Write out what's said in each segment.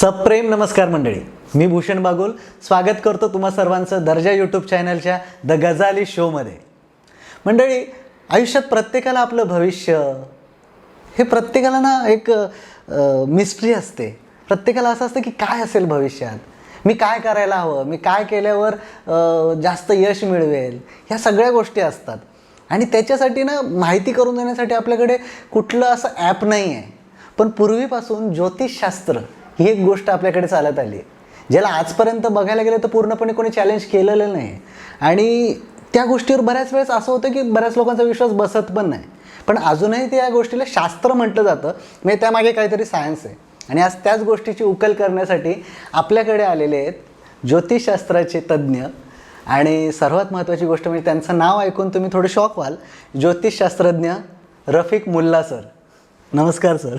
सप्रेम नमस्कार मंडळी, मी भूषण बागुल स्वागत करतो तुम्हा सर्वांचं दर्जा यूट्यूब चॅनलच्या द गजाली शोमध्ये. मंडळी, आयुष्यात प्रत्येकाला आपलं भविष्य हे प्रत्येकाला ना एक मिस्ट्री असते. प्रत्येकाला असं असतं की काय असेल भविष्यात, मी काय करायला हवं, मी काय केल्यावर जास्त यश मिळवेल, ह्या सगळ्या गोष्टी असतात. आणि त्याच्यासाठी ना माहिती करून देण्यासाठी आपल्याकडे कुठलं असं ॲप नाही आहे. पण पूर्वीपासून ज्योतिषशास्त्र ही एक गोष्ट आपल्याकडे चालत आली, ज्याला आजपर्यंत बघायला गेलं तर पूर्णपणे कोणी चॅलेंज केलेलं नाही. आणि त्या गोष्टीवर बऱ्याच वेळेस असं होतं की बऱ्याच लोकांचा विश्वास बसत पण नाही. पण अजूनही त्या गोष्टीला शास्त्र म्हटलं जातं, म्हणजे त्यामागे काहीतरी सायन्स आहे. आणि आज त्याच गोष्टीची उकल करण्यासाठी आपल्याकडे आलेले आहेत ज्योतिषशास्त्राचे तज्ज्ञ. आणि सर्वात महत्त्वाची गोष्ट म्हणजे त्यांचं नाव ऐकून तुम्ही थोडे शॉक व्हाल, ज्योतिषशास्त्रज्ञ रफिक मुल्ला सर. नमस्कार सर.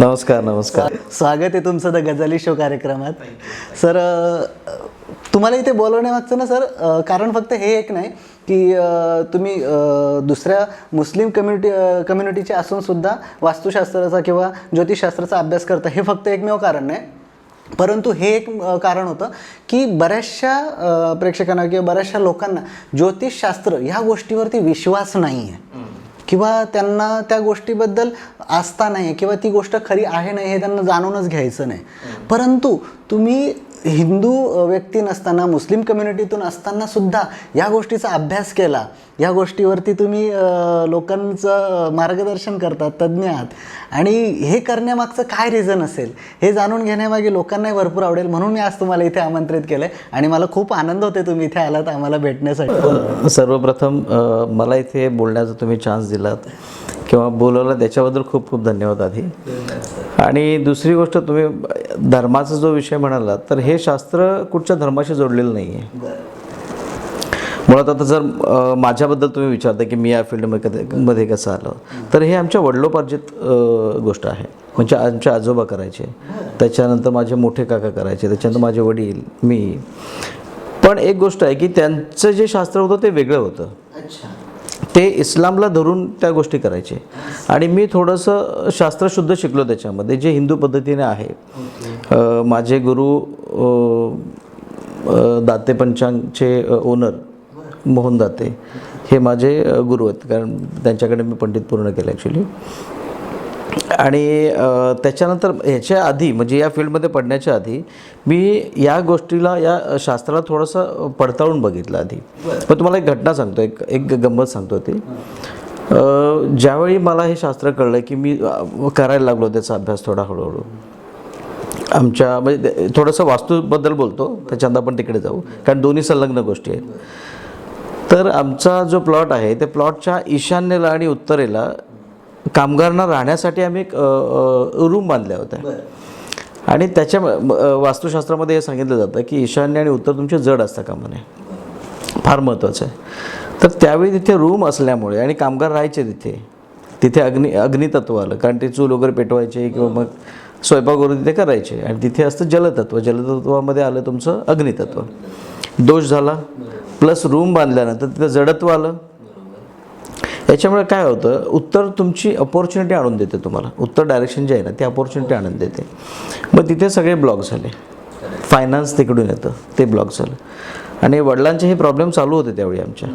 नमस्कार. नमस्कार. स्वागत आहे तुमचं द गजाली शो कार्यक्रमात. सर, तुम्हाला इथे बोलवण्यामागचं ना सर कारण फक्त हे एक नाही की तुम्ही दुसऱ्या मुस्लिम कम्युनिटीचे असूनसुद्धा वास्तुशास्त्राचा किंवा ज्योतिषशास्त्राचा अभ्यास करता, हे फक्त एकमेव कारण नाही. परंतु हे एक कारण होतं की बऱ्याचशा प्रेक्षकांना किंवा बऱ्याचशा लोकांना ज्योतिषशास्त्र ह्या गोष्टीवरती विश्वास नाही आहे किंवा त्यांना त्या गोष्टीबद्दल आस्था नाही किंवा ती गोष्ट खरी आहे नाही हे त्यांना जाणूनच घ्यायचं नाही. परंतु तुम्ही हिंदू व्यक्ती नसताना, मुस्लिम कम्युनिटीतून असताना सुद्धा या गोष्टीचा अभ्यास केला, या गोष्टीवरती तुम्ही लोकांचं मार्गदर्शन करतात, तज्ज्ञ आहात. आणि हे करण्यामागचं काय रिझन असेल हे जाणून घेण्यामागे लोकांनाही भरपूर आवडेल, म्हणून मी आज तुम्हाला इथे आमंत्रित केलं आहे. आणि मला खूप आनंद होते तुम्ही इथे आलात आम्हाला भेटण्यासाठी. सर्वप्रथम मला इथे बोलण्याचा तुम्ही चान्स दिलात किंवा बोलवलं त्याच्याबद्दल खूप खूप धन्यवाद आधी. आणि दुसरी गोष्ट, तुम्ही धर्माचा जो विषय म्हणाला तर हे शास्त्र कुठच्या धर्माशी जोडलेलं नाही आहे. मुळात आता जर माझ्याबद्दल तुम्ही विचारता की मी या फील्डमध्ये कसं आलो, तर हे आमच्या वडिलोपार्जित गोष्ट आहे. म्हणजे आमचे आजोबा करायचे, त्याच्यानंतर माझे मोठे काका करायचे, त्याच्यानंतर माझे वडील, मी. पण एक गोष्ट आहे की त्यांचं जे शास्त्र होतं ते वेगळं होतं. ते इस्लामला धरून त्या गोष्टी करायचे. आणि मी थोडंसं शास्त्रशुद्ध शिकलो त्याच्यामध्ये, जे हिंदू पद्धतीने आहे. माझे गुरु दाते पंचांगचे ओनर मोहन दाते हे माझे गुरु आहेत, कारण त्यांच्याकडे मी पंडित पूर्ण केलं ॲक्च्युली. आणि त्याच्यानंतर ह्याच्या आधी, म्हणजे या फील्डमध्ये पडण्याच्या आधी मी या गोष्टीला, या शास्त्राला थोडंसं पडताळून बघितलं आधी. पण तुम्हाला एक घटना सांगतो, एक गंमत सांगतो. ती ज्यावेळी मला हे शास्त्र कळलं की मी करायला लागलो त्याचा अभ्यास थोडा हळूहळू. आमच्या म्हणजे थोडंसं वास्तूबद्दल बोलतो, त्याच्यानंतर आपण तिकडे जाऊ, कारण दोन्ही संलग्न गोष्टी आहेत. तर आमचा जो प्लॉट आहे त्या प्लॉटच्या ईशान्येला आणि उत्तरेला कामगारांना राहण्यासाठी आम्ही एक रूम बांधल्या होत्या. आणि त्याच्या वास्तुशास्त्रामध्ये हे सांगितलं जातं की ईशान्य आणि उत्तर तुमचे जड असता कामा नये, फार महत्त्वाचं आहे. तर त्यावेळी तिथे रूम असल्यामुळे आणि कामगार राहायचे तिथे अग्नितत्व आलं, कारण ते चूल वगैरे पेटवायचे किंवा मग स्वयंपाक वगैरे तिथे करायचे. आणि तिथे असतं जलतत्वामध्ये आलं तुमचं अग्नितत्व. दोष झाला, प्लस रूम बांधल्यानंतर तिथं जडत्व आलं. याच्यामुळे काय होतं, उत्तर तुमची अपॉर्च्युनिटी आणून देते तुम्हाला. उत्तर डायरेक्शन जे आहे ना ते अपॉर्च्युनिटी आणून देते. मग तिथे सगळे ब्लॉक झाले. फायनान्स तिकडून येतं, ते ब्लॉक झालं. आणि वडिलांचे हे प्रॉब्लेम चालू होते त्यावेळी आमच्या.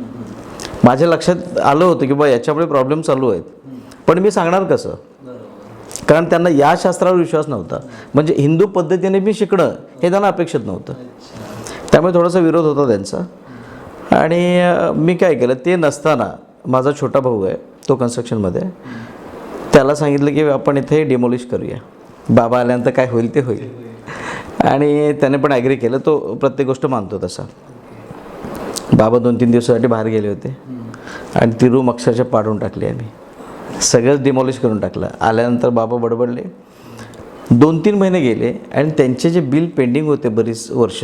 माझ्या लक्षात आलं होतं की बा याच्यामुळे प्रॉब्लेम चालू आहेत, पण मी सांगणार कसं, कारण त्यांना या शास्त्रावर विश्वास नव्हता. म्हणजे हिंदू पद्धतीने मी शिकणं हे त्यांना अपेक्षित नव्हतं. त्यामुळे थोडासा विरोध होता त्यांचा. आणि मी काय केलं, ते नसताना माझा छोटा भाऊ आहे, तो कन्स्ट्रक्शनमध्ये आहे, त्याला सांगितलं की आपण इथे डिमोलिश करूया, बाबा आल्यानंतर काय होईल ते होईल. आणि त्याने पण ॲग्री केलं. तो प्रत्येक गोष्ट मानतो तसा. बाबा 2-3 दिवसासाठी बाहेर गेले होते आणि ती रूम अक्षरशः पाडून टाकली. आम्ही सगळंच डिमॉलिश करून टाकलं. आल्यानंतर बाबा बडबडले. 2-3 महिने गेले आणि त्यांचे जे बिल पेंडिंग होते बरीच वर्ष,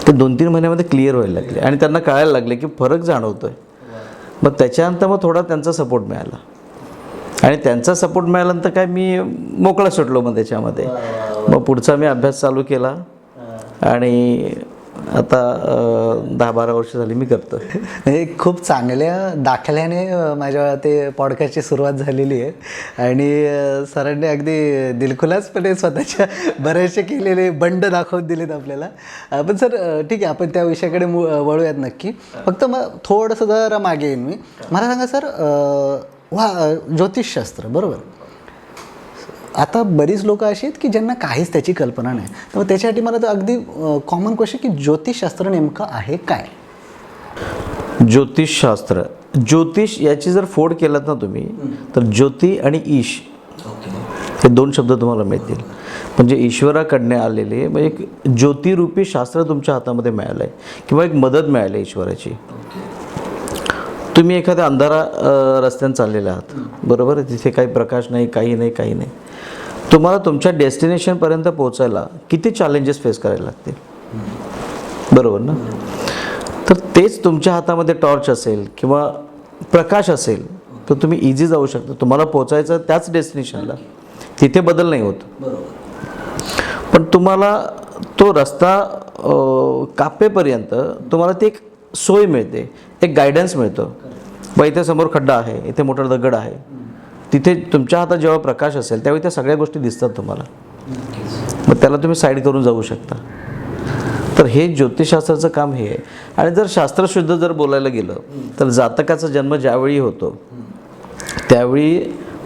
ते 2-3 महिन्यामध्ये क्लिअर व्हायला लागले. आणि त्यांना कळायला लागले की फरक जाणवतो आहे. मग त्याच्यानंतर मग थोडा त्यांचा सपोर्ट मिळाला. आणि त्यांचा सपोर्ट मिळाल्यानंतर काय मी मोकळा सुटलो मग त्याच्यामध्ये. मग पुढचा मी अभ्यास चालू केला. आणि आता 10-12 वर्ष झाली मी करतो. म्हणजे खूप चांगल्या दाखल्याने माझ्या ते पॉडकास्टची सुरुवात झालेली आहे आणि सरांनी अगदी दिलखुलासपणे स्वतःच्या बरेचसे केलेले बंड दाखवून दिलेत आपल्याला. पण सर ठीक आहे, आपण त्या विषयाकडे वळूयात नक्की. फक्त मग थोडंसं जरा मागे येईन मी. मला सांगा सर, ज्योतिषशास्त्र बरोबर, आता बरीच लोक अशी आहेत की ज्यांना काहीच त्याची कल्पना नाही. तर त्याच्यासाठी मला तर अगदी कॉमन क्वेश्चन की ज्योतिषशास्त्र नेमकं आहे काय? ज्योतिषशास्त्र, ज्योतिष याची जर फोड केलात ना तुम्ही, तर ज्योती आणि ईश हे 2 शब्द तुम्हाला मिळतील. म्हणजे ईश्वराकडनं आलेले, म्हणजे एक ज्योतिरूपी शास्त्र तुमच्या हातामध्ये मिळालं आहे किंवा एक मदत मिळाली आहे ईश्वराची. तुम्ही एखाद्या अंधारा रस्त्याने चाललेले आहात, बरोबर आहे, तिथे काही प्रकाश नाही, काही नाही. तुम्हाला तुमच्या डेस्टिनेशनपर्यंत पोहोचायला किती चॅलेंजेस फेस करायला लागतील, बरोबर ना? तर तेच तुमच्या हातामध्ये टॉर्च असेल किंवा प्रकाश असेल तर तुम्ही इझी जाऊ शकता. तुम्हाला पोचायचं त्याच डेस्टिनेशनला, तिथे बदल नाही होत. पण तुम्हाला तो रस्ता कापेपर्यंत तुम्हाला ती एक सोय मिळते, एक गायडन्स मिळतं. बा इथे समोर खड्डा आहे, इथे मोठा दगड आहे, तिथे तुमच्या हातात जेव्हा प्रकाश असेल त्यावेळी त्या सगळ्या गोष्टी दिसतात तुम्हाला. मग त्याला तुम्ही साईड करून जाऊ शकता. तर हे ज्योतिषशास्त्राचं काम हे आहे. आणि जर शास्त्रशुद्ध जर बोलायला गेलं तर जातकाचा जन्म ज्यावेळी होतो त्यावेळी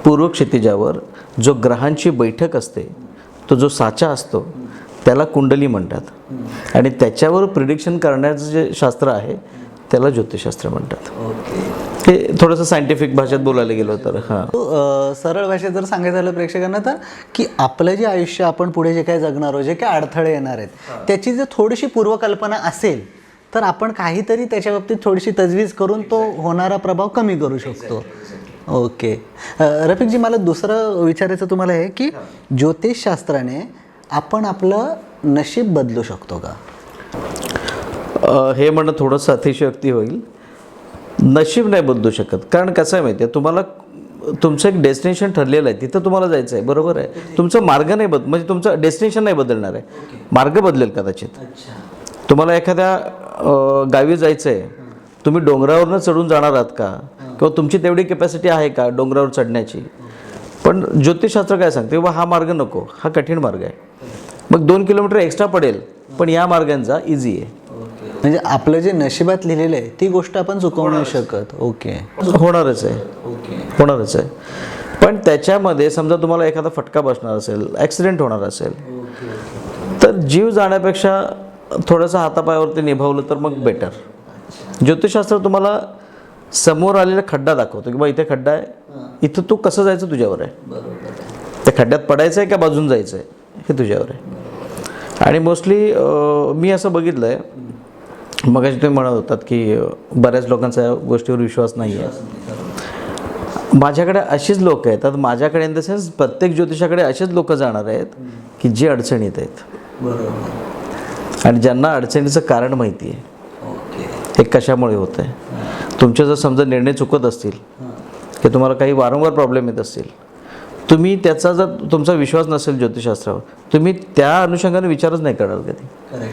पूर्व क्षितिजावर जो ग्रहांची बैठक असते, तो जो साचा असतो त्याला कुंडली म्हणतात. आणि त्याच्यावर प्रिडिक्शन करण्याचं जे शास्त्र आहे त्याला ज्योतिषशास्त्र म्हणतात. हे थोडंसं सायंटिफिक भाषेत बोलायला गेलो तर सरळ भाषेत जर सांगायचं झालं प्रेक्षकांना तर की आपलं जे आयुष्य, आपण पुढे जे काही जगणार आहोत, जे काही अडथळे येणार आहेत, त्याची जर थोडीशी पूर्वकल्पना असेल तर आपण काहीतरी त्याच्या बाबतीत थोडीशी तजवीज करून तो होणारा प्रभाव कमी करू शकतो. ओके. रफिकजी, मला दुसरं विचारायचं तुम्हाला आहे की ज्योतिषशास्त्राने आपण आपलं नशीब बदलू शकतो का? हे म्हणणं थोडंसं अतिशयोक्ती होईल. नशीब नाही बदलू शकत. कारण कसं आहे माहिती आहे, तुम्हाला तुमचं एक डेस्टिनेशन ठरलेलं आहे, तिथं तुम्हाला जायचं आहे, बरोबर आहे. तुमचा मार्ग नाही म्हणजे तुमचं डेस्टिनेशन नाही बदलणार आहे, मार्ग बदलेल कदाचित. तुम्हाला एखाद्या गावी जायचं आहे, तुम्ही डोंगरावरनं चढून जाणार आहात का, किंवा तुमची तेवढी कॅपॅसिटी आहे का डोंगरावर चढण्याची? पण ज्योतिषशास्त्र काय सांगते, बाबा हा मार्ग नको, हा कठीण मार्ग आहे, मग 2 किलोमीटर एक्स्ट्रा पडेल, पण या मार्गांचा इझी आहे. म्हणजे आपलं जे नशिबात लिहिलेलं आहे ती गोष्ट आपण चुकवू नाही शकत. ओके. होणारच आहे. पण त्याच्यामध्ये समजा तुम्हाला एखादा फटका बसणार असेल, ॲक्सिडेंट होणार असेल, तर जीव जाण्यापेक्षा थोडंसं हातापायावरती निभावलं तर मग बेटर. ज्योतिषशास्त्र तुम्हाला समोर आलेला खड्डा दाखवतो की बा इथे खड्डा आहे, इथं तू कसं जायचं तुझ्यावर आहे. त्या खड्ड्यात पडायचं आहे का बाजून जायचं आहे हे तुझ्यावर आहे. आणि मोस्टली मी असं बघितलं आहे, मगाशी तुम्ही म्हणत होतात की बऱ्याच लोकांचा या गोष्टीवर विश्वास नाही आहे. माझ्याकडे अशीच लोक आहेत, आता माझ्याकडे इन द सेन्स प्रत्येक ज्योतिषाकडे असेच लोक जाणार आहेत की जे अडचणीत आहेत, आणि ज्यांना अडचणीचं कारण माहिती आहे हे कशामुळे होतं आहे. तुमचे जर समजा निर्णय चुकत असतील की तुम्हाला काही वारंवार प्रॉब्लेम येत असतील, तुम्ही त्याचा जर तुमचा विश्वास नसेल ज्योतिषशास्त्रावर, तुम्ही त्या अनुषंगाने विचारच नाही करणार कधी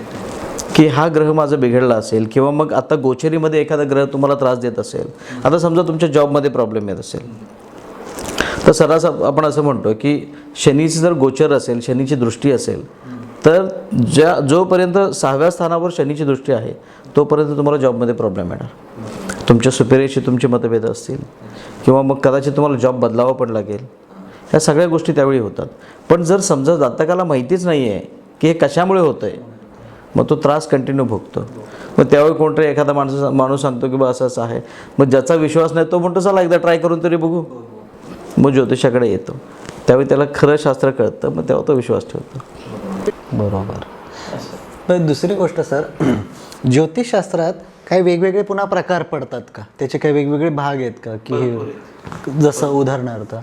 की हा ग्रह माझा बिघडला असेल, किंवा मग आता गोचरीमध्ये एखादा ग्रह तुम्हाला त्रास देत असेल. आता समजा तुमच्या जॉबमध्ये प्रॉब्लेम येत असेल, तर सर्रास आपण असं म्हणतो की शनीची जर गोचर असेल, शनीची दृष्टी असेल, तर जोपर्यंत 6व्या स्थानावर शनीची दृष्टी आहे तोपर्यंत तुम्हाला जॉबमध्ये प्रॉब्लेम येणार. तुमच्या सुपेरियरशी तुमचे मतभेद असतील, किंवा मग कदाचित तुम्हाला जॉब बदलावा पण लागेल. ह्या सगळ्या गोष्टी त्यावेळी होतात. पण जर समजा जातकाला माहितीच नाही आहे की हे कशामुळे होतं आहे, मग तो त्रास कंटिन्यू भोगतो. मग त्यावेळी कोणतरी एखादा माणूस सांगतो की बा असं असं आहे, मग ज्याचा विश्वास नाही तो म्हणतो चला एकदा ट्राय करून तरी बघू. मग ज्योतिषाकडे येतो, त्यावेळी त्याला खरं शास्त्र कळतं, मग तेव्हा तो विश्वास ठेवतो. बरोबर. पण दुसरी गोष्ट सर, ज्योतिषशास्त्रात काही वेगवेगळे पुन्हा प्रकार पडतात का? त्याचे काही वेगवेगळे भाग आहेत का? की हे जसं उदाहरणार्थ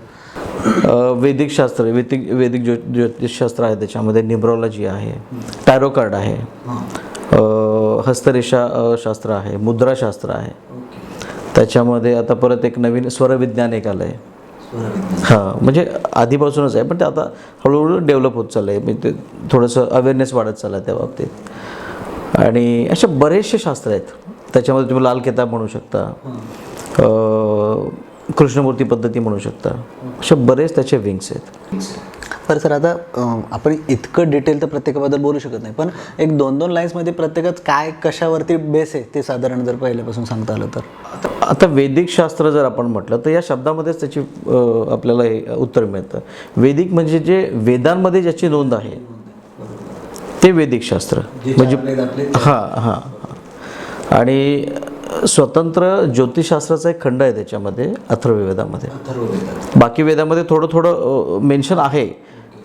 वैदिक शास्त्र, वैदिक ज्योतिषशास्त्र आहे, त्याच्यामध्ये न्यूमरॉलॉजी आहे, टॅरो कार्ड आहे, हस्तरेषा शास्त्र आहे, मुद्राशास्त्र आहे. त्याच्यामध्ये आता परत एक नवीन स्वरविज्ञान एक आलं आहे. हां, म्हणजे आधीपासूनच आहे, पण ते आता हळूहळू डेव्हलप होत चाललं आहे. म्हणजे ते थोडंसं अवेअरनेस वाढत चाललं आहे त्या बाबतीत. आणि असे बरेचसे शास्त्र आहेत. त्याच्यामध्ये तुम्ही लाल किताब म्हणू शकता, कृष्णमूर्ती पद्धती म्हणू शकता, असे बरेच त्याचे विंग्स आहेत. बरं सर, आता आपण इतकं डिटेल तर प्रत्येकाबद्दल बोलू शकत नाही, पण एक 2-2 लाईन्समध्ये प्रत्येकाच काय कशावरती बेस आहे ते साधारण जर पहिल्यापासून सांगता आलं तर. आता वैदिक शास्त्र जर आपण म्हटलं तर या शब्दामध्येच त्याची आपल्याला हे उत्तर मिळतं. वैदिक म्हणजे जे वेदांमध्ये ज्याची नोंद आहे ते वैदिक शास्त्र म्हणजे हां. आणि स्वतंत्र ज्योतिषशास्त्राचा एक खंड आहे त्याच्यामध्ये, अथर्ववेदामध्ये. बाकी वेदामध्ये थोडं थोडं मेन्शन आहे,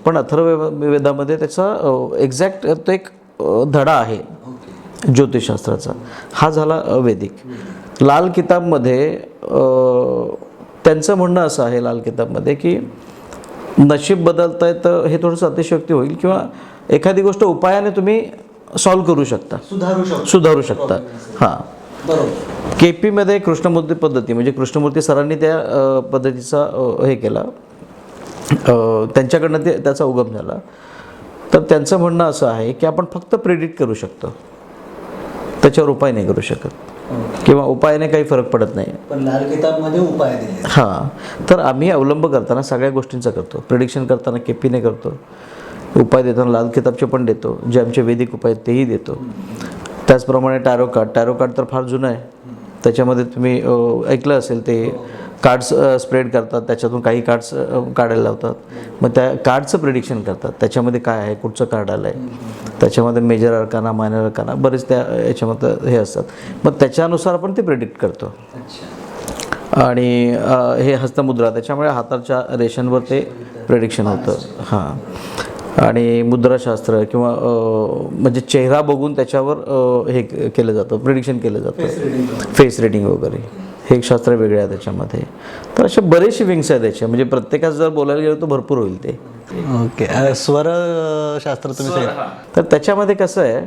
पण अथर्ववेदामध्ये त्याचा एक्झॅक्ट तो एक धडा आहे ज्योतिषशास्त्राचा. हा झाला वैदिक. लाल किताबमध्ये त्यांचं म्हणणं असं आहे लाल किताबमध्ये की नशीब बदलता येतं, हे थोडंसं अतिशयोक्ती होईल, किंवा एखादी गोष्ट उपायाने तुम्ही सॉल्व्ह करू शकता, सुधारू शकता. हां, बरोबर. KP कृष्णमूर्ती पद्धती म्हणजे कृष्णमूर्ती सरांनी त्या पद्धतीचा हे केला, त्यांच्याकडनं त्याचा उगम झाला. तर त्यांचं म्हणणं असं आहे की आपण फक्त प्रेडिक्ट करू शकतो, त्याच्यावर उपाय नाही करू शकत, किंवा उपायाने काही फरक पडत नाही. पण लाल किताबमध्ये उपाय दिले. हां, तर आम्ही अवलंब करताना सगळ्या गोष्टींचा करतो. प्रेडिक्शन करताना KPने करतो, उपाय देताना लाल किताबचे पण देतो, जे आमचे वैदिक उपाय तेही देतो. त्याचप्रमाणे टॅरो कार्ड तर फार जुनं आहे. त्याच्यामध्ये तुम्ही ऐकलं असेल ते कार्ड्स स्प्रेड करतात, त्याच्यातून काही कार्ड्स काढायला लावतात, मग त्या कार्डचं प्रेडिक्शन करतात. त्याच्यामध्ये काय आहे, कुठचं कार्ड आलं आहे, त्याच्यामध्ये मेजर अर्काना, मायनर अर्काना बरेच त्या याच्यामध्ये हे असतात. मग त्याच्यानुसार आपण ते प्रेडिक्ट करतो. आणि हे हस्तमुद्रा, त्याच्यामुळे हाताच्या रेषांवर ते प्रेडिक्शन होतं. हां, आणि मुद्राशास्त्र किंवा म्हणजे चेहरा बघून त्याच्यावर हे केलं जातं, प्रिडिक्शन केलं जातं, फेस रिडिंग वगैरे. हे एक शास्त्र वेगळे आहे त्याच्यामध्ये. तर असे बरेचसे विंग्स आहेत त्याचे, म्हणजे प्रत्येकाचं जर बोलायला गेलं तर भरपूर होईल ते. ओके. स्वरशास्त्र तुम्ही तर त्याच्यामध्ये कसं आहे,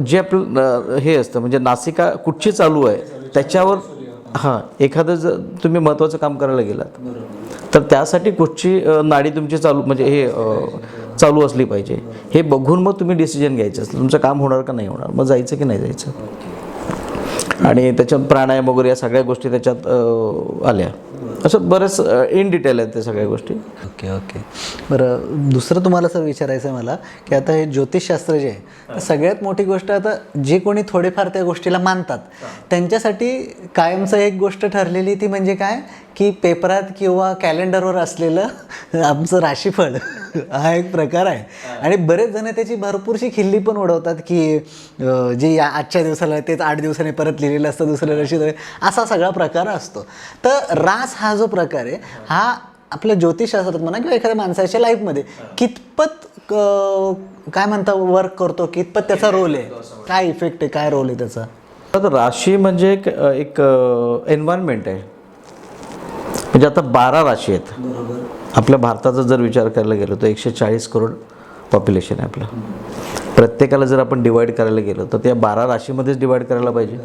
जे आपलं हे असतं म्हणजे नासिका कुठची चालू आहे त्याच्यावर, हां, एखादं जर तुम्ही महत्त्वाचं काम करायला गेलात तर त्यासाठी कुठची नाडी तुमची चालू म्हणजे हे चालू असली पाहिजे, हे बघून मग तुम्ही डिसिजन घ्यायचं असतं तुमचं काम होणार का नाही होणार, मग जायचं की नाही जायचं. आणि त्याच्यात प्राणायाम वगैरे या सगळ्या गोष्टी त्याच्यात आल्या. असं बरंच इन डिटेल आहेत त्या सगळ्या गोष्टी. ओके. बरं, दुसरं तुम्हाला सर विचारायचं आहे मला की आता हे ज्योतिषशास्त्र जे आहे, तर सगळ्यात मोठी गोष्ट, आता जे कोणी थोडेफार त्या गोष्टीला मानतात त्यांच्यासाठी कायमचं एक गोष्ट ठरलेली ती म्हणजे काय की पेपरात किंवा कॅलेंडरवर असलेलं आमचं राशीफळ हा एक प्रकार आहे. आणि बरेच जण त्याची भरपूरशी खिल्ली पण उडवतात की जे या आजच्या दिवसाला तेच 8 दिवसांनी परत लिहिलेलं असतं दुसऱ्या दिवशी, असा सगळा प्रकार असतो. तर रास हा जो प्रकार आहे हा आपल्या ज्योतिषशास्त्रात म्हणा किंवा एखाद्या माणसाच्या लाईफमध्ये कितपत काय म्हणता वर्क करतो, कितपत त्याचा रोल आहे, काय इफेक्ट आहे, काय रोल आहे त्याचा. आता राशी म्हणजे एक एन्व्हायरमेंट आहे. म्हणजे आता 12 राशी आहेत. आपल्या भारताचा जर विचार करायला गेलो तर 140 करोड पॉप्युलेशन आहे आपलं. प्रत्येकाला जर आपण डिवाईड करायला गेलो तर त्या 12 राशीमध्येच डिवाईड करायला पाहिजे.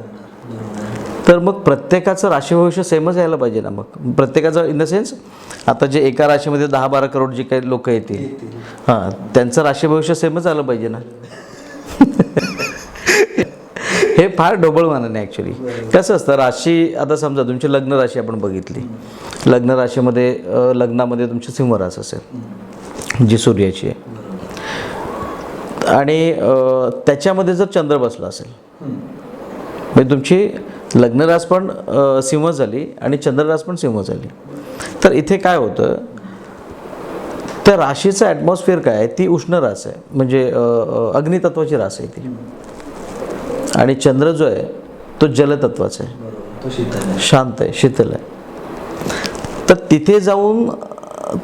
तर मग प्रत्येकाचं राशी भविष्य सेमच यायला पाहिजे ना. मग प्रत्येकाचं इन द सेन्स, आता जे एका राशीमध्ये 10-12 करोड जे काही लोक येतील, हां, त्यांचं राशी भविष्य सेमच आलं पाहिजे ना. हे फार डोबळ मानाने ॲक्च्युली. कसं असतं, राशी आता समजा तुमची लग्न राशी आपण बघितली, लग्न राशीमध्ये लग्नामध्ये तुमची सिंह रास असेल जी सूर्याची आहे, आणि त्याच्यामध्ये जर चंद्र बसला असेल म्हणजे तुमची लग्न रास पण सिंह झाली आणि चंद्ररास पण सिंह झाली. तर इथे काय होतं, त्या राशीचं ॲटमॉस्फिअर काय आहे, ती उष्ण रास आहे, म्हणजे अग्नितत्वाची रास आहे ती. आणि चंद्र जो आहे तो जलतत्वाचा आहे, शांत आहे, शीतल आहे. तर तिथे जाऊन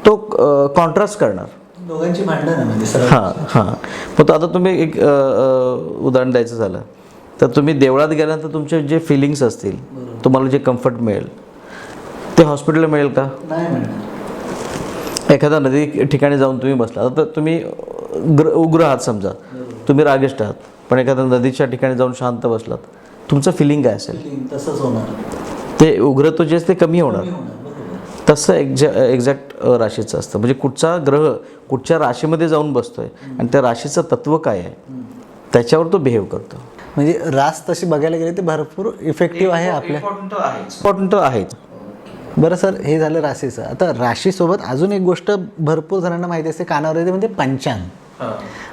तो कॉन्ट्रास्ट करणार, दोघांची भांडणं म्हणजे. हां. मग आता तुम्ही एक उदाहरण द्यायचं झालं तर तुम्ही देवळात गेल्यानंतर तुमचे जे फिलिंग्स असतील, तुम्हाला जे कम्फर्ट मिळेल ते हॉस्पिटलला मिळेल का? नाही मिळणार. एखाद्या नदी ठिकाणी जाऊन तुम्ही बसला तर तुम्ही उग्र आहात समजा, तुम्ही रागिष्ट आहात, पण एखाद्या नदीच्या ठिकाणी जाऊन शांत बसलात, तुमचं फिलिंग काय असेल? तसंच होणार. ते उग्रत्व जे असते कमी होणार. तसं एक्झॅक्ट राशीचं असतं. म्हणजे कुठचा ग्रह कुठच्या राशीमध्ये जाऊन बसतोय आणि त्या राशीचं तत्व काय आहे त्याच्यावर तो बिहेव करतो. म्हणजे रास तशी बघायला गेली ते भरपूर इफेक्टिव्ह आहे आपल्या. इम्पॉर्टंट आहे. बरं सर, हे झालं राशीचं. आता राशीसोबत अजून एक गोष्ट भरपूर जणांना माहिती असते, कानावर येते, म्हणजे पंचांग.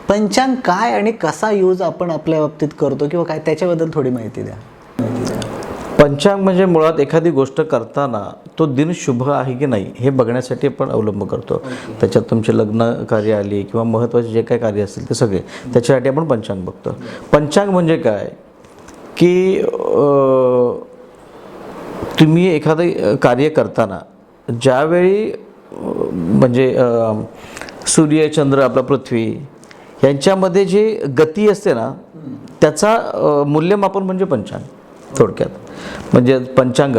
पंचांग काय आणि कसा यूज आपण आपल्या बाबतीत करतो किंवा काय, त्याच्याबद्दल थोडी माहिती द्या. पंचांग म्हणजे मुळात एखादी गोष्ट करताना तो दिन शुभ आहे की नाही हे बघण्यासाठी आपण अवलंब करतो. त्याच्यात तुमचे लग्न कार्य आली किंवा महत्त्वाचे जे काही कार्य असतील ते सगळे त्याच्यासाठी आपण पंचांग बघतो. पंचांग म्हणजे काय की तुम्ही एखादं कार्य करताना ज्यावेळी म्हणजे सूर्य, चंद्र, आपला पृथ्वी यांच्यामध्ये जी गती असते ना त्याचा मूल्यमापन म्हणजे पंचांग थोडक्यात. म्हणजे पंचांग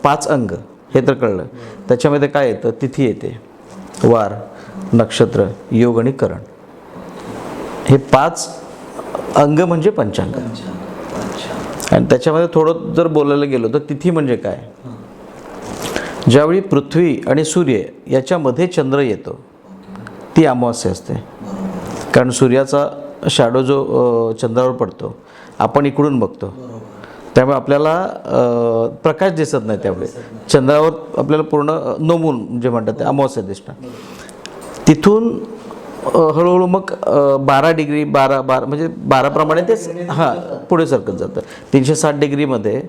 5 अंग हे तर कळलं. त्याच्यामध्ये काय येतं, तिथी येते, वार, नक्षत्र, योग आणि करण. हे 5 अंग म्हणजे पंचांग. आणि त्याच्यामध्ये थोडं जर बोलायला गेलो तर तिथी म्हणजे काय, ज्यावेळी पृथ्वी आणि सूर्य याच्यामध्ये चंद्र येतो ती अमावास्या असते. कारण सूर्याचा शॅडो जो चंद्रावर पडतो आपण इकडून बघतो, त्यामुळे आपल्याला प्रकाश दिसत नाही. त्यामुळे चंद्रावर आपल्याला पूर्ण नमून जे म्हणतात ते अमावास्या दिसणार. तिथून हळूहळू मग 12 डिग्री 12 म्हणजे 12 प्रमाणे ते पुढे सरकत जातं. 360 डिग्रीमध्ये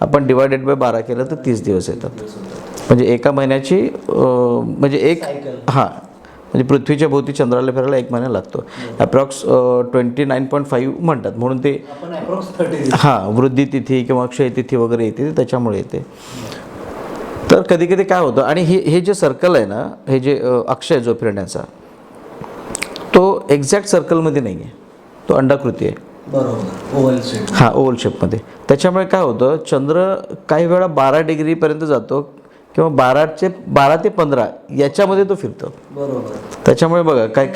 आपण डिवायडेड बाय 12 केलं तर 30 दिवस येतात. म्हणजे एका महिन्याची म्हणजे एक म्हणजे पृथ्वीच्या भोवती चंद्राला फिरायला 1 महिना लागतो. अप्रॉक्स 29.5 म्हणतात, म्हणून ते वृद्धी तिथी किंवा अक्षय तिथी वगैरे येते त्याच्यामुळे येते. तर कधी कधी काय होतं, आणि हे जे सर्कल आहे ना, हे जे अक्षय जो फिरण्याचा तो एक्झॅक्ट सर्कलमध्ये नाही आहे, तो अंडाकृती आहे. ओव्हल शेपमध्ये. त्याच्यामुळे काय होतं, चंद्र काही वेळा 12 डिग्रीपर्यंत जातो किंवा 12 ते 15 याच्यामध्ये तो फिरतो. त्याच्यामुळे बघा काय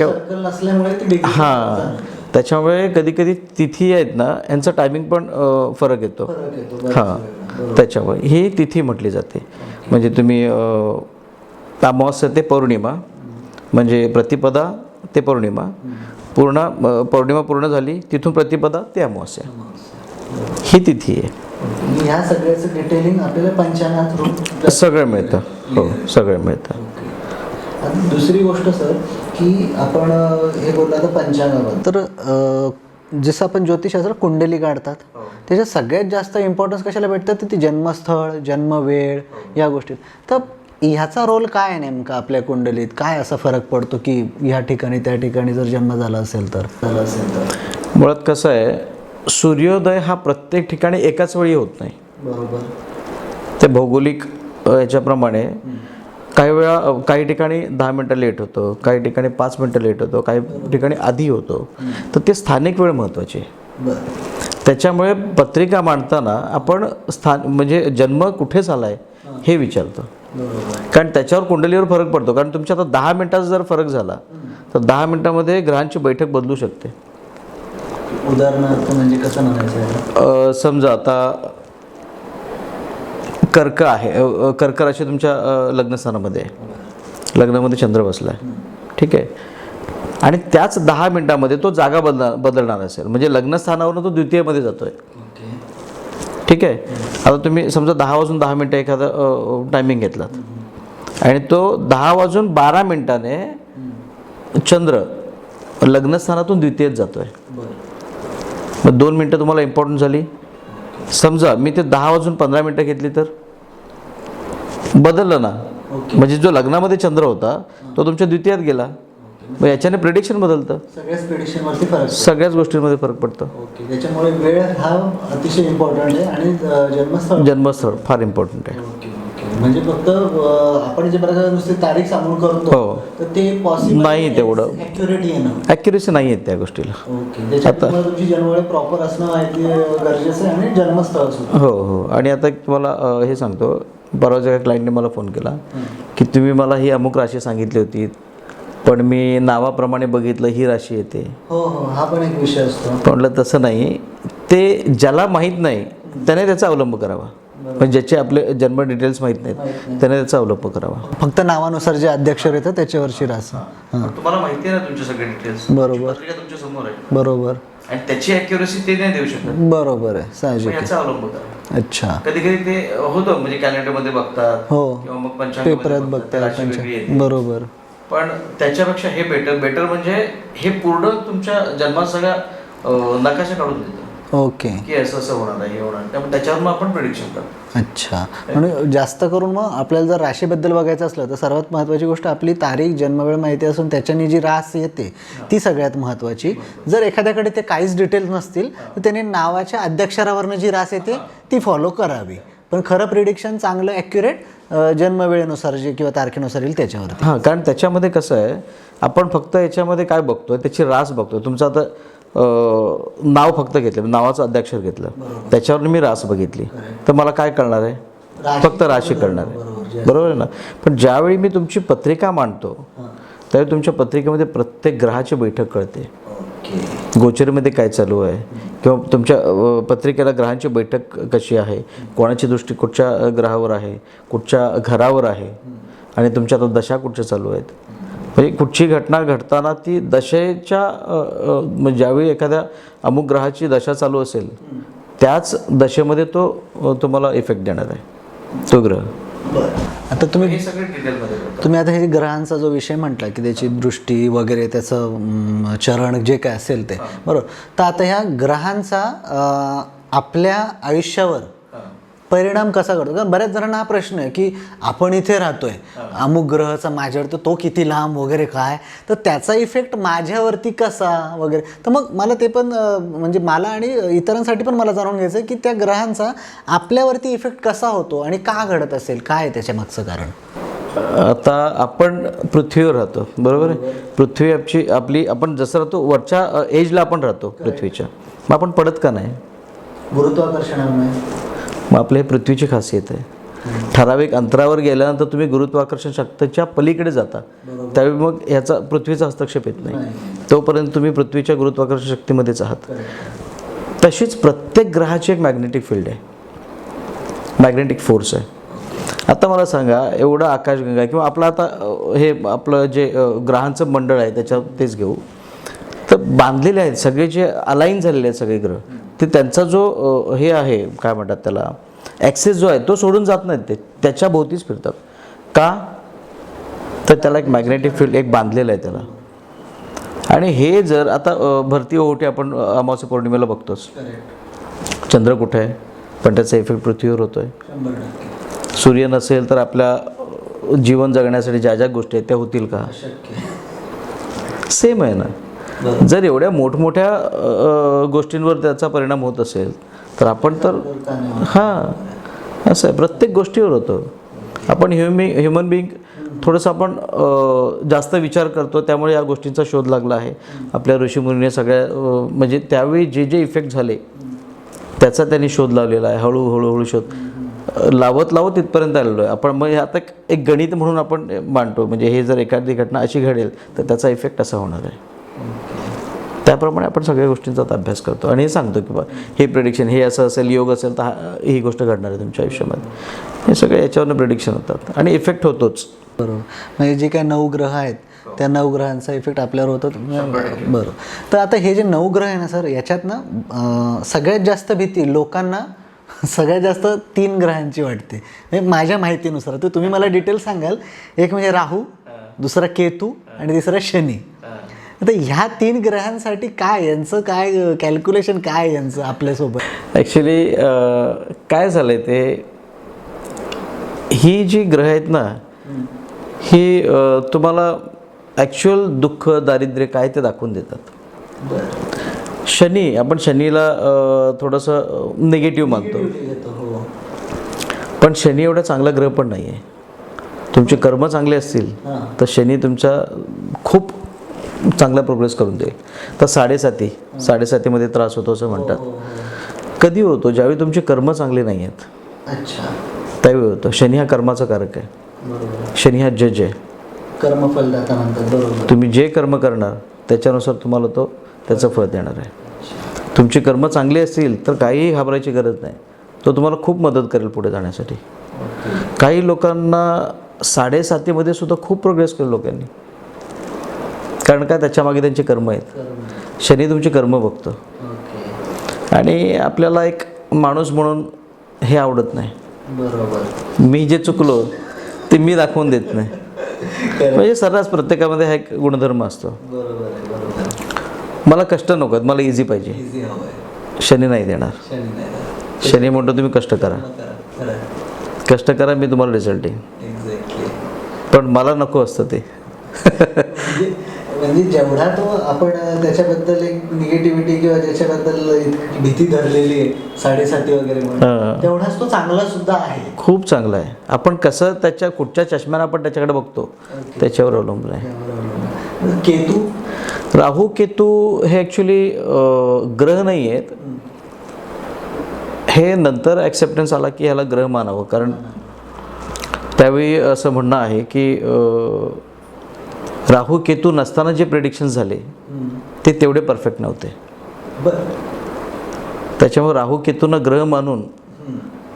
त्याच्यामुळे कधी कधी तिथी आहेत ना यांचा टायमिंग पण फरक येतो. त्याच्यामुळे ही तिथी म्हटली जाते. म्हणजे तुम्ही अमावास्या ते पौर्णिमा म्हणजे प्रतिपदा ते पौर्णिमा, पौर्णिमा पूर्ण झाली तिथून प्रतिपदा ते अमावास्या, ही तिथी आहे. ह्या सगळ्याचं डिटेलिंग आपल्याला पंचांगात सगळं मिळतं. हो, सगळं मिळतं. दुसरी गोष्ट सर की आपण हे बोलला तर पंचांगाबद्दल, तर जसं आपण ज्योतिषशास्त्र कुंडली काढतात त्याच्यात सगळ्यात जास्त इम्पॉर्टन्स कशाला भेटतं, तर ती जन्मस्थळ, जन्मवेळ या गोष्टीत. तर ह्याचा रोल काय आहे नेमका आपल्या कुंडलीत, काय असा फरक पडतो की ह्या ठिकाणी त्या ठिकाणी जर जन्म झाला असेल तर. मुळात कसं आहे, सूर्योदय हा प्रत्येक ठिकाणी एकाच वेळी होत नाही. बरोबर. ते भौगोलिक याच्याप्रमाणे काही वेळा काही ठिकाणी 10 मिनटं लेट होतो, काही ठिकाणी 5 मिनटं लेट होतो, काही ठिकाणी आधी होतो. तर ते स्थानिक वेळ महत्त्वाची आहे. त्याच्यामुळे पत्रिका मांडताना आपण म्हणजे जन्म कुठे झाला आहे हे विचारतो. कारण त्याच्यावर कुंडलीवर फरक पडतो. कारण तुमच्या आता 10 मिनटाचा जर फरक झाला तर 10 मिनटामध्ये ग्रहांची बैठक बदलू शकते. उदाहरणार्थ म्हणजे कसं म्हणायचं, समजा आता कर्क आहे, कर्क राशी तुमच्या लग्नस्थानामध्ये आहे, लग्नामध्ये चंद्र बसला आहे, ठीक आहे. आणि त्याच 10 मिनटामध्ये तो जागा बदलणार असेल, म्हणजे लग्नस्थानावरून तो द्वितीयमध्ये जातोय, ठीक आहे. आता तुम्ही समजा 10 वाजून 10 मिनटं एखादा टायमिंग घेतलात आणि तो 10 वाजून 12 मिनटाने चंद्र लग्नस्थानातून द्वितीयत जातोय. मग 2 मिनटं तुम्हाला इम्पॉर्टंट झाली. समजा मी ते 10 वाजून 15 मिनटं घेतली तर बदललं ना. म्हणजे जो लग्नामध्ये चंद्र होता तो तुमच्या द्वितीयात गेला. मग याच्याने प्रेडिक्शन बदलतं. सगळ्याच गोष्टींमध्ये फरक पडतो. त्याच्यामुळे वेळ हा अतिशय इम्पॉर्टंट आहे आणि जन्मस्थळ फार इम्पॉर्टंट आहे. म्हणजे फक्त आपण जे प्रकारे नुसती तारीख सांगून करतो तर ते पॉसिबल नाही, तेवढं ॲक्युरेसी नाही आहेत त्या गोष्टीला. आता तुमची जन्मवेळ प्रॉपर असणं माहिती गरजेचं आहे आणि जन्मस्थळ असणं. हो. आणि आता तुम्हाला हे सांगतो, परवाच्या एका क्लायंटने मला फोन केला की तुम्ही मला ही अमुक राशी सांगितली होती पण मी नावाप्रमाणे बघितलं ही राशी येते. हा पण एक विषय असतो. म्हटलं तसं नाही, ते ज्याला माहीत नाही त्याने त्याचा अवलंब करावा. म्हणजे ज्याचे आपले जन्म डिटेल्स माहीत नाहीत त्याने त्याचा अवलंब करावा. फक्त नावानुसार जे अध्यक्षर येतं त्याच्यावरची रास. तुम्हाला माहिती आहे ना तुमचे सगळे डिटेल्स. बरोबर. तुमच्या समोर आहे. बरोबर. आणि त्याची ॲक्युरसी ते नाही देऊ शकत. बरोबर आहे, साहजिक आहे. याचा अवलंब होता. अच्छा. कधी कधी ते होतं म्हणजे कॅलेंडरमध्ये बघतात हो, किंवा मग पंचांगामध्ये पेपरात बघतात, राशी बघतात वेगळी येते. बरोबर. पण त्याच्यापेक्षा हे बेटर म्हणजे हे पूर्ण तुमच्या जन्मात सगळ्या नकाशा काढून देतं ओके. की असं असं होणार आहे, हे होणार आहे. त्यामुळे त्याच्यावर मग आपण प्रिडिक्शन करतो. अच्छा. म्हणून जास्त करून मग आपल्याला जर राशीबद्दल बघायचं असलं तर सर्वात महत्त्वाची गोष्ट आपली तारीख, जन्मवेळ माहिती असून त्याच्यानी जी रास येते ती सगळ्यात महत्त्वाची. जर एखाद्याकडे ते काहीच डिटेल्स नसतील तर त्याने नावाच्या अध्यक्षरावरनं जी रास येते ती फॉलो करावी. पण खरं प्रिडिक्शन चांगलं ॲक्युरेट जन्मवेळेनुसार जे किंवा तारखेनुसार येईल त्याच्यावरती. हां, कारण त्याच्यामध्ये कसं आहे, आपण फक्त याच्यामध्ये काय बघतोय, त्याची रास बघतोय. तुमचं आता नाव फक्त घेतलं, नावाचं अध्याक्षर घेतलं, त्याच्यावर मी रास बघितली, तर मला काय कळणार आहे? फक्त राशी कळणार आहे, बरोबर आहे ना. पण ज्यावेळी मी तुमची पत्रिका मांडतो त्यावेळी तुमच्या पत्रिकेमध्ये प्रत्येक ग्रहाची बैठक कळते, गोचरीमध्ये काय चालू आहे, किंवा तुमच्या पत्रिकेला ग्रहांची बैठक कशी आहे, कोणाची दृष्टी कुठच्या ग्रहावर आहे, कुठच्या घरावर आहे, आणि तुमच्या आता दशा कुठच्या चालू आहेत. म्हणजे कुठची घटना घडताना ती दशेच्या ज्यावेळी एखाद्या अमुक ग्रहाची दशा चालू असेल त्याच दशेमध्ये तो तुम्हाला इफेक्ट देणार आहे तो ग्रह. आता तुम्ही हे सगळे डिटेलमध्ये तुम्ही आता हे ग्रहांचा जो विषय म्हटला की त्याची दृष्टी वगैरे त्याचं चरण जे काय असेल ते बरोबर. तर आता ह्या ग्रहांचा आपल्या आयुष्यावर परिणाम कसा करतो? कारण बऱ्याच जणांना हा प्रश्न आहे की आपण इथे राहतोय, अमुक ग्रहाचा माझ्यावर, तर तो किती लांब वगैरे काय, तर त्याचा इफेक्ट माझ्यावरती कसा वगैरे. तर मग मला ते पण म्हणजे मला आणि इतरांसाठी पण मला जाणून घ्यायचं आहे की त्या ग्रहांचा आपल्यावरती इफेक्ट कसा होतो आणि का घडत असेल, काय आहे त्याच्या मागचं कारण. आता आपण पृथ्वीवर राहतो, बरोबर आहे. पृथ्वी आपली आपण जसं राहतो वरच्या एजला आपण राहतो पृथ्वीच्या, मग आपण पडत का नाही? गुरुत्वाकर्षणामुळे. मग आपल्या हे पृथ्वीची खासियत आहे. ठराविक अंतरावर गेल्यानंतर तुम्ही गुरुत्वाकर्षण शक्तीच्या पलीकडे जाता, त्यावेळी मग ह्याचा पृथ्वीचा हस्तक्षेप येत नाही, तोपर्यंत तुम्ही पृथ्वीच्या गुरुत्वाकर्षण शक्तीमध्येच आहात. तशीच प्रत्येक ग्रहाची एक मॅग्नेटिक फील्ड आहे, मॅग्नेटिक फोर्स आहे. आता मला सांगा, एवढं आकाशगंगा किंवा आपलं आता हे आपलं जे ग्रहांचं मंडळ आहे त्याच्यात तेच घेऊ, तर बांधलेले आहेत सगळे, जे अलाईन झालेले आहेत सगळे ग्रह, ते त्यांचा जो हे आहे काय म्हणतात त्याला, ॲक्सेस जो आहे तो सोडून जात नाहीत, ते त्याच्या भोवतीच फिरतात. का? तर त्याला एक मॅग्नेटिक फील्ड एक बांधलेलं आहे त्याला. आणि हे जर आता भरती ओहोटी आपण अमावास्या पौर्णिमेला बघतोच, चंद्र कुठे आहे, पण त्याचा इफेक्ट पृथ्वीवर होतो आहे. सूर्य नसेल तर आपल्या जीवन जगण्यासाठी ज्या ज्या गोष्टी आहेत त्या होतील का? सेम आहे ना. जर एवढ्या मोठमोठ्या गोष्टींवर त्याचा परिणाम होत असेल तर आपण तर हां असं आहे, प्रत्येक गोष्टीवर होतं. आपण ह्युमन बिईंग थोडंसं आपण जास्त विचार करतो, त्यामुळे या गोष्टींचा शोध लागला आहे. आपल्या ऋषीमुनीने सगळ्या म्हणजे त्यावेळी जे जे इफेक्ट झाले त्याचा त्यांनी शोध लावलेला आहे. हळूहळू शोध लावत इथपर्यंत आलेलो आहे आपण. मग आता एक गणित म्हणून आपण मांडतो, म्हणजे हे जर एखादी घटना अशी घडेल तर त्याचा इफेक्ट असा होणार आहे. त्याप्रमाणे आपण सगळ्या गोष्टींचा अभ्यास करतो आणि हे सांगतो की बा हे प्रेडिक्शन, हे असं असेल, योग असेल तर ही गोष्ट घडणार आहे तुमच्या आयुष्यामध्ये. हे सगळे याच्यावरनं प्रेडिक्शन होतात आणि इफेक्ट होतोच. बरोबर. म्हणजे जे काही 9 ग्रह आहेत त्या 9 ग्रहांचा इफेक्ट आपल्यावर होतो. बरोबर. तर आता हे जे 9 ग्रह आहे ना सर, याच्यात ना सगळ्यात जास्त भीती लोकांना सगळ्यात जास्त 3 ग्रहांची वाटते, म्हणजे माझ्या माहितीनुसार. तर तुम्ही मला डिटेल सांगाल. एक म्हणजे राहू, दुसरा केतू आणि तिसरा शनी. आता ह्या 3 ग्रहांसाठी काय यांचं काय कॅल्क्युलेशन काय यांचं आपल्यासोबत? ॲक्च्युली काय झालं आहे ते, ही जी ग्रह आहेत ना ही तुम्हाला ॲक्च्युअल दुःख, दारिद्र्य काय ते दाखवून देतात. शनी, आपण शनीला थोडंसं निगेटिव्ह मानतो, पण शनी एवढा चांगला ग्रह पण नाही आहे. तुमचे कर्म चांगले असतील तर शनी तुमचा खूप चांगला प्रोग्रेस करून देईल. तर 7.5 त्रास होतो असं म्हणतात. कधी होतो? ज्यावेळी तुमचे कर्म चांगले नाही आहेत त्यावेळी होतं. शनी हा कर्माचा कारक आहे, शनी हा जज आहे, कर्मफलदाता म्हणतात. बरोबर. तुम्ही जे कर्म करणार त्याच्यानुसार तुम्हाला तो त्याचं फळ देणार आहे. तुमची कर्म चांगली असतील तर काहीही घाबरायची गरज नाही, तो तुम्हाला खूप मदत करेल पुढे जाण्यासाठी. काही लोकांना 7.5 सुद्धा खूप प्रोग्रेस केलं लोकांनी, कारण काय त्याच्यामागे त्यांचे कर्म आहेत. शनी तुमचे कर्म बघतो. आणि आपल्याला एक माणूस म्हणून हे आवडत नाही. बरोबर. मी जे चुकलो ते मी दाखवून देत नाही. म्हणजे सर्रास प्रत्येकामध्ये हा एक गुणधर्म असतो. बरोबर आहे, बरोबर आहे. मला कष्ट नको आहेत, मला इझी पाहिजे. इझी हवं आहे. शनी नाही देणार. शनी नाही. शनी म्हणतो तुम्ही कष्ट करा, खरं आहे. कष्ट करा, मी तुम्हाला रिझल्ट देईन. एक्झॅक्टली. पण मला नको असतं ते. म्हणजे जेवढा तो आपण त्याच्याबद्दल एक निगेटिव्हिटी किंवा त्याच्याबद्दल एक भीती धरलेली आहे, 7.5 वगैरे म्हणून, तेवढाच तो चांगला सुद्धा आहे. खूप चांगलं आहे. आपण कसं त्याच्या कुठच्या चष्म्यानं आपण त्याच्याकडे बघतो त्याच्यावर अवलंबून आहे. केतू, राहू केतू हे ॲक्च्युली ग्रह नाही आहेत. हे नंतर ॲक्सेप्टन्स आला की ह्याला ग्रह मानावं, कारण त्यावेळी असं म्हणणं आहे की राहू केतू नसताना जे प्रेडिक्शन्स झाले ते तेवढे परफेक्ट नव्हते. बरं. त्याच्यामुळे राहू केतूंना ग्रह मानून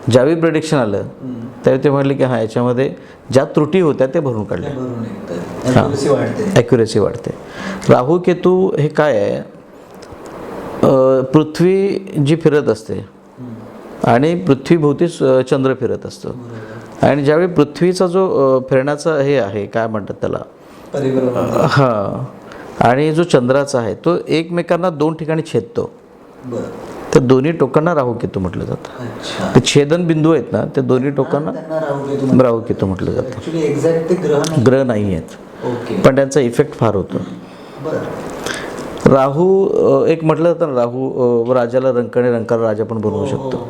ज्यावेळी प्रेडिक्शन आलं त्यावेळी ते म्हटले की हां याच्यामध्ये ज्या त्रुटी होत्या ते भरून काढल्या. ॲक्युरेसी वाढते. राहू केतू हे काय आहे, पृथ्वी जी फिरत असते आणि पृथ्वीभोवती चंद्र फिरत असतो, आणि ज्यावेळी पृथ्वीचा जो फिरण्याचा हे आहे काय म्हणतात त्याला, हां, आणि जो चंद्राचा आहे तो एकमेकांना 2 ठिकाणी छेदतो. त्या दोन्ही टोकांना राहू केतू म्हटलं जातं. ते छेदन बिंदू आहेत ना, त्या दोन्ही टोकांना राहू केतू म्हटलं जातं. ग्रह नाही आहेत पण त्यांचा इफेक्ट फार होतो. राहू एक म्हटलं जातं ना, राहू राजाला रंकाने रंकाला राजा पण बनवू शकतो.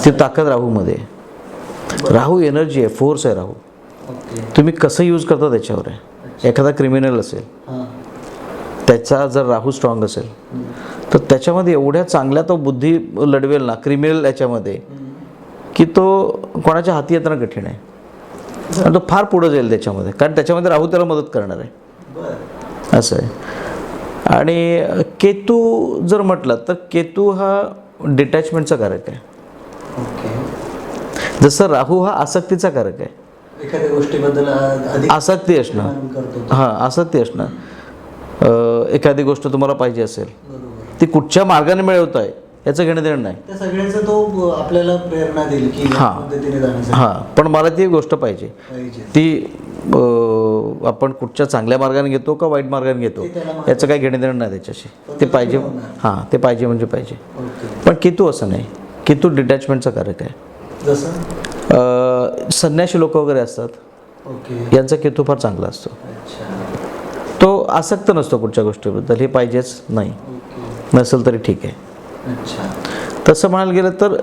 ती ताकद राहूमध्ये. राहू एनर्जी आहे, फोर्स आहे राहू. तुम्ही कसं यूज करता त्याच्यावर आहे. एखादा क्रिमिनल असेल, त्याचा जर राहू स्ट्रॉंग असेल तर त्याच्यामध्ये एवढ्या चांगल्या तो बुद्धी लढवेल ना क्रिमिनल याच्यामध्ये, की तो कोणाच्या हाती येताना कठीण आहे. आणि तो फार पुढं जाईल त्याच्यामध्ये, कारण त्याच्यामध्ये राहू त्याला मदत करणार आहे. असं आहे. आणि केतू जर म्हटलं तर केतू हा डिटॅचमेंटचा कारक आहे. जसं राहू हा आसक्तीचा कारक आहे. एखाद्या गोष्टीबद्दल आसक्ती असणं, हां आसक्ती असणं. एखादी गोष्ट तुम्हाला पाहिजे असेल, ती कुठच्या मार्गाने मिळवत आहे याचं घेणं देणं नाही. त्या सगळ्याचा तो आपल्याला प्रेरणा देईल की हां, पण मला ती गोष्ट पाहिजे. ती आपण कुठच्या चांगल्या मार्गाने घेतो का वाईट मार्गाने घेतो याचं काही घेणं देणं नाही त्याच्याशी. ते पाहिजे, हां ते पाहिजे म्हणजे पाहिजे. पण केतू असं नाही. केतू डिटॅचमेंटचा कारक आहे. जसं संन्याशी लोक वगैरे असतात, यांचा केतू फार चांगला असतो. तो आसक्त नसतो कुठच्या गोष्टीबद्दल, हे पाहिजेच नाही, नसेल तरी ठीक आहे. तसं म्हणायला गेलं तर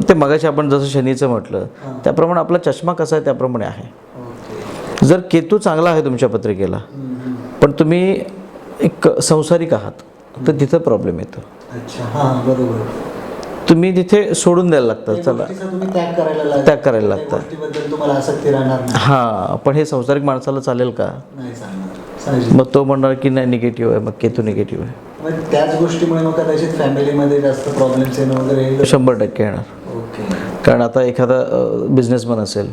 ते मगाशी आपण जसं शनीचं म्हटलं त्याप्रमाणे आपला चष्मा कसा आहे त्याप्रमाणे आहे. जर केतू चांगला आहे तुमच्या पत्रिकेला पण तुम्ही एक संसारिक आहात तर तिथं प्रॉब्लेम येतो. तुम्ही तिथे सोडून द्यायला लागतं, चला त्याग करायला लागतं. हां, पण हे संसारिक माणसाला चालेल का? मग तो म्हणणार की नाही निगेटिव्ह आहे, मग केतू निगेटिव्ह आहे. त्याच गोष्टीमुळे मग कदाचित फॅमिलीमध्ये जास्त प्रॉब्लेम्स येणं वगैरे 100% येणार. कारण आता एखादा बिझनेसमॅन असेल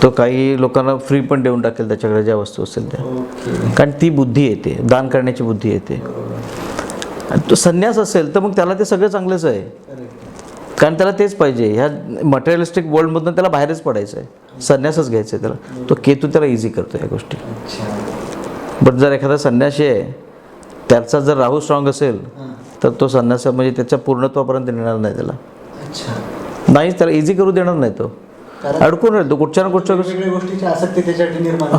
तो काही लोकांना फ्री पण देऊन टाकेल त्याच्याकडे ज्या वस्तू असेल त्या, कारण ती बुद्धी येते, दान करण्याची बुद्धी येते. तो संन्यास असेल तर मग त्याला ते सगळं चांगलंच आहे, कारण त्याला तेच पाहिजे. ह्या मटेरियलिस्टिक वर्ल्डमधून त्याला बाहेरच पडायचं आहे, संन्यासच घ्यायचं आहे त्याला. तो केतू त्याला इझी करतो या गोष्टी. बट जर एखादा संन्यासी आहे त्याचा जर राहू स्ट्रॉंग असेल तर तो संन्यास म्हणजे त्याच्या पूर्णत्वापर्यंत नेणार नाही त्याला. नाहीच, त्याला इझी करू देणार नाही. तो अडकून राहील, तो कुठच्या ना कुठच्या गोष्टीची आसक्ती त्याच्यासाठी निर्माण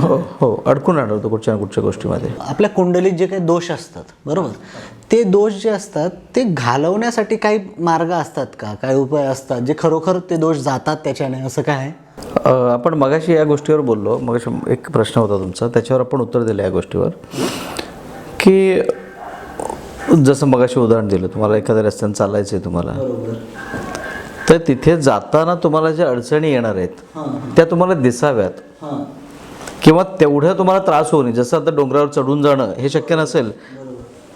हो अडकून राहणार तो कुठच्या ना कुठच्या गोष्टीमध्ये. आपल्या कुंडलीत जे काही दोष असतात बरोबर, ते दोष जे असतात ते घालवण्यासाठी काही मार्ग असतात का, काही उपाय असतात जे खरोखर ते दोष जातात त्याच्याने, असं काय आहे? आपण मगाशी या गोष्टीवर बोललो. मगाशी एक प्रश्न होता तुमचा, त्याच्यावर आपण उत्तर दिलं या गोष्टीवर की जसं मगाशी उदाहरण दिलं, तुम्हाला एखाद्या रस्त्याने चालायचं आहे तुम्हाला, तर तिथे जाताना तुम्हाला ज्या अडचणी येणार आहेत त्या तुम्हाला दिसाव्यात किंवा तेवढं तुम्हाला त्रास होऊ नये. जसं आता डोंगरावर चढून जाणं हे शक्य नसेल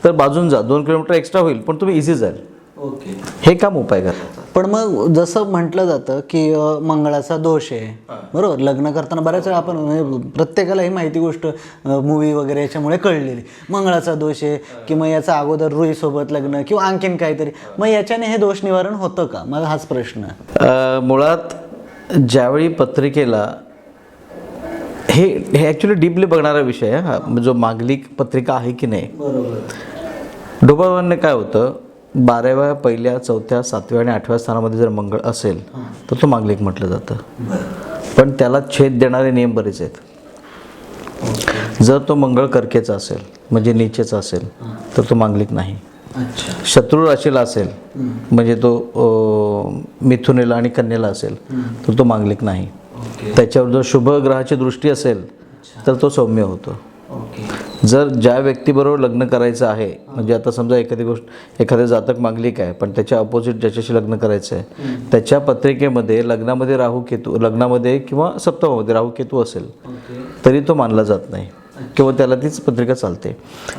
तर बाजून जा, 2 किलोमीटर एक्स्ट्रा होईल पण तुम्ही इझी जाल. ओके. हे काम उपाय करतात. पण मग जसं म्हटलं जातं की मंगळाचा दोष आहे, बरोबर. लग्न करताना बऱ्याच वेळा आपण म्हणजे प्रत्येकाला ही माहिती गोष्ट मूवी वगैरे याच्यामुळे कळलेली, मंगळाचा दोष आहे की मग याचा अगोदर रुईसोबत लग्न किंवा आणखीन काहीतरी, मग याच्याने हे दोष निवारण होतं का? मला हाच प्रश्न आहे. मुळात ज्यावेळी पत्रिकेला हे ॲक्च्युली डीपली बघणारा विषय आहे हा, जो मांगलिक पत्रिका आहे की नाही. बरोबर. ढोबळमान्य काय होतं, 12व्या, 1ल्या, 4थ्या, 7व्या आणि 8व्या स्थानामध्ये जर मंगळ असेल तर तो मांगलिक म्हटलं जातं. पण त्याला छेद देणारे नियम बरेच आहेत. जर तो मंगळ कर्केचा असेल म्हणजे नीचेचा असेल तर तो मांगलिक नाही. शत्रू राशीला असेल म्हणजे तो मिथुनेला आणि कन्येला असेल तर तो मांगलिक नाही. त्याच्यावर जर शुभ ग्रहाची दृष्टी असेल तर तो सौम्य होतो. जर ज्या व्यक्तीबरोबर लग्न करायचं आहे, म्हणजे आता समजा एखादी गोष्ट, एखादे जातक मांगलिक आहे पण त्याच्या अपोजिट ज्याच्याशी लग्न करायचं आहे, त्याच्या पत्रिकेमध्ये लग्नामध्ये राहू केतू, लग्नामध्ये किंवा सप्तमामध्ये राहू केतू असेल तरी तो मानला जात नाही किंवा त्याला तीच पत्रिका चालते.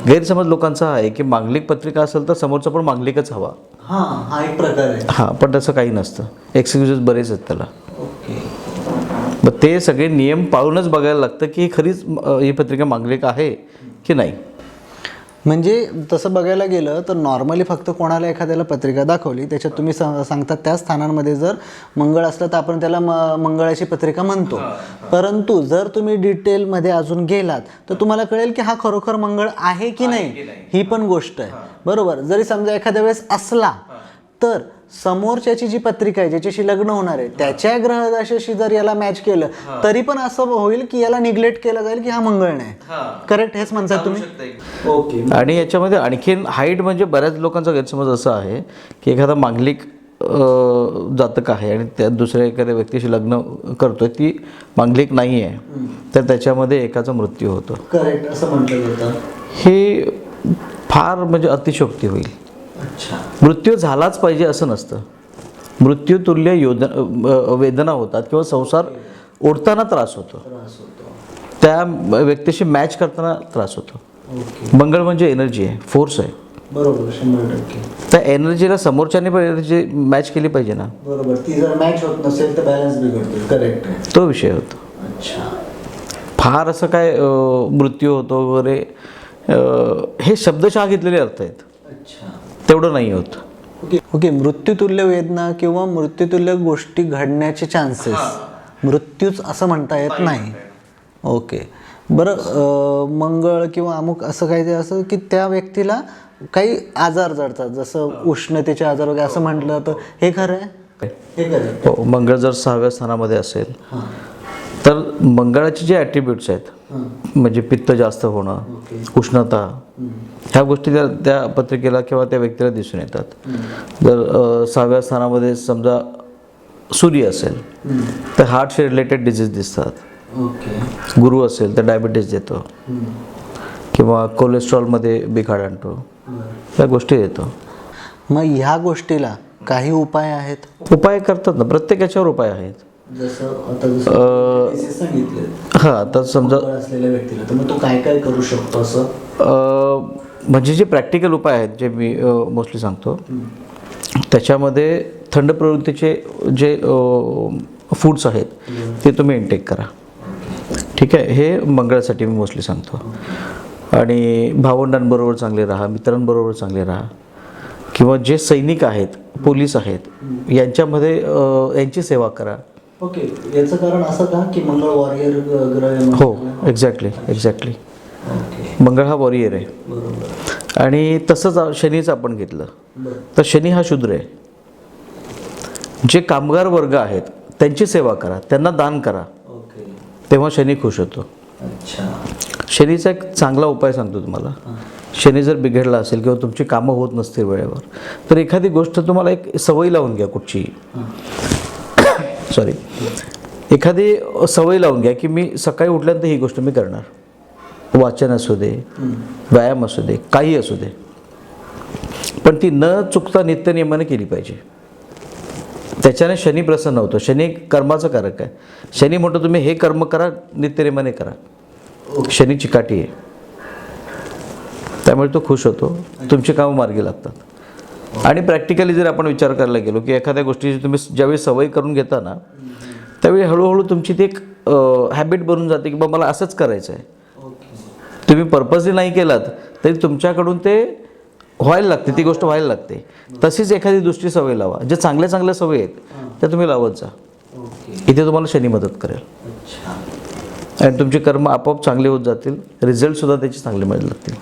गैरसमज लोकांचा हा आहे की मांगलिक पत्रिका असेल तर समोरचा पण मांगलिकच हवा. हा एक प्रकार आहे. हां, पण तसं काही नसतं. एक्सक्युजेस बरेच आहेत त्याला. मग ते सगळे नियम पाळूनच बघायला लागतं की खरीच ही पत्रिका मांगलिक आहे की नाही. म्हणजे तसं बघायला गेलं तर नॉर्मली फक्त कोणाला एखाद्याला पत्रिका दाखवली, त्याच्यात तुम्ही सांगतात त्या स्थानांमध्ये जर मंगळ असलं तर आपण त्याला मंगळाची पत्रिका म्हणतो. परंतु जर तुम्ही डिटेलमध्ये अजून गेलात तर तुम्हाला कळेल की हा खरोखर मंगळ आहे की नाही, ही पण गोष्ट आहे. बरोबर. जरी समजा एखाद्या वेळेस असला तर समोरच्याची जी पत्रिका आहे, ज्याच्याशी लग्न होणार आहे, त्याच्या ग्रहदशेशी जर याला मॅच केलं तरी पण असं होईल की याला निग्लेक्ट केलं जाईल की हा मंगळ नाही. करेक्ट, हेच म्हणतात तुम्ही. ओके. आणि याच्यामध्ये आणखीन हाईट, म्हणजे बऱ्याच लोकांचा गैरसमज असा आहे की एखादा मांगलिक जातक आहे आणि त्या दुसऱ्या एखाद्या व्यक्तीशी लग्न करतोय, ती मांगलिक नाही आहे, तर त्याच्यामध्ये एकाचा मृत्यू होतो. करेक्ट, असं म्हटलं जातं. हे फार म्हणजे अतिशयोक्ती होईल. मृत्यू झालाच पाहिजे असं नसतं. मृत्यूतुल्य वेदना होतात किंवा संसार ओढताना त्रास होतो, त्या व्यक्तीशी मॅच करताना त्रास होतो. मंगळ म्हणजे एनर्जी आहे, फोर्स आहे. बरोबर, 100%. त्या एनर्जीला समोरच्याने पण एनर्जी मॅच केली पाहिजे ना. बरोबर. ती जर मॅच होत नसेल तर बॅलन्स बिघडतो. करेक्ट आहे. तो विषय होतो. अच्छा. फार असं काय मृत्यू होतो वगैरे हे शब्दशः घेतलेले अर्थ आहेत. अच्छा. तेवढं नाही होत. ओके. मृत्यूतुल्य वेदना किंवा मृत्यूतुल्य गोष्टी घडण्याचे चान्सेस, मृत्यूच असं म्हणता येत नाही. ओके. बरं, मंगळ किंवा अमुक असं काही ते असं की त्या व्यक्तीला काही आजार जडतात, जसं उष्णतेचे आजार वगैरे असं म्हटलं तर हे खरं आहे? हे खरं आहे. हो, मंगळ जर 6व्या स्थानामध्ये असेल तर मंगळाचे जे ॲट्रिब्यूट्स आहेत, म्हणजे पित्त जास्त होणं, उष्णता, ह्या गोष्टी त्या पत्रिकेला किंवा त्या व्यक्तीला दिसून येतात. जर 6व्या स्थानामध्ये समजा सूर्य असेल तर हार्टशी रिलेटेड डिझीज दिसतात. गुरु असेल तर डायबिटीज देतो किंवा कोलेस्ट्रॉलमध्ये बिघाड आणतो, या गोष्टी देतो. मग ह्या गोष्टीला काही उपाय आहेत? उपाय करतात ना, प्रत्येक याच्यावर उपाय आहेत. जसं आता सांगितलं, हां, आता समजा असलेल्या व्यक्तीला तर मग तो काय काय करू शकतो असं, म्हणजे जे प्रॅक्टिकल उपाय आहेत जे मी मोस्टली सांगतो, त्याच्यामध्ये थंड प्रवृत्तीचे जे फूड्स आहेत ते तुम्ही इनटेक करा. ठीक आहे, हे मंगळासाठी मी मोस्टली सांगतो. आणि भावंडांबरोबर चांगले राहा, मित्रांबरोबर चांगले राहा, किंवा जे सैनिक आहेत, पोलीस आहेत, यांच्यामध्ये यांची सेवा करा. ओके. याचं कारण असं का की मंगळ वॉरियर ग्रह? हो, एक्झॅक्टली. मंगळ हा वॉरियर आहे. बरोबर. आणि तसंच शनीचं आपण घेतलं तर शनी हा शूद्र आहे. जे कामगार वर्ग आहेत त्यांची सेवा करा, त्यांना दान करा, तेव्हा शनी खुश होतो. अच्छा. शनीचा एक चांगला उपाय सांगतो तुम्हाला. शनी जर बिघडला असेल किंवा तुमची कामं होत नसतील वेळेवर, तर एखादी गोष्ट तुम्हाला एक सवय लावून घ्या, कुठची एखादी सवय लावून घ्या की मी सकाळी उठल्यानंतर ही गोष्ट मी करणार. वाचन असू दे, व्यायाम असू दे, काही असू दे, पण ती न चुकता नित्यनियमाने केली पाहिजे. त्याच्याने शनी प्रसन्न होतो. शनी कर्माचा कारक आहे. शनी म्हणतो तुम्ही हे कर्म करा, नित्यनियमाने करा. शनी चिकाटी आहे, त्यामुळे तो खुश होतो, तुमची कामं मार्गी लागतात. आणि प्रॅक्टिकली जर आपण विचार करायला गेलो की एखाद्या गोष्टीची तुम्ही ज्यावेळी सवय करून घेता ना त्यावेळी हळूहळू तुमची ती एक हॅबिट बनून जाते की बाबा मला असंच करायचं आहे. तुम्ही पर्पजली नाही केलात तरी तुमच्याकडून ते व्हायला लागते, ती गोष्ट व्हायला लागते. तशीच एखादी दुसरी सवय लावा, जे चांगल्या चांगल्या सवयी आहेत त्या तुम्ही लावत जा. इथे तुम्हाला शनी मदत करेल आणि तुमची कर्म आपोआप चांगली होत जातील, रिझल्टसुद्धा त्याचे चांगले मिळायला लागतील.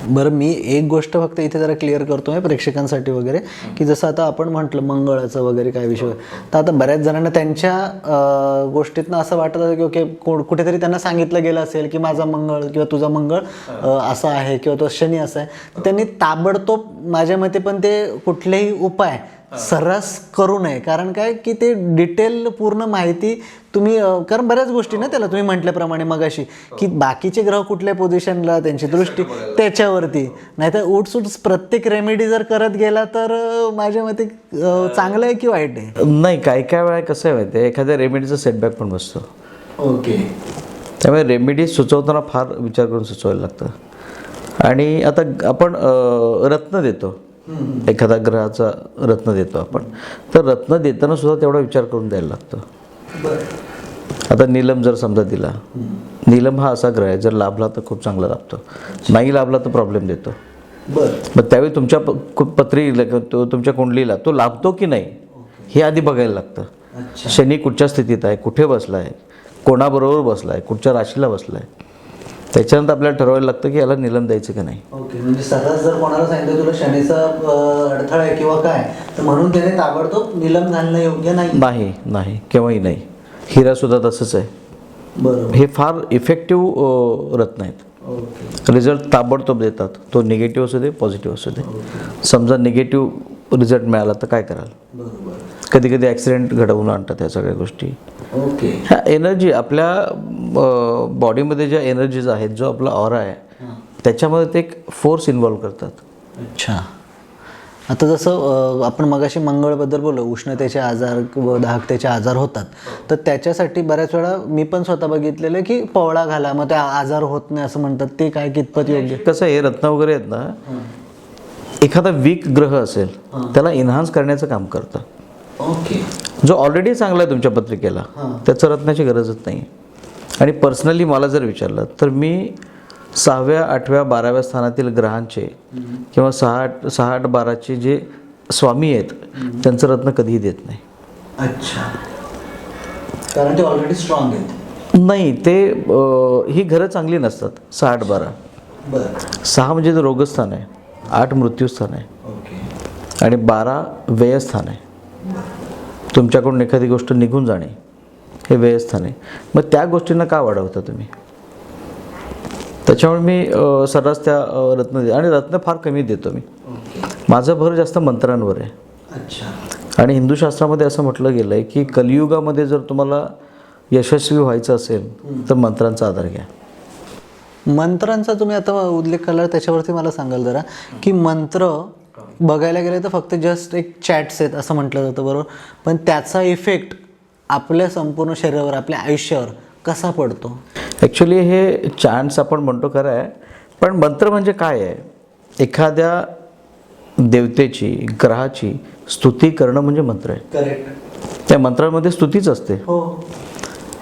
बरं, मी एक गोष्ट फक्त इथे जरा क्लिअर करतो आहे प्रेक्षकांसाठी वगैरे, की जसं आता आपण म्हटलं मंगळाचं वगैरे काय विषय, तर आता बऱ्याच जणांना त्यांच्या गोष्टीतनं असं वाटत आहे की ओके कुठेतरी त्यांना सांगितलं गेलं असेल की माझा मंगळ किंवा तुझा मंगळ असा आहे किंवा तो शनी असा आहे, तर त्यांनी ताबडतोब माझ्या मते पण ते कुठलेही उपाय सर्रास करू नये. कारण काय की ते डिटेल पूर्ण माहिती तुम्ही कारण बऱ्याच गोष्टी ना त्याला तुम्ही म्हटल्याप्रमाणे मगाशी की बाकीचे ग्रह कुठल्या पोझिशनला, त्यांची दृष्टी त्याच्यावरती, नाहीतर उठसूट प्रत्येक रेमेडी जर करत गेला तर माझ्या मते चांगलं आहे की वाईट आहे? नाही, काय काय वेळा कसं आहे माहिती आहे, एखाद्या रेमेडीचा सेटबॅक पण बसतो. ओके. त्यामुळे रेमेडी सुचवताना फार विचार करून सुचवायला लागतं. आणि आता आपण रत्न देतो, एखादा ग्रहाचा रत्न देतो आपण, तर रत्न देताना सुद्धा तेवढा विचार करून द्यायला लागतो. आता नीलम जर समजा दिला, नीलम हा असा ग्रह आहे जर लाभला तर खूप चांगला लाभतो, नाही लाभला तर प्रॉब्लेम देतो. मग त्यावेळी तुमच्या पत्रीला तुमच्या कुंडलीला तो लाभतो की नाही हे आधी बघायला लागतं. शनी कुठच्या स्थितीत आहे, कुठे बसला आहे, कोणाबरोबर बसला आहे, कुठच्या राशीला बसला आहे, त्याच्यानंतर आपल्याला ठरवायला लागतं की याला निलम द्यायचं की नाही. ओके. म्हणजे सर्रास जर कोणाला सांगितलं तुला शनीचा अडथळा आहे किंवा काय, तर म्हणून त्याने ताबडतोब निलम घालणं योग्य नाही. नाही, नाही, केव्हाही नाही. हिरासुद्धा तसंच आहे. बरोबर. हे फार इफेक्टिव्ह रत्न आहेत. ओके. रिझल्ट ताबडतोब देतात. तो निगेटिव्ह असू दे, पॉझिटिव्ह असू दे. समजा निगेटिव्ह रिझल्ट मिळाला तर काय कराल? बरोबर. कधी कधी ॲक्सिडेंट घडवून आणतात ह्या सगळ्या गोष्टी. ओके. ह्या एनर्जी आपल्या बॉडीमध्ये ज्या एनर्जीज आहेत, जो आपला ऑरा आहे त्याच्यामध्ये ते एक फोर्स इन्व्हॉल्व करतात. अच्छा. आता जसं आपण मगाशी मंगळबद्दल बोललो, उष्णतेचे आजार व दाहकतेचे आजार होतात, तर त्याच्यासाठी बऱ्याच वेळा मी पण स्वतः बघितलेलं की पवळा घाला, मग ते आजार होत नाही असं म्हणतात, ते काय कितपत योग्य? कसं आहे, रत्न वगैरे आहेत ना, एखादा वीक ग्रह असेल त्याला इन्हान्स करण्याचं काम करतं. ओके. जो ऑलरेडी चांगला आहे तुमच्या पत्रिकेला त्याचं रत्नाची गरजच नाही. आणि पर्सनली मला जर विचारलं तर मी 6व्या, 8व्या, 12व्या स्थानातील ग्रहांचे किंवा 6, 8, 12चे जे स्वामी आहेत त्यांचं रत्न कधीही देत नाही. अच्छा. कारण ते ऑलरेडी स्ट्रॉंग आहेत. नाही, ते ही घरं चांगली नसतात. 6, 8, 12. बरं. 6 म्हणजे ते रोगस्थान आहे, 8 मृत्यूस्थान आहे ओके. आणि 12 व्ययस्थान आहे. तुमच्याकडून एखादी गोष्ट निघून जाणे हे व्ययस्थान आहे. मग त्या गोष्टींना का वाढवता तुम्ही? त्याच्यामुळे मी सर्रास त्या रत्न आणि रत्न फार कमी देतो मी. माझं भर जास्त मंत्रांवर आहे. अच्छा. आणि हिंदू शास्त्रामध्ये असं म्हटलं गेलं आहे की कलियुगामध्ये जर तुम्हाला यशस्वी व्हायचं असेल तर मंत्रांचा आधार घ्या. मंत्रांचा तुम्ही आता उल्लेख केला, त्याच्यावरती मला सांगाल जरा की मंत्र बघायला गेले तर फक्त जस्ट एक चॅट्स आहेत असं म्हटलं जातं, बरोबर, पण त्याचा इफेक्ट आपल्या संपूर्ण शरीरावर, आपल्या आयुष्यावर कसा पडतो? ॲक्च्युली हे चान्स आपण म्हणतो खरं आहे, पण मंत्र म्हणजे काय आहे? एखाद्या देवतेची, ग्रहाची स्तुती करणं म्हणजे मंत्र आहे. करेक्ट. त्या मंत्रामध्ये स्तुतीच असते. हो.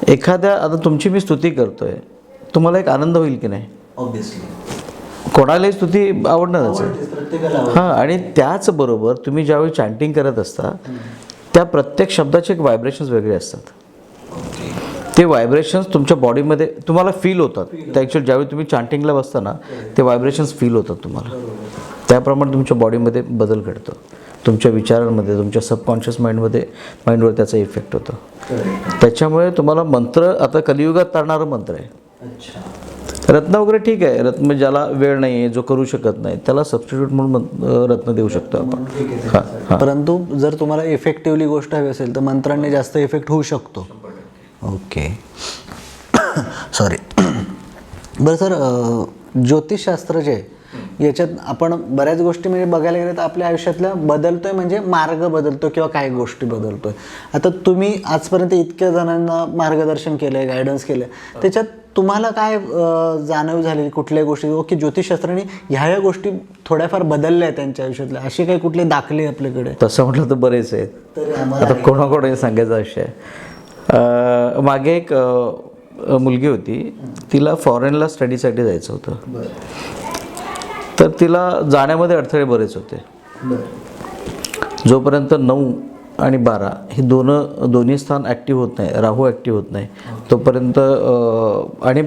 एखाद्या, आता तुमची मी स्तुती करतोय, तुम्हाला एक आनंद होईल की नाही? ऑब्विसली. कोणालाही स्तुती आवडणारच आहे. प्रत्येकाला. हां, आणि त्याचबरोबर तुम्ही ज्यावेळी चॅन्टिंग करत असता त्या प्रत्येक शब्दाचे एक व्हायब्रेशन्स वेगळे असतात. ते व्हायब्रेशन्स तुमच्या बॉडीमध्ये तुम्हाला फील होतात. त्या ॲक्च्युअली ज्यावेळी तुम्ही चॅन्टिंगला बसता ना ते व्हायब्रेशन्स फील होतात तुम्हाला. त्याप्रमाणे तुमच्या बॉडीमध्ये बदल घडतो, तुमच्या विचारांमध्ये, तुमच्या सबकॉन्शियस माइंडवर त्याचा इफेक्ट होतो. त्याच्यामुळे तुम्हाला मंत्र आता कलियुगात चालणारं मंत्र आहे. अच्छा. रत्न वगैरे ठीक आहे, रत्न ज्याला वेळ नाही आहे, जो करू शकत नाही, त्याला सबस्टिट्यूट म्हणून रत्न देऊ शकतो आपण. हां. परंतु जर तुम्हाला इफेक्टिव्हली गोष्ट हवी असेल तर मंत्रांनी जास्त इफेक्ट होऊ शकतो. ओके. सॉरी. बरं सर, ज्योतिषशास्त्र जे याच्यात आपण बऱ्याच गोष्टी म्हणजे बघायला गेलं तर आपल्या आयुष्यातल्या बदलतोय, म्हणजे मार्ग बदलतो किंवा काही गोष्टी बदलतोय. आता तुम्ही आजपर्यंत इतक्या जणांना मार्गदर्शन केलं आहे, गायडन्स केलं आहे, त्याच्यात तुम्हाला काय जाणीव झाली कुठल्या गोष्टी की ज्योतिषशास्त्राने ह्या गोष्टी थोड्याफार बदलल्या आहेत त्यांच्या आयुष्यातल्या, असे काही कुठले दाखले आपल्याकडे? तसं म्हटलं तर बरेच आहेत. तरी आम्हाला आता कोणाकोणाही सांगायचा विषय आहे. मागे एक मुलगी होती, तिला फॉरेनला स्टडीसाठी जायचं होतं. तर तिला जाण्यामध्ये अडथळे बरेच होते. जोपर्यंत 9 आणि 12 हे दोन्ही स्थान ॲक्टिव्ह होत नाही, राहू ॲक्टिव्ह होत नाही तोपर्यंत, आणि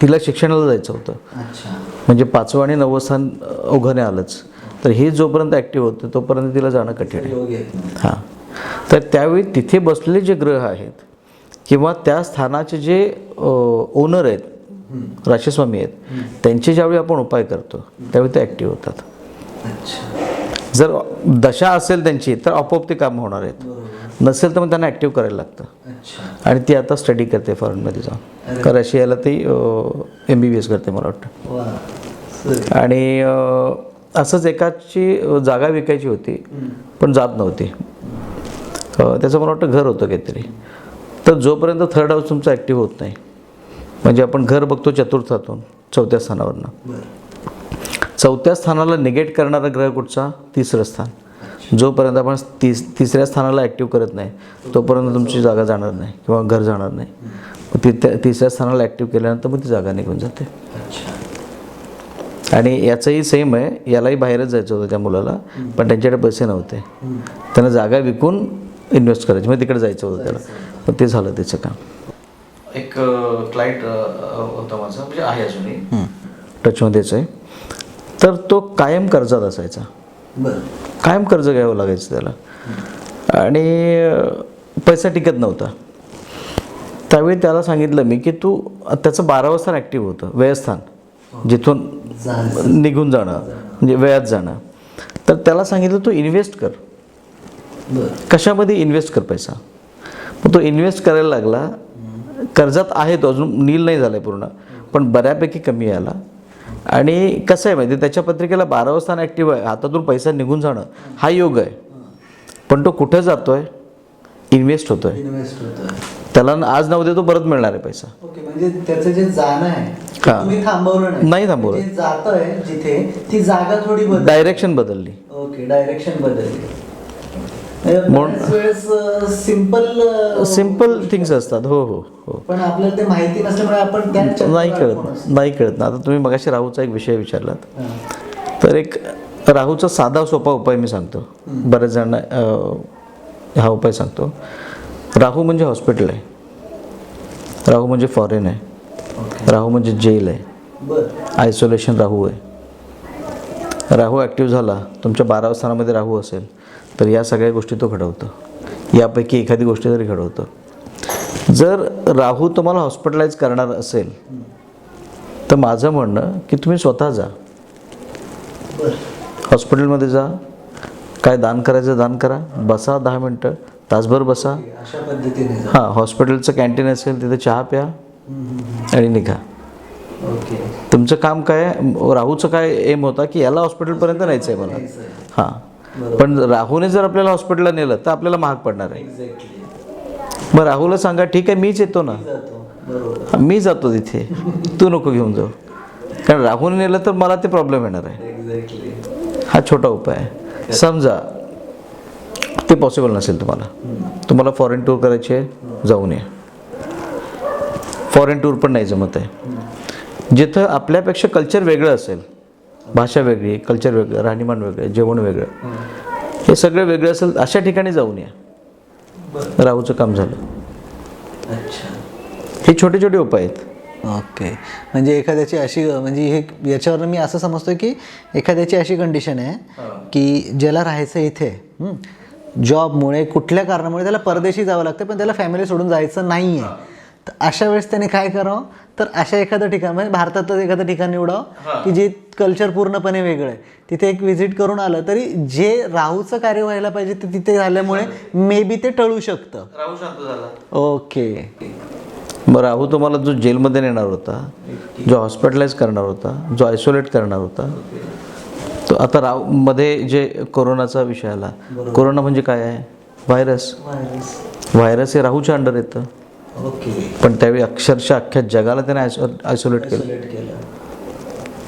तिला शिक्षणाला जायचं होतं. म्हणजे 5वं आणि 9वं स्थान अवघणे आलंच. तर हे जोपर्यंत ॲक्टिव्ह होतं तोपर्यंत तिला जाणं कठीण आहे. हां, तर त्यावेळी तिथे बसलेले जे ग्रह आहेत किंवा त्या स्थानाचे जे ओनर आहेत, राशीस्वामी आहेत, त्यांचे ज्यावेळी आपण उपाय करतो त्यावेळी ते ॲक्टिव्ह होतात. जर दशा असेल त्यांची तर आपोआप ते काम होणार आहेत, नसेल तर मग त्यांना ॲक्टिव्ह करायला लागतं. आणि ती आता स्टडी करते फॉरेनमध्ये जाऊन, रशियाला ती MBBS करते मला वाटतं. आणि असंच एकाची जागा विकायची होती पण जात नव्हती. त्याचं मला वाटतं घर होतं काहीतरी. तर जोपर्यंत थर्ड हाऊस तुमचं ॲक्टिव्ह होत नाही, म्हणजे आपण घर बघतो चतुर्थातून 4थ्या स्थानावरनं, 4थ्या स्थानाला निगेट करणारा ग्रह कुठचा? 3रं स्थान. जोपर्यंत आपण 3ऱ्या स्थानाला ॲक्टिव्ह करत नाही तोपर्यंत तुमची जागा जाणार नाही किंवा घर जाणार नाही. मग 3ऱ्या स्थानाला ॲक्टिव्ह केल्यानंतर मग ती जागा निघून जाते. आणि याचंही सेम आहे, यालाही बाहेरच जायचं होतं त्या मुलाला, पण त्यांच्याकडे पैसे नव्हते. त्यांना जागा विकून इन्व्हेस्ट करायची, मग तिकडे जायचं होतं त्याला, पण ते झालं त्याचं काम. एक क्लायंट होता माझा, म्हणजे आहे अजूनही टचमध्येच आहे. तर तो कायम कर्जात असायचा, कायम कर्ज घ्यावं लागायचं त्याला, आणि पैसा टिकत नव्हता. त्यावेळी त्याला सांगितलं मी की तू, त्याचं 12वं स्थान ॲक्टिव्ह होतं, व्ययस्थान, जिथून निघून जाणं म्हणजे वेळात जाणं. तर त्याला सांगितलं तू इन्व्हेस्ट कर. कशामध्ये इन्व्हेस्ट कर पैसा. मग तो इन्व्हेस्ट करायला लागला. कर्जात आहे तो, अजून नील नाही झालं आहे पूर्ण, पण बऱ्यापैकी कमी आला. आणि कसं आहे माहिती, त्याच्या पत्रिकेला 12वं स्थान ॲक्टिव्ह आहे, हातातून पैसा निघून जाणं हा योग आहे. पण तो कुठे जातो आहे? इन्व्हेस्ट होतो आहे. त्याला आज न उद्या तो परत मिळणार आहे पैसा. म्हणजे त्याचं जे जाणं आहे तुम्ही थांबवलं नाही, थांबवलं. जात आहे जिथे ती जागा थोडी डायरेक्शन बदलली. ओके, डायरेक्शन बदलली. सिंपल थिंग्स असतात. हो हो हो. पण आपल्याला ते माहिती नसल्यामुळे आपण नाही कळत ना. आता तुम्ही मगाशी राहूचा एक विषय विचारलात, तर एक राहूचा साधा सोपा उपाय मी सांगतो. बरेच जण हा उपाय सांगतो. राहू म्हणजे हॉस्पिटल आहे, राहू म्हणजे फॉरेन आहे, राहू म्हणजे जेल आहे, आयसोलेशन राहू आहे. राहू ॲक्टिव्ह झाला, तुमच्या 12व्या स्थानामध्ये राहू असेल तर या सगळ्या गोष्टी तो घडवतो. यापैकी एखादी गोष्ट तरी घडवतो. जर राहू तुम्हाला हॉस्पिटलाइज करणार असेल तर माझं म्हणणं की तुम्ही स्वतः जा, हॉस्पिटलमध्ये जा, काय दान करायचं दान करा, बसा 10 मिनटं, तासभर बसा. अशा पद्धतीने हां, हॉस्पिटलचं कॅन्टीन असेल तिथे चहा प्या आणि निघा. तुमचं काम काय, राहूचं काय एम होता की याला हॉस्पिटलपर्यंत न्यायचं आहे मला. हां, पण राहूने जर आपल्याला हॉस्पिटलला नेलं तर आपल्याला महाग पडणार आहे. मग राहूला सांगा ठीक आहे मीच येतो ना, मी जातो तिथे, तू नको घेऊन जाऊ. कारण राहूने नेलं तर मला ते प्रॉब्लेम येणार आहे. हा छोटा उपाय आहे. समजा ते पॉसिबल नसेल तुम्हाला फॉरेन टूर करायची आहे, जाऊन या. फॉरेन टूर पण नाही जमत आहे, जिथं आपल्यापेक्षा कल्चर वेगळं असेल, भाषा वेगळी, कल्चर वेगळं, राहणीमान वेगळं, जेवण वेगळं, हे सगळं वेगळं असेल अशा ठिकाणी जाऊन या. राहूचं काम झालं. हे छोटे छोटे उपाय आहेत. ओके, म्हणजे एखाद्याची अशी, म्हणजे हे याच्यावरून मी असं समजतो की एखाद्याची अशी कंडिशन आहे की ज्याला राहायचं इथे, जॉबमुळे कुठल्या कारणामुळे त्याला परदेशी जावं लागतं, पण त्याला फॅमिली सोडून जायचं नाही आहे. तर अशा वेळेस त्याने काय करावं, तर अशा एखादं ठिकाण, म्हणजे भारतातच एखादं ठिकाण निवडावं की जे कल्चर पूर्णपणे वेगळं आहे. तिथे एक व्हिजिट करून आलं तरी जे राहूचं कार्य व्हायला पाहिजे ते तिथे झाल्यामुळे मे बी ते टळू शकतं. राहू शांत झाला. ओके. मग राहू तुम्हाला जो जेलमध्ये नेणार होता, जो हॉस्पिटलाइज करणार होता, जो आयसोलेट करणार होता, तो आता राहूमध्ये जे कोरोनाचा विषय आला. कोरोना म्हणजे काय आहे? व्हायरस. व्हायरस हे राहूच्या अंडर येतं. ओके. पण त्यावेळी अक्षरशः अख्ख्या जगाला त्याने आयसोलेट केलं.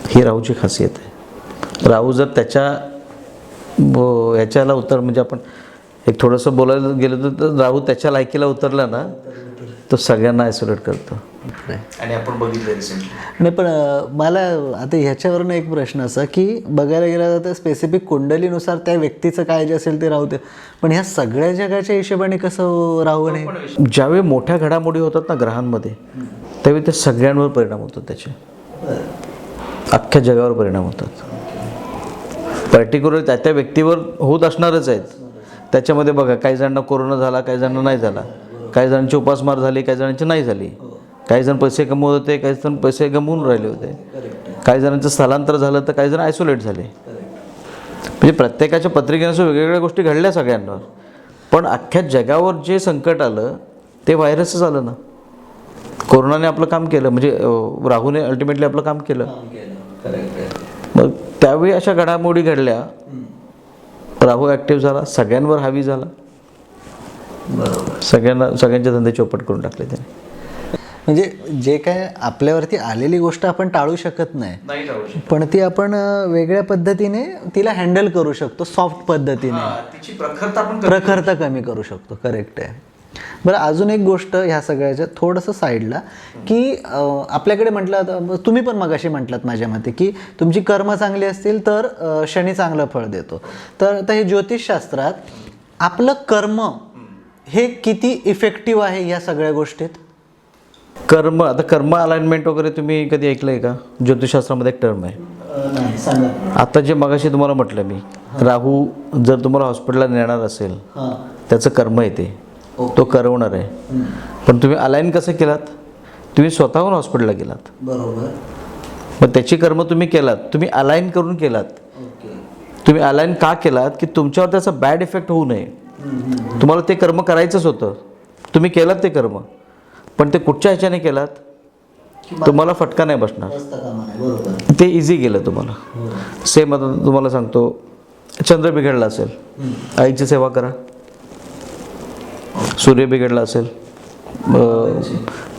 ही राहूची खासियत आहे. राहू जर त्याच्या ह्याच्याला म्हणजे आपण एक थोडंसं बोलायला गेलं तर राहू त्याच्या लायकीला उतरला ना तो सगळ्यांना आयसोलेट करतो. आणि आपण बघितलं रिसेंटली. नाही पण मला आता ह्याच्यावरनं एक प्रश्न असा की बघायला गेला तर स्पेसिफिक कुंडलीनुसार त्या व्यक्तीचं काय जे असेल ते राहू दे, पण ह्या सगळ्या जगाच्या हिशोबाने कसं राहू नये? ज्यावेळी मोठ्या घडामोडी होतात ना ग्रहांमध्ये त्यावेळी त्या सगळ्यांवर परिणाम होतो. त्याचे अख्ख्या जगावर परिणाम होतात. पर्टिक्युलर त्या त्या व्यक्तीवर होत असणारच आहेत. त्याच्यामध्ये बघा काही जणांना कोरोना झाला, काही जणांना नाही झाला, काही जणांची उपासमार झाली, काही जणांची नाही झाली, काही जण पैसे कमवत होते, काही जण पैसे गमवून राहिले होते, काही जणांचं स्थलांतर झालं तर काही जण आयसोलेट झाले. म्हणजे प्रत्येकाच्या पत्रिकेनुसार वेगवेगळ्या गोष्टी घडल्या सगळ्यांवर. पण अख्ख्या जगावर जे संकट आलं ते व्हायरसच आलं ना. कोरोनाने आपलं काम केलं, म्हणजे राहूने अल्टिमेटली आपलं काम केलं. मग त्यावेळी अशा घडामोडी घडल्या, राहू ॲक्टिव्ह झाला, सगळ्यांवर हावी झाला, सगळ्यांचे धंदे चौपट करून टाकले त्याने. म्हणजे जे काय आपल्यावरती आलेली गोष्ट आपण टाळू शकत नाही, पण ती आपण वेगळ्या पद्धतीने तिला हँडल करू शकतो, सॉफ्ट पद्धतीने. तिची प्रखरता कमी करू शकतो. करेक्ट आहे. बरं, अजून एक गोष्ट ह्या सगळ्याच्या थोडंसं साईडला की आपल्याकडे म्हटलं, तुम्ही पण मगाशी म्हटलात माझ्या मते की तुमची कर्म चांगली असतील तर शनी चांगलं फळ देतो. तर हे ज्योतिषशास्त्रात आपलं कर्म हे किती इफेक्टिव्ह आहे या सगळ्या गोष्टीत? कर्म, आता कर्म अलाइनमेंट वगैरे तुम्ही कधी ऐकलंय का? ज्योतिषशास्त्रामध्ये एक टर्म आहे. आता जे मगाशी तुम्हाला म्हटलं मी, राहू जर तुम्हाला हॉस्पिटलला नेणार असेल त्याचं कर्म येते, तो करवणार आहे. पण तुम्ही अलाइन कसं केलात? तुम्ही स्वतःहून हॉस्पिटलला गेलात, बरोबर. मग त्याची कर्म तुम्ही केलात, तुम्ही अलाइन करून केलात. तुम्ही अलाइन का केलात? की तुमच्यावर त्याचा बॅड इफेक्ट होऊ नये. तुम्हाला ते कर्म करायचंच होतं, तुम्ही केलात ते कर्म, पण ते कुठच्या ह्याच्याने केलात तुम्हाला फटका नाही बसणार. ते इझी गेलं तुम्हाला. सेम आता तुम्हाला सांगतो, चंद्र बिघडला असेल, आईची सेवा करा. सूर्य बिघडला असेल,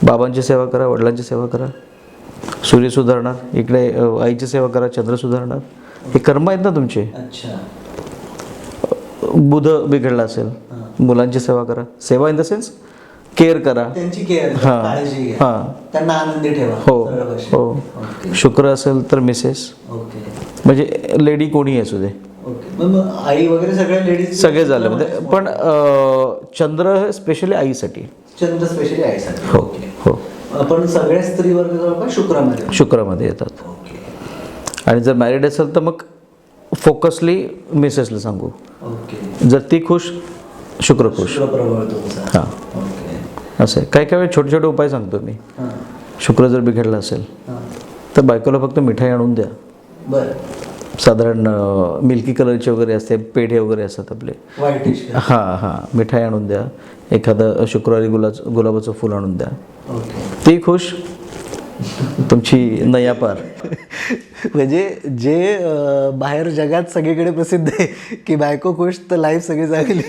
बाबांची सेवा करा, वडिलांची सेवा करा. सूर्य सुधारणार, इकडे आईची सेवा करा, चंद्र सुधारणार. हे कर्म आहेत ना तुमचे. बुध बिघडला असेल, मुलांची सेवा करा. सेवा इन द सेन्स केअर करा, त्यांची केअर, काळजी घ्या, त्यांना आनंदी ठेवा. हो. शुक्र असेल तर मिसेस, म्हणजे लेडी कोणी असू दे, आई वगैरे सगळ्या लेडीज सगळे झाले. म्हणजे पण चंद्र स्पेशली आईसाठी. चंद्र स्पेशली आईसाठी. हो हो. पण सगळ्या स्त्री वर्ग शुक्रामध्ये येतात. आणि जर मॅरिड असेल तर मग फोकसली मिसेसला सांगू. जर ती खुश, शुक्र खुश. हां, असं आहे. काही काही छोटे छोटे उपाय सांगतो मी. शुक्र जर बिघडला असेल तर बायकोला फक्त मिठाई आणून द्या. साधारण मिल्की कलरचे वगैरे असते, पेढे वगैरे असतात आपले. हां, मिठाई आणून द्या. एखादं शुक्रवारी गुलाबाचं फुल आणून द्या. ती खुश, तुमची नया पार. म्हणजे जे बाहेर जगात सगळीकडे प्रसिद्ध आहे की बायको खुश तर लाईफ सगळी चांगली,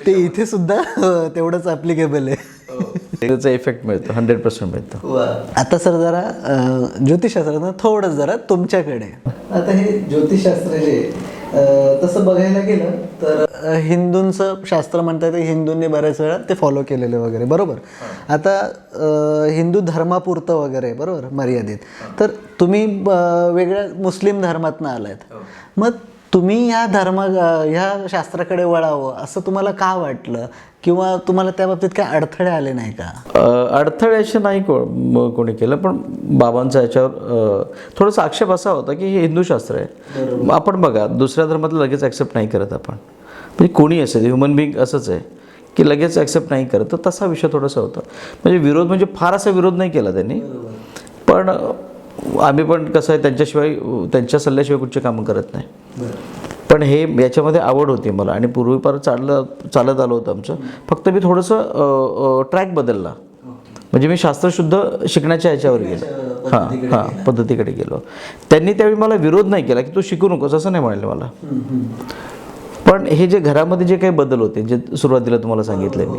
ते इथे सुद्धा तेवढंच ॲप्लिकेबल आहे. त्याचा इफेक्ट मिळतो, 100% मिळतो. आता सर जरा ज्योतिषशास्त्रानं थोडं जरा तुमच्याकडे. आता हे ज्योतिषशास्त्र जे तसं बघायला गेलं तर हिंदूंचं शास्त्र म्हणतात, हिंदूंनी बऱ्याच वेळा ते फॉलो केलेले वगैरे, बरोबर. आता हिंदू धर्मापुरतं वगैरे, बरोबर, मर्यादित. तर तुम्ही वेगळ्या मुस्लिम धर्मातनं आलात, मग तुम्ही ह्या शास्त्राकडे वळावं असं तुम्हाला का वाटलं, किंवा तुम्हाला त्या बाबतीत काय अडथळे आले नाही का? अडथळे असे नाही कोणी केलं, पण बाबांचा याच्यावर थोडासा आक्षेप असा होता की हे हिंदू शास्त्र आहे. आपण बघा, दुसऱ्या धर्मातलं लगेच ॲक्सेप्ट नाही करत आपण. म्हणजे कोणी असेल, ह्युमन बिईंग असंच आहे की लगेच ॲक्सेप्ट नाही करत. तर तसा विषय थोडासा होता. म्हणजे विरोध, म्हणजे फार असा विरोध नाही केला त्यांनी, पण आम्ही पण कसं आहे त्यांच्याशिवाय, त्यांच्या सल्ल्याशिवाय कुठचे कामं करत नाही. पण हे याच्यामध्ये आवड होती मला, आणि पूर्वीपार चालत आलं होतं आमचं. फक्त मी थोडंसं ट्रॅक बदलला. म्हणजे मी शास्त्रशुद्ध शिकण्याच्या ह्याच्यावर गेलो, पद्धतीकडे गेलो. त्यांनी त्यावेळी मला विरोध नाही केला की तू शिकू नकोस, असं नाही म्हणाले मला. पण हे जे घरामध्ये जे काही बदल होते जे सुरुवातीला तुम्हाला सांगितलं मी,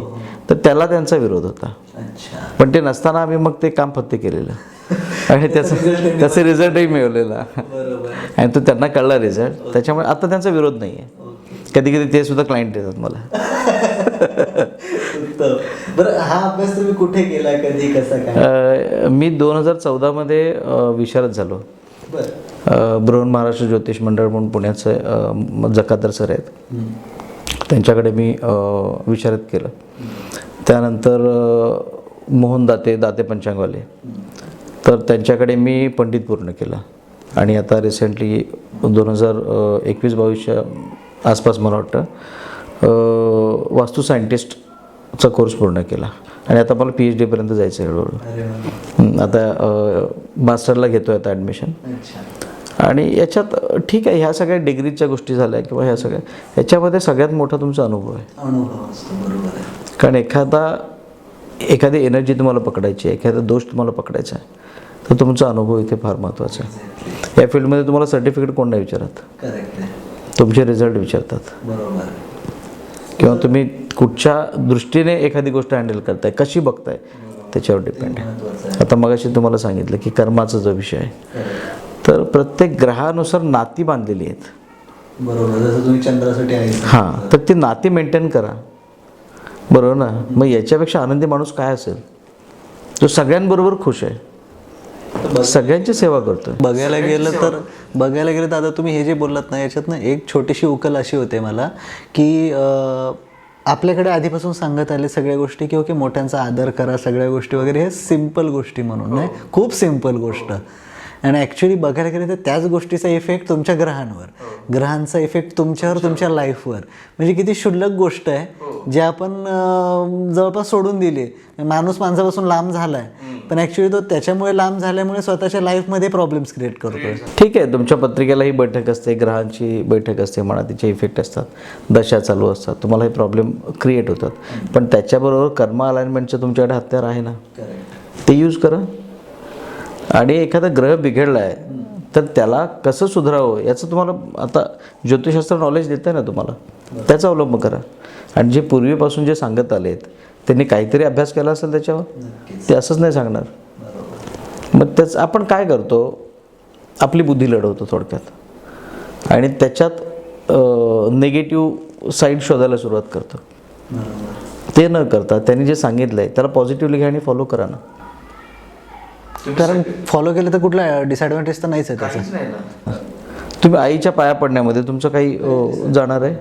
तर त्याला त्यांचा विरोध होता. अच्छा. पण ते नसताना आम्ही मग ते काम फत्ते केलेलं आणि त्याचा रिझल्टही मिळवलेला आणि तो त्यांना कळला रिझल्ट. त्याच्यामुळे आता त्यांचा विरोध नाही आहे. कधी कधी ते सुद्धा क्लायंट देतात मला. बरं, हा अभ्यास तुम्ही कुठे केला, कधी, कसा काय? मी 2014मध्ये विशारद झालो. बृहन महाराष्ट्र ज्योतिष मंडळ म्हणून पुण्याचं जकादर सर आहेत, त्यांच्याकडे मी विशारद केलं. त्यानंतर मोहन दाते पंचांगवाले, तर त्यांच्याकडे मी पंडित पूर्ण केलं. आणि आता रिसेंटली 2021-22च्या आसपास मला वाटतं वास्तू सायंटिस्टचा कोर्स पूर्ण केला. आणि आता मला PhD पर्यंत जायचं आहे हळूहळू. आता मास्टरला घेतो आहे आता ॲडमिशन. आणि याच्यात ठीक आहे, ह्या सगळ्या डिग्रीच्या गोष्टी झाल्या किंवा ह्या सगळ्या, याच्यामध्ये सगळ्यात मोठा तुमचा अनुभव आहे. कारण एखादी एनर्जी तुम्हाला पकडायची आहे, एखादा दोष तुम्हाला पकडायचा आहे, तर तुमचा अनुभव इथे फार महत्त्वाचा आहे. या फील्डमध्ये तुम्हाला सर्टिफिकेट कोण नाही विचारत, तुमचे रिझल्ट विचारतात. किंवा तुम्ही कुठच्या दृष्टीने एखादी गोष्ट हँडल करताय, कशी बघताय, त्याच्यावर डिपेंड आहे. आता मगाशी तुम्हाला सांगितलं की कर्माचा जो विषय आहे, तर प्रत्येक ग्रहानुसार नाती बांधलेली आहेत. बरोबर, जसं तुम्ही चंद्रासाठी आहे. हां, तर ती नाती मेंटेन करा, बरोबर ना. मग याच्यापेक्षा आनंदी माणूस काय असेल, जो सगळ्यांबरोबर खुश आहे, सगळ्यांची सेवा करतोय. बघायला गेलं तर आता तुम्ही हे जे बोललात ना, याच्यात ना एक छोटीशी उकल अशी होते मला की आपल्याकडे आधीपासून सांगत आले सगळ्या गोष्टी की ओके, मोठ्यांचा आदर करा, सगळ्या गोष्टी वगैरे, हे सिम्पल गोष्टी म्हणून नाही, खूप सिम्पल गोष्ट. आणि ॲक्च्युली बघायला गेलं तर त्याच गोष्टीचा इफेक्ट तुमच्या ग्रहांवर, ग्रहांचा इफेक्ट तुमच्यावर, तुमच्या लाईफवर. म्हणजे किती क्षुल्लक गोष्ट आहे जी आपण जवळपास सोडून दिली. माणूस माणसापासून लांब झाला आहे, पण ॲक्च्युली तो त्याच्यामुळे लांब झाल्यामुळे स्वतःच्या लाईफमध्ये प्रॉब्लेम्स क्रिएट करतोय. ठीक आहे, तुमच्या पत्रिकेलाही बैठक असते, ग्रहांची बैठक असते म्हणा, तिचे इफेक्ट असतात, दशा चालू असतात, तुम्हाला हे प्रॉब्लेम क्रिएट होतात. पण त्याच्याबरोबर कर्म अलाइनमेंटचं तुमच्याकडे हत्यार आहे ना, ते यूज करा. आणि एखादा ग्रह बिघडला आहे तर त्याला कसं सुधारावं याचं तुम्हाला आता ज्योतिषशास्त्र नॉलेज देतं ना तुम्हाला, त्याचा अवलंब करा. आणि जे पूर्वीपासून जे सांगत आले आहेत त्यांनी काहीतरी अभ्यास केला असेल त्याच्यावर, ते असंच नाही सांगणार. मग त्याचं आपण काय करतो, आपली बुद्धी लढवतो थोडक्यात, आणि त्याच्यात निगेटिव्ह साईड शोधायला सुरुवात करतो. ते न करता त्यांनी जे सांगितलं आहे त्याला पॉझिटिव्हली घ्या आणि फॉलो करा ना. कारण फॉलो केलं तर कुठला डिसएडव्हान्टेज तर नाहीच आहे त्याचा. तुम्ही आईच्या पाया पडण्यामध्ये तुमचं काही जाणार आहे,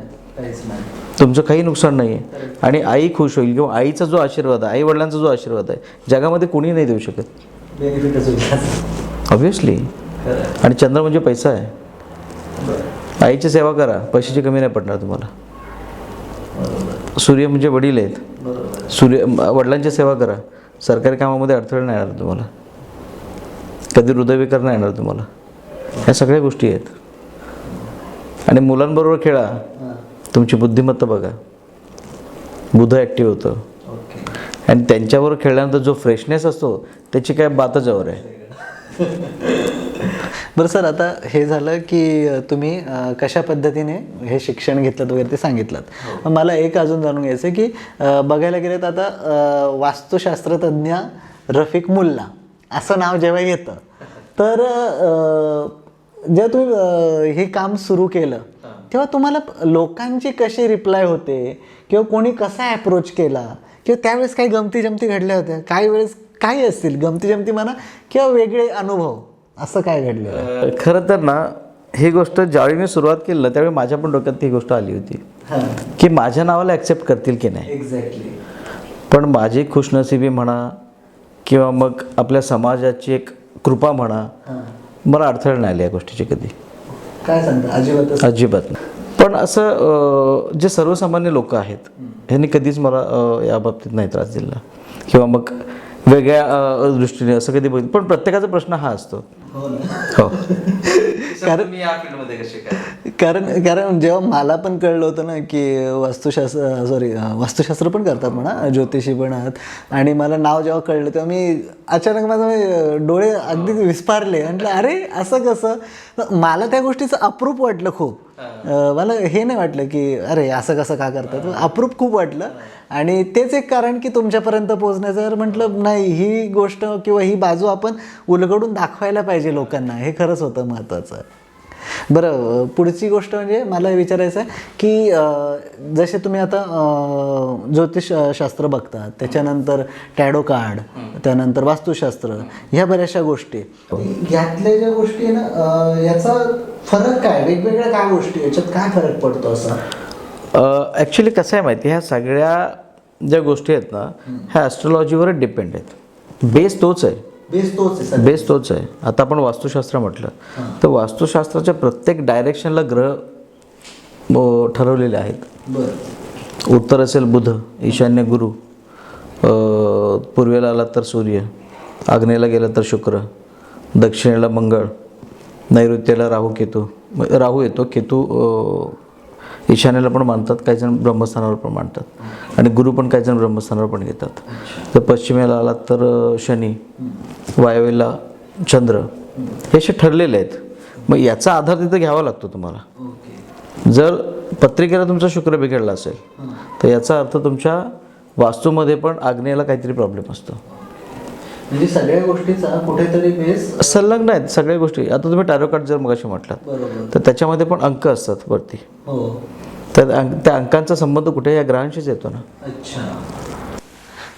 तुमचं काही नुकसान नाही आहे. आणि आई खुश होईल किंवा आईचा जो आशीर्वाद आहे, आई वडिलांचा जो आशीर्वाद आहे, जगामध्ये कोणी नाही देऊ शकत, ऑब्व्हियसली. आणि चंद्र म्हणजे पैसा आहे. आईची सेवा करा, पैशाची कमी नाही पडणार तुम्हाला. सूर्य म्हणजे वडील आहेत, वडिलांची सेवा करा, सरकारी कामामध्ये अडथळे नाही येणार तुम्हाला, कधी हृदयविकार नाही येणार तुम्हाला. ह्या सगळ्या गोष्टी आहेत. आणि मुलांबरोबर खेळा, तुमची बुद्धिमत्ता बघा, बुध ॲक्टिव्ह होतं. आणि त्यांच्याबरोबर खेळल्यानंतर जो फ्रेशनेस असतो त्याची काय बातच यावर आहे. बरं सर, आता हे झालं की तुम्ही कशा पद्धतीने हे शिक्षण घेतलं वगैरे ते सांगितलं. मला एक अजून जाणून घ्यायचं की बघायला गेलं तर आता वास्तुशास्त्रतज्ञ रफिक मुल्ला असं नाव जेव्हा येतं, तर जेव्हा तुम्ही हे काम सुरू केलं तेव्हा तुम्हाला लोकांची कशी रिप्लाय होते, किंवा कोणी कसा ॲप्रोच केला, किंवा त्यावेळेस काही गमती जमती घडल्या होत्या, काही वेळेस काही असतील गमती जमती म्हणा, किंवा वेगळे अनुभव, असं काय घडलं? खरं तर ना, ही गोष्ट ज्यावेळी मी सुरुवात केली ना त्यावेळी माझ्या पण डोक्यात ही गोष्ट आली होती की माझ्या नावाला ॲक्सेप्ट करतील की नाही. एक्झॅक्टली. पण माझी खुशनसिबी म्हणा किंवा मग आपल्या समाजाची एक कृपा म्हणा, मला अडथळे नाही आले या गोष्टीचे कधी. काय सांगता? अजिबात नाही. पण असं जे सर्वसामान्य लोक आहेत ह्यांनी कधीच मला या बाबतीत नाही त्रास दिला किंवा मग वेगळ्या दृष्टीने असं कधी बघितलं. पण प्रत्येकाचा प्रश्न हा असतो. हो. कारण जेव्हा मला पण कळलं होतं ना की वास्तुशास्त्र पण करतात म्हणा, ज्योतिषी पण आहात, आणि मला नाव जेव्हा कळलं तेव्हा मी अचानक माझे डोळे अगदी विस्फारले. म्हटलं अरे असं कसं. मला त्या गोष्टीचं अप्रूप वाटलं खूप मला हे नाही वाटलं की अरे असं कसं का करतात, अप्रूप खूप वाटलं. आणि तेच एक कारण की तुमच्यापर्यंत पोहोचण्याचं म्हटलं नाही, ही गोष्ट किंवा ही बाजू आपण उलगडून दाखवायला पाहिजे लोकांना, हे खरंच होतं महत्त्वाचं. बरं, पुढची गोष्ट म्हणजे मला विचारायचं आहे की जसे तुम्ही आता ज्योतिषशास्त्र बघतात, त्याच्यानंतर टॅडो कार्ड, त्यानंतर वास्तुशास्त्र, ह्या बऱ्याचशा गोष्टी, यातल्या ज्या गोष्टी आहे ना, याचा फरक काय, वेगवेगळ्या काय गोष्टी, याच्यात काय फरक पडतो असा? ॲक्च्युली कसं आहे माहिती, ह्या सगळ्या ज्या गोष्टी आहेत ना, ह्या ॲस्ट्रॉलॉजीवरच डिपेंड आहेत. बेस तोच आहे, बेस तोच आहे. आता आपण वास्तुशास्त्र म्हटलं तर वास्तुशास्त्राच्या प्रत्येक डायरेक्शनला ग्रह ठरवलेले आहेत. उत्तर असेल बुध, ईशान्य गुरु, पूर्वेला आला तर सूर्य, आग्नेयला गेला तर शुक्र, दक्षिणेला मंगळ, नैऋत्येला राहू येतो. केतू ईशान्येला पण मानतात, काही जण ब्रह्मस्थानावर पण मानतात, आणि गुरु पण काही जण ब्रह्मस्थानावर पण घेतात. तर पश्चिमेला आला तर शनी, वायव्येला चंद्र, हे असे ठरलेले आहेत. मग याचा आधार तिथं घ्यावा लागतो तुम्हाला. जर पत्रिकेला तुमचा शुक्र बिघडला असेल तर याचा अर्थ तुमच्या वास्तूमध्ये पण आग्नेयला काहीतरी प्रॉब्लेम असतो. म्हणजे सगळ्या गोष्टीचा कुठेतरी बेस संलग्न आहेत सगळ्या गोष्टी. आता तुम्ही टॅरो कार्ड जर मगाशी म्हटलात तर त्याच्यामध्ये पण अंक असतात वरती. तर त्या अंकांचा संबंध कुठे या ग्रहांशीच येतो ना. अच्छा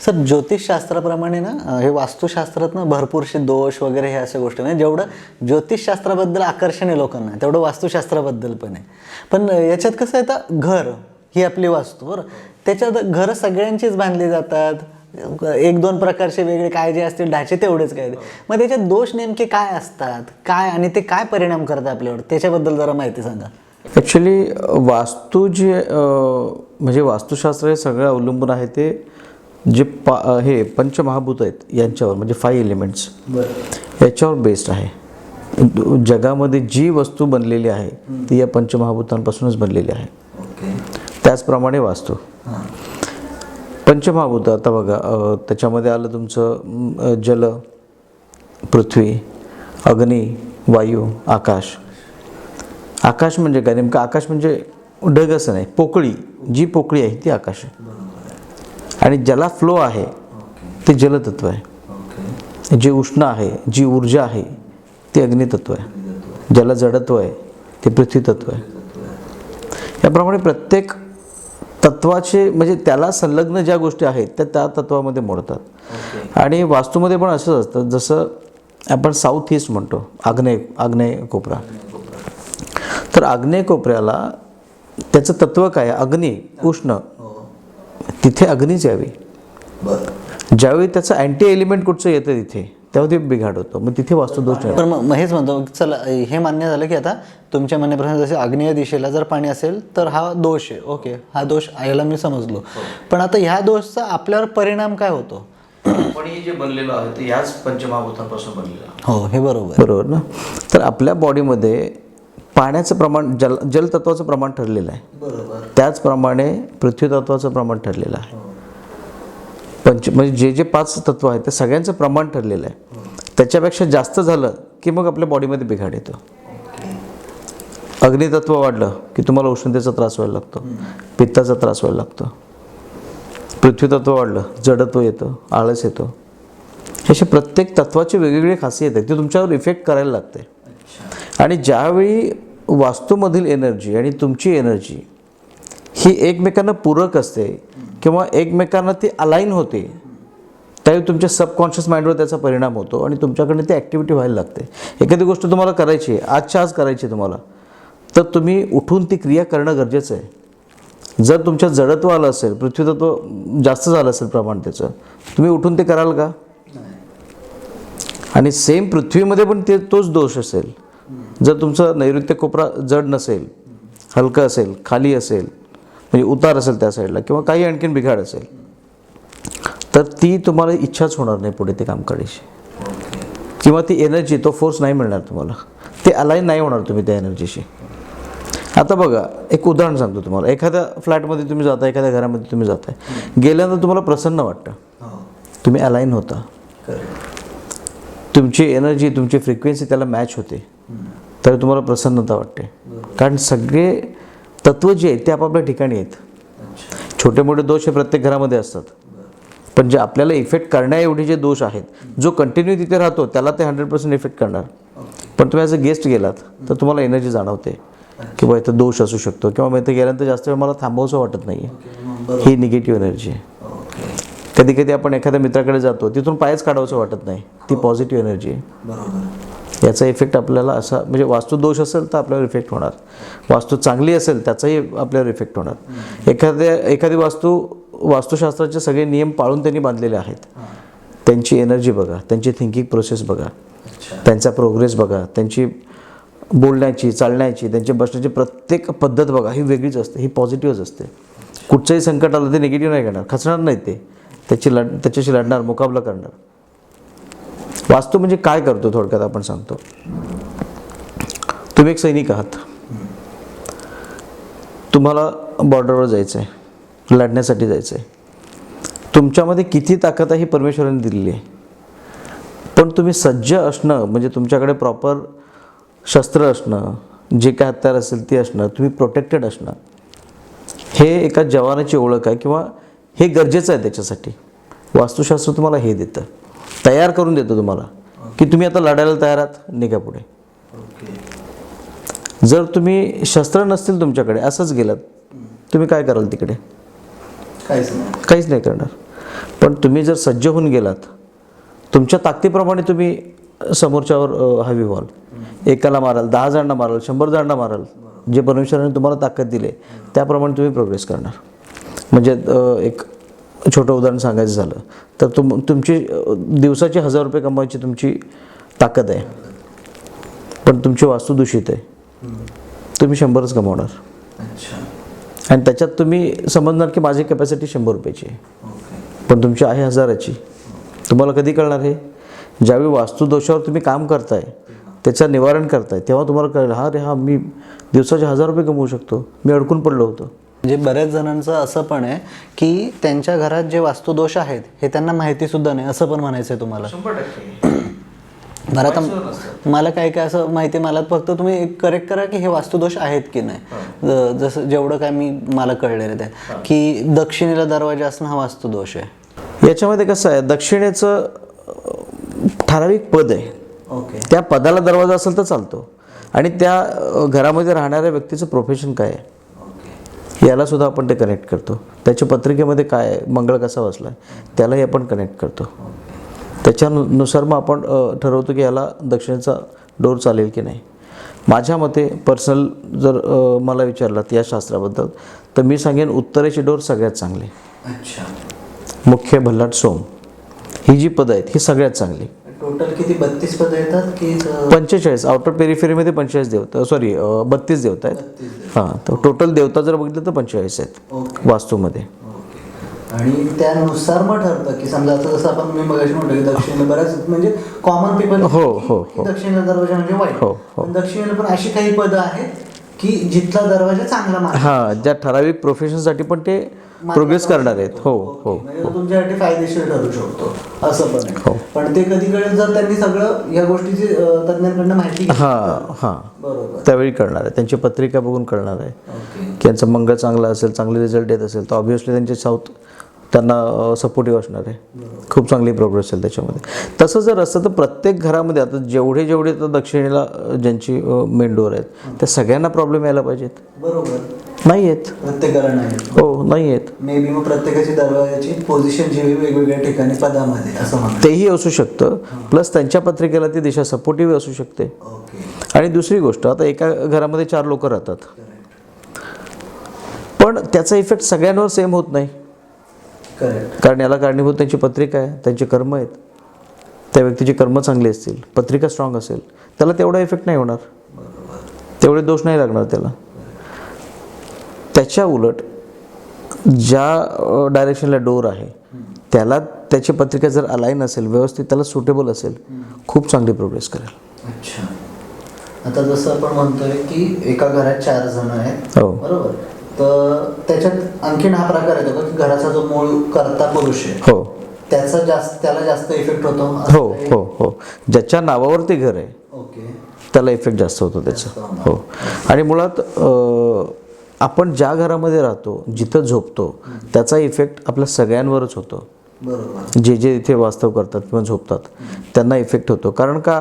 सर, ज्योतिषशास्त्राप्रमाणे ना हे वास्तुशास्त्रात ना भरपूरसे दोष वगैरे हे अशा गोष्टी, म्हणजे जेवढं ज्योतिषशास्त्राबद्दल आकर्षण आहे लोकांना, तेवढं वास्तुशास्त्राबद्दल पण आहे. पण याच्यात कसं आहे, आता घर ही आपली वास्तू, बरं, त्याच्यात घरं सगळ्यांचीच बांधली जातात, एक दोन प्रकारचे वेगळे काय जे असतील ढाचे तेवढेच काय. मग त्याच्यात दोष नेमके काय असतात, काय, आणि ते काय परिणाम करतात आपल्यावर, त्याच्याबद्दल जरा माहिती सांगा. ॲक्च्युली वास्तू जे म्हणजे वास्तुशास्त्र हे सगळं अवलंबून आहे ते जे हे पंचमहाभूत आहेत यांच्यावर, म्हणजे 5 एलिमेंट्स, याच्यावर बेस्ड आहे. जगामध्ये जी वस्तू बनलेली आहे ती या पंचमहाभूतांपासूनच बनलेली आहे. त्याचप्रमाणे वास्तू पंचमहाभूत, आता बघा त्याच्यामध्ये आलं तुमचं जल, पृथ्वी, अग्नी, वायू, आकाश. आकाश म्हणजे काय, नेमकं आकाश म्हणजे ढग असं नाही, पोकळी, जी पोकळी आहे ती आकाश आहे. आणि ज्याला फ्लो आहे ते जलतत्व आहे. जे उष्ण आहे, जी ऊर्जा आहे ती अग्नितत्व आहे. ज्याला जडत्व आहे ते पृथ्वीतत्व आहे. याप्रमाणे प्रत्येक तत्वाचे, म्हणजे त्याला संलग्न ज्या गोष्टी आहेत त्या त्या तत्वामध्ये मोडतात. आणि वास्तूमध्ये पण असंच असतं, जसं आपण साऊथ ईस्ट म्हणतो, आग्नेय कोपरा. तर आग्नेय कोपऱ्याला त्याचं तत्व काय, अग्नी, उष्ण, तिथे अग्नीच यावी. ज्यावेळी त्याचं अँटी एलिमेंट कुठचं येतं तिथे, तेव्हा ते बिघाड होतो. मग तिथे वास्तुदोष नाही. पण मग हेच म्हणतो, चला हे मान्य झालं की आता तुमच्या म्हणण्याप्रमाणे जसे आग्नेय दिशेला जर पाणी असेल तर हा दोष आहे, ओके, हा दोष याला मी समजलो. पण आता ह्या दोषचा आपल्यावर परिणाम काय होतो? पण हे जे बनलेलं आहे ते ह्याच पंचमहाभूतांपासून बनलेलं आहे. हो, हे बरोबर ना. तर आपल्या बॉडीमध्ये पाण्याचं प्रमाण, जलतत्वाचं प्रमाण ठरलेलं आहे. त्याचप्रमाणे पृथ्वी तत्वाचं प्रमाण ठरलेलं आहे. म्हणजे जे 5 तत्व आहेत त्या सगळ्यांचं प्रमाण ठरलेलं आहे. त्याच्यापेक्षा जास्त झालं की मग आपल्या बॉडीमध्ये बिघाड येतो. अग्नितत्व वाढलं की तुम्हाला उष्णतेचा त्रास व्हायला लागतो, पित्ताचा त्रास व्हायला लागतो. पृथ्वी तत्व वाढलं, जडत्व येतं, आळस येतो. असे प्रत्येक तत्वाची वेगवेगळी खासियत आहे, ती तुमच्यावर इफेक्ट करायला लागते. आणि ज्यावेळी वास्तूमधील एनर्जी आणि तुमची एनर्जी ही एकमेकांना पूरक असते किंवा एकमेकांना ती अलाईन होते, त्यावेळी तुमच्या सबकॉन्शियस माइंडवर त्याचा परिणाम होतो आणि तुमच्याकडे ती ॲक्टिव्हिटी व्हायला लागते. एखादी गोष्ट तुम्हाला करायची आहे, आजच्या आज करायची आहे तुम्हाला, तर तुम्ही उठून ती क्रिया करणं गरजेचं आहे. जर तुमच्या जडत्व आलं असेल, पृथ्वीतत्व जास्त झालं असेल प्रमाण त्याचं, तुम्ही उठून ते कराल का? आणि सेम पृथ्वीमध्ये पण तोच दोष असेल. जर तुमचं नैऋत्य कोपरा जड नसेल, हलकं असेल, खाली असेल, म्हणजे उतार असेल त्या साईडला, किंवा काही आणखीन बिघाड असेल, तर ती तुम्हाला इच्छाच होणार नाही पुढे ते काम करायची, किंवा ती एनर्जी, तो फोर्स नाही मिळणार तुम्हाला, ते अलाईन नाही होणार तुम्ही त्या एनर्जीशी. आता बघा, एक उदाहरण सांगतो तुम्हाला. एखाद्या फ्लॅटमध्ये तुम्ही जाता, एखाद्या घरामध्ये तुम्ही जाताय, गेल्यानंतर तुम्हाला प्रसन्न वाटतं, तुम्ही अलाईन होता, तुमची एनर्जी, तुमची फ्रिक्वेन्सी त्याला मॅच होते. तरी तुम्हाला प्रसन्नता वाटते. कारण सगळे तत्व जे आहेत ते आपापल्या ठिकाणी आहेत. छोटे मोठे दोष हे प्रत्येक घरामध्ये असतात, पण जे आपल्याला इफेक्ट करण्याएवढे जे दोष आहेत, जो कंटिन्यू तिथे राहतो त्याला ते 100% इफेक्ट करणार. पण तुम्ही ॲज अ गेस्ट गेलात तर तुम्हाला एनर्जी जाणवते की बा इथं दोष असू शकतो, किंवा मग इथं गेल्यानंतर जास्त वेळ मला थांबवसं वाटत नाही आहे. ही निगेटिव्ह एनर्जी आहे. कधी कधी आपण एखाद्या मित्राकडे जातो, तिथून पायच काढावंसं वाटत नाही, ती पॉझिटिव्ह एनर्जी आहे. याचा इफेक्ट आपल्याला असा, म्हणजे वास्तू दोष असेल तर आपल्यावर इफेक्ट होणार, वास्तू चांगली असेल त्याचाही आपल्यावर इफेक्ट होणार. एखादी वास्तुशास्त्राचे सगळे नियम पाळून त्यांनी बांधलेले आहेत, त्यांची एनर्जी बघा, त्यांची थिंकिंग प्रोसेस बघा, त्यांचा प्रोग्रेस बघा, त्यांची बोलण्याची, चालण्याची, त्यांची बसण्याची प्रत्येक पद्धत बघा, ही वेगळीच असते, ही पॉझिटिव्हच असते. कुठचंही संकट आलं ते निगेटिव्ह नाही करणार, खचणार नाही, ते त्याच्याशी लढणार, मुकाबला करणार. वास्तू म्हणजे काय करतो थोडक्यात आपण सांगतो. तुम्ही एक सैनिक आहात, तुम्हाला बॉर्डरवर जायचं आहे, लढण्यासाठी जायचं आहे. तुमच्यामध्ये किती ताकद आहे ही परमेश्वराने दिलेली आहे, पण तुम्ही सज्ज असणं, म्हणजे तुमच्याकडे प्रॉपर शस्त्र असणं, जे काय हत्यार असेल ते असणं, तुम्ही प्रोटेक्टेड असणं, हे एका जवानाची ओळख आहे, किंवा हे गरजेचं आहे. त्याच्यासाठी वास्तुशास्त्र तुम्हाला हे देतं, तयार करून देतं तुम्हाला, की तुम्ही आता लढायला तयार आहात, निघा पुढे. जर तुम्ही शस्त्र नसतील तुमच्याकडे, असंच गेलात, तुम्ही काय कराल तिकडे? काहीच नाही करणार. पण तुम्ही जर सज्ज होऊन गेलात, तुमच्या ताकदीप्रमाणे तुम्ही समोरच्यावर हवी व्हाल. एकाला माराल, 10 जणांना माराल, 100 जणांना माराल, जे परमेश्वराने तुम्हाला ताकद दिले त्याप्रमाणे तुम्ही प्रोग्रेस करणार. म्हणजे एक छोटं उदाहरण सांगायचं झालं तर तुमची दिवसाची 1000 रुपये कमवायची तुमची ताकद आहे, पण तुमची वास्तू दूषित आहे, तुम्ही 100च कमवणार. आणि त्याच्यात तुम्ही समजणार की माझी कॅपॅसिटी 100 रुपयाची आहे, पण तुमची आहे 1000ची. तुम्हाला कधी कळणार हे? ज्यावेळी वास्तुदोषावर तुम्ही काम करताय, त्याचं निवारण करताय, तेव्हा तुम्हाला कळेल, हा रे हा, मी दिवसाचे 1000 रुपये कमवू शकतो, मी अडकून पडलो होतो. म्हणजे बऱ्याच जणांचं असं पण आहे की त्यांच्या घरात जे वास्तुदोष आहेत हे त्यांना माहितीसुद्धा नाही, असं पण म्हणायचं आहे तुम्हाला. बरं, आता मला काय काय असं माहिती, मला फक्त तुम्ही करेक्ट करा की हे वास्तुदोष आहेत की नाही. जसं जेवढं काय मला कळलेलं आहे की दक्षिणेला दरवाजा असणं हा वास्तुदोष आहे. याच्यामध्ये कसं आहे, दक्षिणेचं ठराविक पद आहे, त्या पदाला दरवाजा असेल तर चालतो, आणि त्या घरामध्ये राहणाऱ्या व्यक्तीचं प्रोफेशन काय आहे याला सुद्धा आपण ते कनेक्ट करतो. त्याच्या पत्रिकेमध्ये काय आहे, मंगळ कसा बसला आहे त्यालाही आपण कनेक्ट करतो. त्याच्यानुसार मग आपण ठरवतो की याला दक्षिणेचा डोर चालेल की नाही. माझ्या मते पर्सनल जर मला विचारलात या शास्त्राबद्दल तर मी सांगेन उत्तरेची डोर सगळ्यात चांगली. मुख्य, भल्लाट, सोम ही जी पदं आहेत ही सगळ्यात चांगली. टोटल किती 32 पदं येतात की 45? आउटर पेरिफेरीमध्ये 45 देवता, 32 देवता आहेत. हां, तर टोटल देवता जर बघितलं तर 45 आहेत वास्तूमध्ये. आणि त्यानुसार मग ठरतं की समजा आता जसं आपण मी मगाशी म्हटलं की दक्षिणेला बऱ्याच म्हणजे कॉमन पीपल दक्षिणेला दरवाजा म्हणजे वाईट, दक्षिणेला पण अशी काही पदं आहेत की जिथला दरवाजा चांगला मानला. हां, ज्या ठराविक प्रोफेशनसाठी पण ते प्रोग्रेस करणार आहेत. म्हणजे तुमच्यासाठी फायदेशीर ठरू शकतो असं पण आहे. पण ते कधी कळेल जर त्यांनी सगळं या गोष्टीची तज्ञांकडनं माहिती बरोबर त्यावेळी कळणार आहे. त्यांची पत्रिका बघून कळणार आहे की यांचं मंगळ चांगलं असेल, चांगले रिझल्ट येत असेल तर ऑब्व्हियसली त्यांचे साऊथ त्यांना सपोर्टिव्ह असणार आहे, खूप चांगली प्रोग्रेस असेल त्याच्यामध्ये. तसं जर असतं तर प्रत्येक घरामध्ये आता जेवढे तर दक्षिणेला ज्यांची मेन डोर आहेत त्या सगळ्यांना प्रॉब्लेम यायला पाहिजेत. बरोबर नाही आहेत, प्रत्येकाला नाही. हो, नाही आहेत. मे बी मग प्रत्येकाची दरवाजाची पोझिशन जी वेगवेगळ्या ठिकाणी पदामध्ये असं म्हणतात तेही असू शकतं. प्लस त्यांच्या पत्रिकेला ती दिशा सपोर्टिव्ह असू शकते. आणि दुसरी गोष्ट, आता एका घरामध्ये 4 लोक राहतात, पण त्याचा इफेक्ट सगळ्यांवर सेम होत नाही. कारण याला कारणीभूत त्यांची पत्रिका आहे, त्यांचे कर्म आहेत. त्या व्यक्तीची कर्म चांगली असतील, पत्रिका स्ट्रॉंग असेल, त्याला तेवढा इफेक्ट नाही होणार, तेवढे दोष नाही लागणार त्याला. त्याच्या उलट ज्या डायरेक्शनला डोर आहे त्याला त्याची पत्रिका जर अलाईन असेल, व्यवस्थित त्याला सुटेबल असेल, खूप चांगली प्रोग्रेस करेल. अच्छा, आता जसं आपण म्हणतोय की एका घरात 4 जण आहेत, बरोबर, तर त्याच्यात आणखीन हा प्रकार येतो की घराचा जो मूळ कर्ता पुरुष आहे त्याला जास्त इफेक्ट होतो. हो, ज्याच्या नावावर ते घर आहे त्याला इफेक्ट जास्त होतो त्याचा. हो. आणि मुळात आपण ज्या घरामध्ये राहतो, जिथं झोपतो, त्याचा इफेक्ट आपल्या सगळ्यांवरच होतो. बरोबर. जे इथे वास्तव करतात किंवा झोपतात त्यांना इफेक्ट होतो. कारण का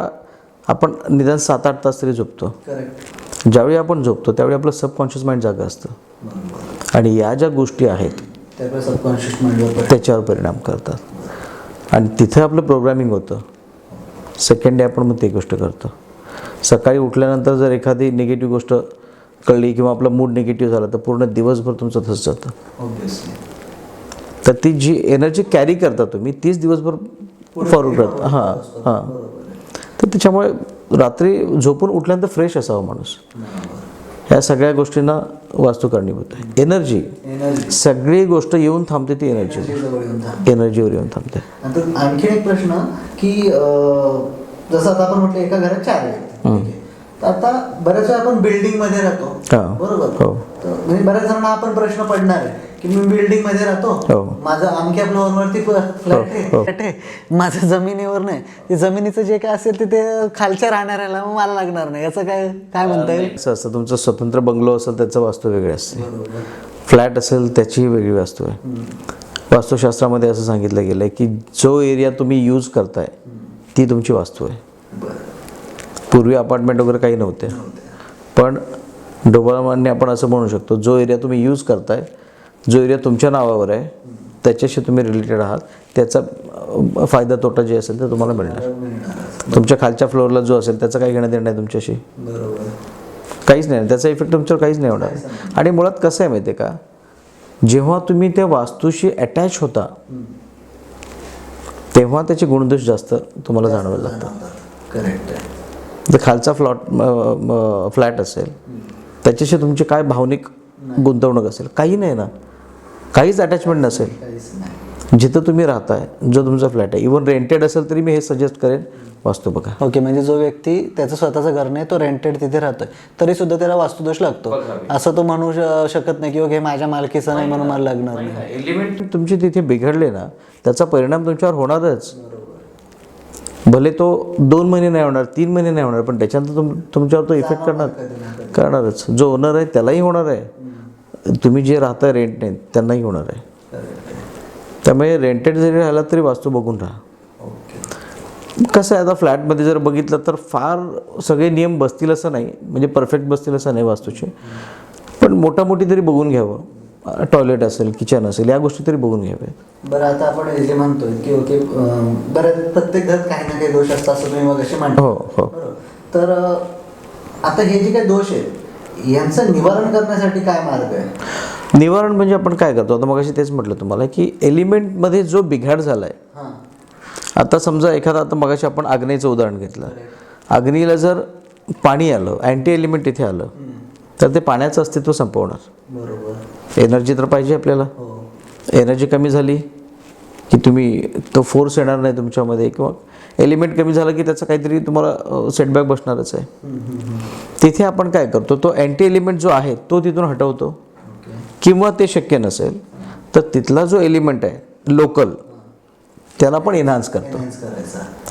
आपण निदान 7-8 तास तरी झोपतो. करेक्ट. ज्यावेळी आपण झोपतो त्यावेळी आपलं सबकॉन्शियस माइंड जागा असतं. बरोबर. आणि या ज्या गोष्टी आहेत त्यामुळे सबकॉन्शियस माइंडवर त्याच्यावर परिणाम करतात. आणि तिथे आपलं प्रोग्रामिंग होतं. सेकंड डे आपण मग ते गोष्ट करतो. सकाळी उठल्यानंतर जर एखादी निगेटिव्ह गोष्ट कळली किंवा आपला मूड निगेटिव्ह झाला तर पूर्ण दिवसभर तुमचं तसंच जातं. ऑब्विसली. तर ती जी एनर्जी कॅरी करता तुम्ही तीच दिवसभर फॉरवर्ड करता. हां. तर त्याच्यामुळे रात्री झोपून उठल्यानंतर फ्रेश असावं माणूस. ह्या सगळ्या गोष्टींना वास्तू कारणीभूत आहे. एनर्जी सगळी गोष्ट येऊन थांबते ती एनर्जीवर येऊन थांबते. नंतर आणखी एक प्रश्न की जसं आता आपण म्हटलं एका घरात 4 व्यक्ती, ठीक आहे. तर आता बऱ्याच वेळा आपण बिल्डिंग मध्ये राहतो. बरोबर. हो. तर म्हणजे बऱ्याच जणांना आपण प्रश्न पडणार आहे की मी बिल्डिंग मध्ये राहतो, माझं अमक्या फ्लोअरवरती फ्लॅट आहे, माझं जमिनीवर नाही, ते जमिनीचं जे काय असेल ते खालच्या राहणाऱ्याला मग मला लागणार नाही, याचं काय काय म्हणता येईल? असं असतं, तुमचं स्वतंत्र बंगलो असेल त्याचं वास्तू वेगळे असते, फ्लॅट असेल त्याचीही वेगळी वास्तू आहे. वास्तुशास्त्रामध्ये असं सांगितलं गेलं आहे की जो एरिया तुम्ही यूज करताय ती तुमची वास्तू आहे. पूर्वी अपार्टमेंट वगैरे काही नव्हते, पण ढोबळमान्य आपण असं म्हणू शकतो जो एरिया तुम्ही यूज करताय, जो एरिया तुमच्या नावावर आहे त्याच्याशी तुम्ही रिलेटेड आहात, त्याचा फायदा तोटा जे असेल ते तुम्हाला मिळणार. तुमच्या खालच्या फ्लोअरला जो असेल त्याचा काही घेणं देणं नाही तुमच्याशी, काहीच नाही, त्याचा इफेक्ट तुमच्यावर काहीच नाही होणार. आणि मुळात कसं आहे माहिती आहे का, जेव्हा तुम्ही त्या वास्तूशी अटॅच होता तेव्हा त्याचे गुणदोष जास्त तुम्हाला जाणवायला लागतात. जर खालचा फ्लॅट असेल त्याच्याशी तुमची काय भावनिक गुंतवणूक असेल, काही नाही ना, काहीच अटॅचमेंट नसेल. जिथं तुम्ही राहताय, जो तुमचा फ्लॅट आहे, इव्हन रेंटेड असेल तरी मी हे सजेस्ट करेन वास्तू बघा. ओके. म्हणजे जो व्यक्ती त्याचं स्वतःचं घर नाही, तो रेंटेड तिथे राहतोय, तरी सुद्धा त्याला वास्तुदोष लागतो, असं तो म्हणू शकत नाही की ओके माझ्या मालकीचं नाही म्हणून मला लागणार नाही. एलिमेंट तुमचे तिथे बिघडले ना त्याचा परिणाम तुमच्यावर होणारच. भले तो 2 महिने नाही होणार, 3 महिने नाही होणार, पण त्याच्यानंतर तुमच्यावर तो इफेक्ट करणारच. जो ओनर आहे त्यालाही होणार आहे, तुम्ही जे राहताय रेंट नाही त्यांनाही होणार आहे. त्यामुळे रेंटेड जरी राहिला तरी वास्तू बघून राहा. कसं आहे, आता फ्लॅटमध्ये जर बघितलं तर फार सगळे नियम बसतील असं नाही, म्हणजे परफेक्ट बसतील असं नाही वास्तूचे, पण मोठी तरी बघून घ्यावं. टॉयलेट असेल, किचन असेल, या गोष्टी तरी बघून घ्याव्यात. बरं, आता आपण जे म्हणतोय की ओके बरं प्रत्येक घरात काही ना काही दोष असतात असं तुम्ही मग असे म्हणतो. हो. तर आता हे जे काही दोष आहेत यांचं निवारण करण्यासाठी काय मार्ग आहे? निवारण म्हणजे आपण काय करतो, आता मगाशी तेच म्हटलं तुम्हाला की एलिमेंटमध्ये जो बिघाड झाला आहे, आता समजा एखादा, आता मगाशी आपण आग्नेयचं उदाहरण घेतलं, अग्नीला जर पाणी आलं, अँटी एलिमेंट तिथे आलं तर ते पाण्याचं अस्तित्व संपवणार. बरोबर. एनर्जी तर पाहिजे आपल्याला. एनर्जी कमी झाली की तुम्ही तो फोर्स येणार नाही तुमच्यामध्ये, किंवा एलिमेंट कमी झालं की त्याचा काहीतरी तुम्हाला सेटबॅक बसणारच आहे. तिथे आपण काय करतो, तो अँटी एलिमेंट जो आहे तो तिथून हटवतो, किंवा ते शक्य नसेल तर तिथला जो एलिमेंट आहे लोकल त्याला पण एनहान्स करतो.